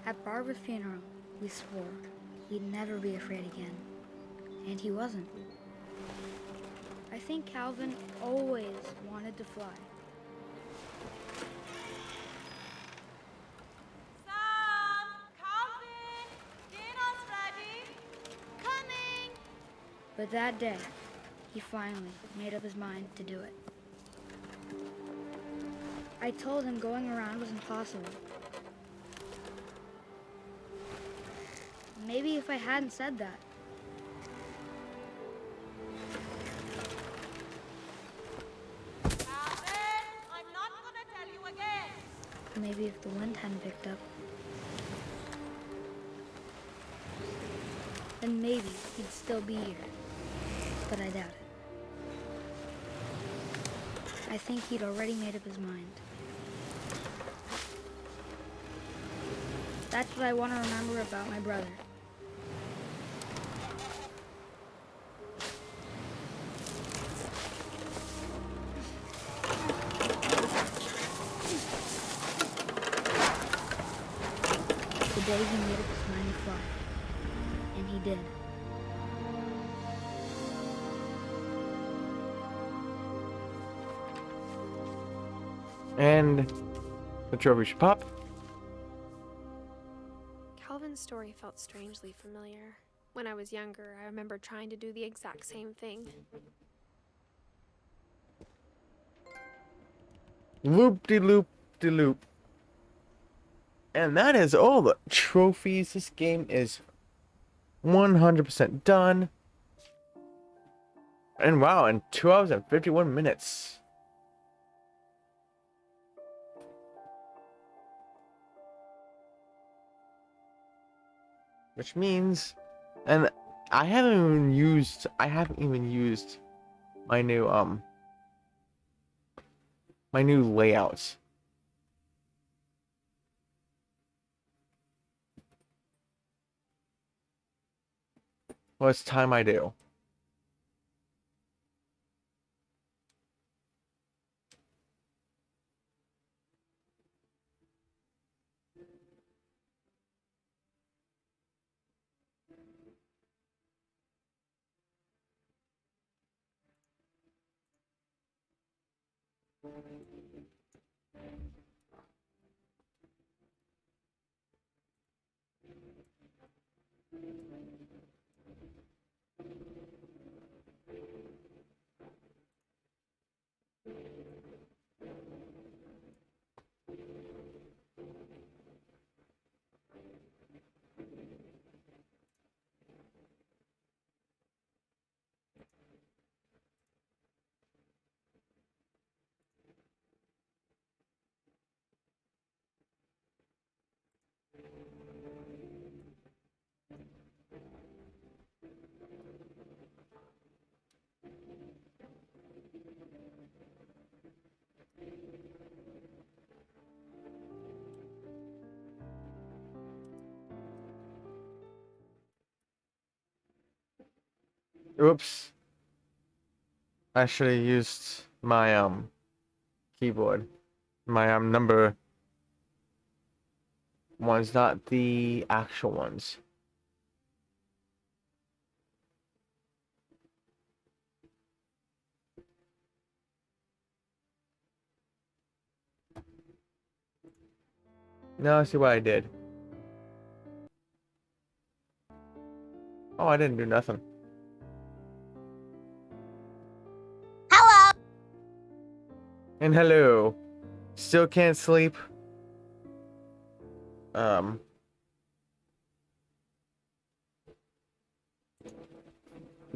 At Barbara's funeral, we swore we'd never be afraid again. And he wasn't. I think Calvin always wanted to fly. Sam! Calvin! Dinner's ready! Coming! But that day, he finally made up his mind to do it. I told him going around was impossible. Maybe if I hadn't said that. Calvin! I'm not gonna tell you again! Maybe if the wind hadn't picked up. Then maybe he'd still be here. But I doubt it. I think he'd already made up his mind. That's what I want to remember about my brother. The day he made up his mind to fly. And he did. And the trophy should pop. Calvin's story felt strangely familiar. When I was younger, I remember trying to do the exact same thing. Loop-de-loop-de-loop. And that is all the trophies. This game is 100% done. And wow, in 2 hours and 51 minutes. Which means, and I haven't even used my new layouts. Well, it's time I do. Oops. I should have used my keyboard. My number ones, not the actual ones. Now I see what I did. Oh, I didn't do nothing. Hello! And hello. Still can't sleep.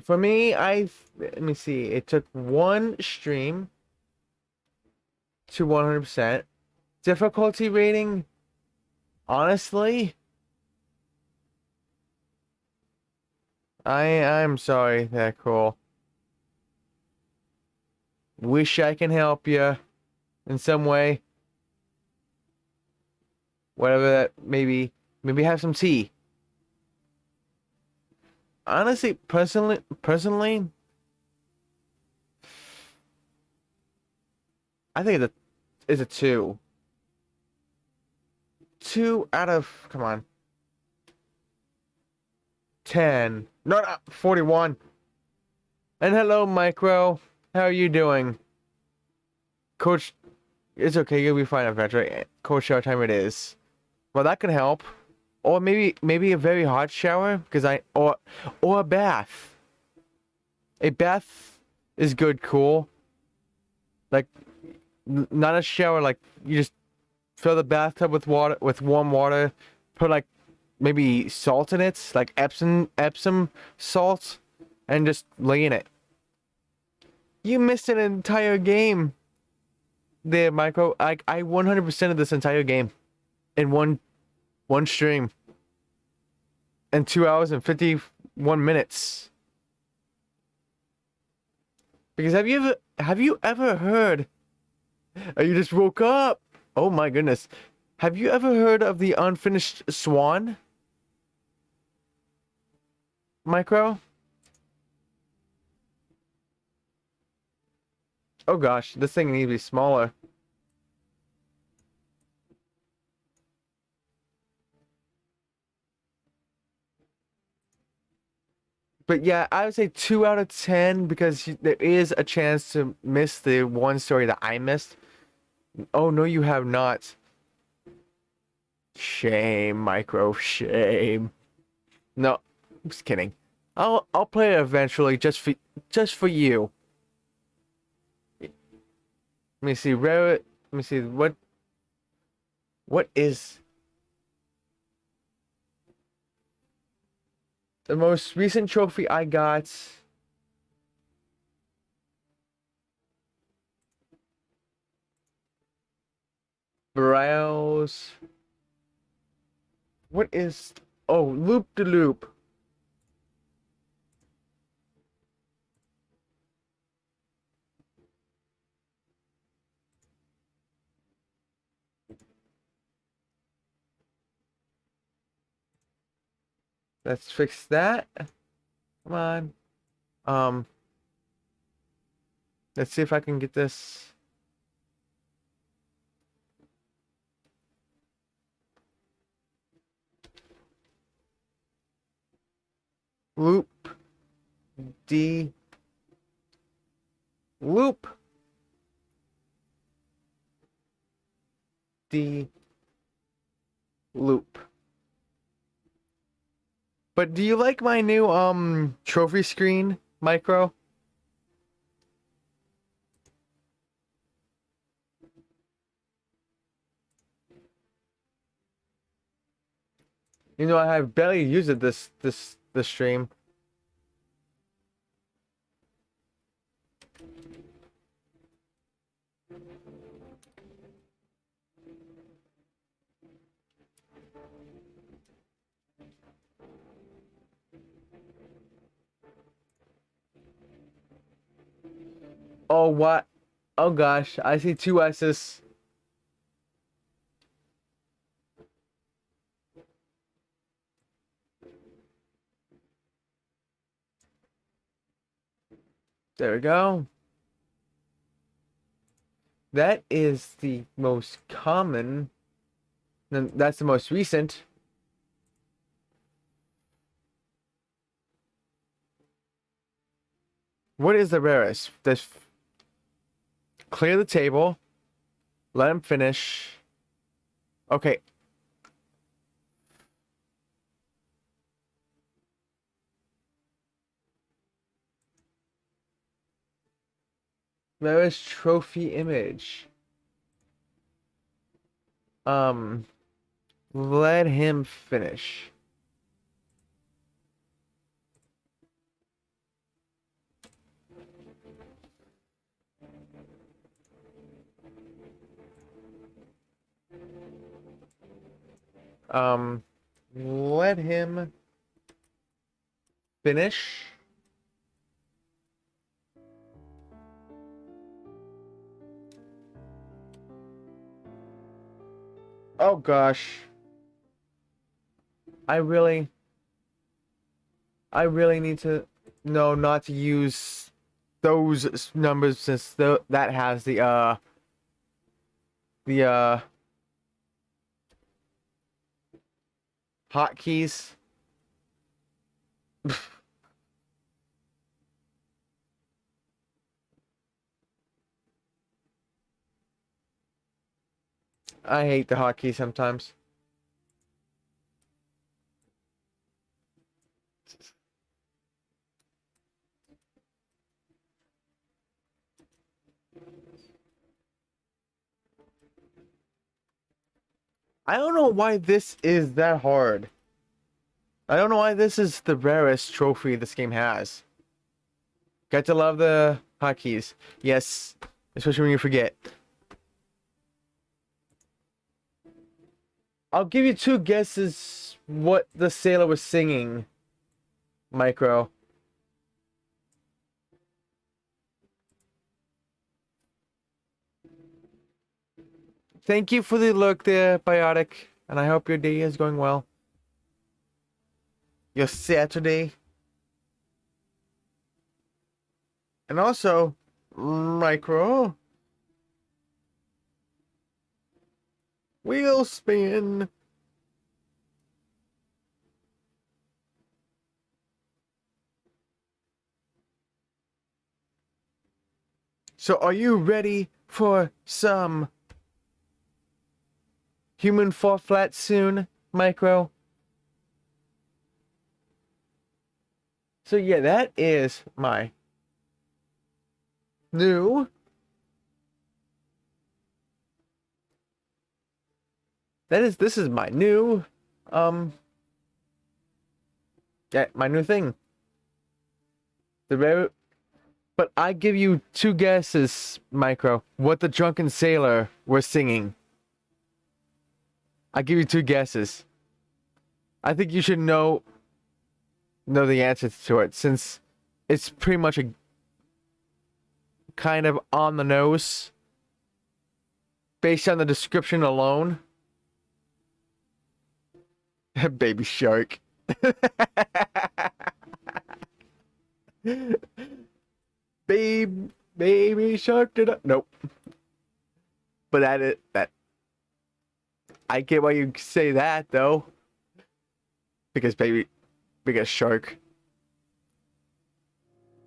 For me, let me see. It took one stream to 100%. Difficulty rating, honestly, I'm sorry, that cool. Wish I can help you in some way. Whatever that, maybe have some tea. Honestly, personally, I think it's a 2. 2 out of, come on, 10. No, no, 41. And hello, Micro. How are you doing? Coach, it's okay. You'll be fine, Adventure. Cold shower time it is. Well, that can help. Or maybe a very hot shower, because or a bath. A bath is good, cool. Like, not a shower. Like, you just fill the bathtub with water, with warm water. Put like maybe salt in it, like Epsom salt, and just lay in it. You missed an entire game there, Michael. I 100% of this entire game in one stream in 2 hours and 51 minutes. Because have you ever heard? Oh, you just woke up. Oh my goodness. Have you ever heard of the unfinished swan? Micro? Oh gosh, this thing needs to be smaller. But yeah, I would say 2 out of 10 because there is a chance to miss the one story that I missed. Oh no, you have not. Shame, Micro, shame. No, I'm just kidding. I'll play it eventually, just for you. Let me see, Let me see what is the most recent trophy I got. Browse. What is? Oh, loop de loop. Let's fix that. Come on. Let's see if I can get this. Loop. D. Loop. D. Loop. But do you like my new trophy screen, Micro? You know, I have barely used it this stream. Oh, what? Oh gosh, I see 2 S's. There we go. That is the most common. Then that's the most recent. What is the rarest? This. Clear the table. Let him finish. Okay. Rarest trophy image. Let him finish. Let him finish. Oh gosh. I really need to know not to use those numbers since that has the hotkeys. I hate the hotkeys sometimes. I don't know why this is that hard. I don't know why this is the rarest trophy this game has. Got to love the hotkeys. Yes, especially when you forget. I'll give you 2 guesses what the sailor was singing, Micro. Thank you for the look there, Biotic, and I hope your day is going well. Your Saturday. And also, Micro. Wheel spin. So are you ready for some human fall flat soon, Micro? So yeah, that is my new this is my new yeah, my new thing. The rare. But I give you 2 guesses, Micro, what the drunken sailor was singing. I give you 2 guesses. I think you should know the answer to it, since it's pretty much a kind of on the nose based on the description alone. Baby shark. Baby shark did it. Nope. But that I get why you say that though. Because shark.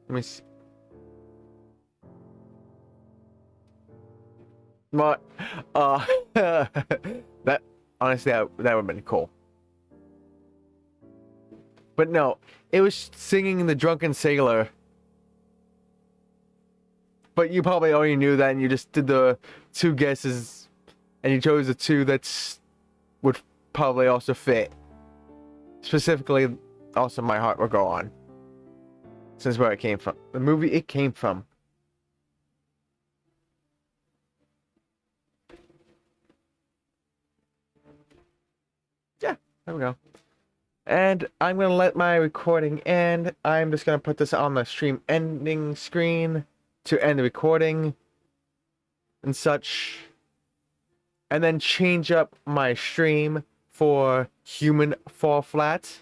Let me see. What? That honestly that would have been cool. But no, it was singing the drunken sailor. But you probably already knew that, and you just did the 2 guesses, and you chose the 2 that's would probably also fit. Specifically, also My Heart Will Go On. Since where it came from. The movie it came from. Yeah, there we go. And I'm going to let my recording end. I'm just going to put this on the stream ending screen to end the recording and such. And then change up my stream for Human Fall Flat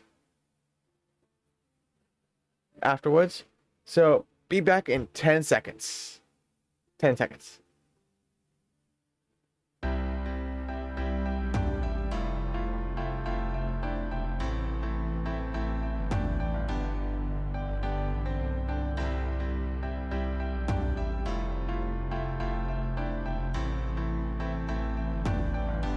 afterwards. So Be back in 10 seconds. 10 seconds.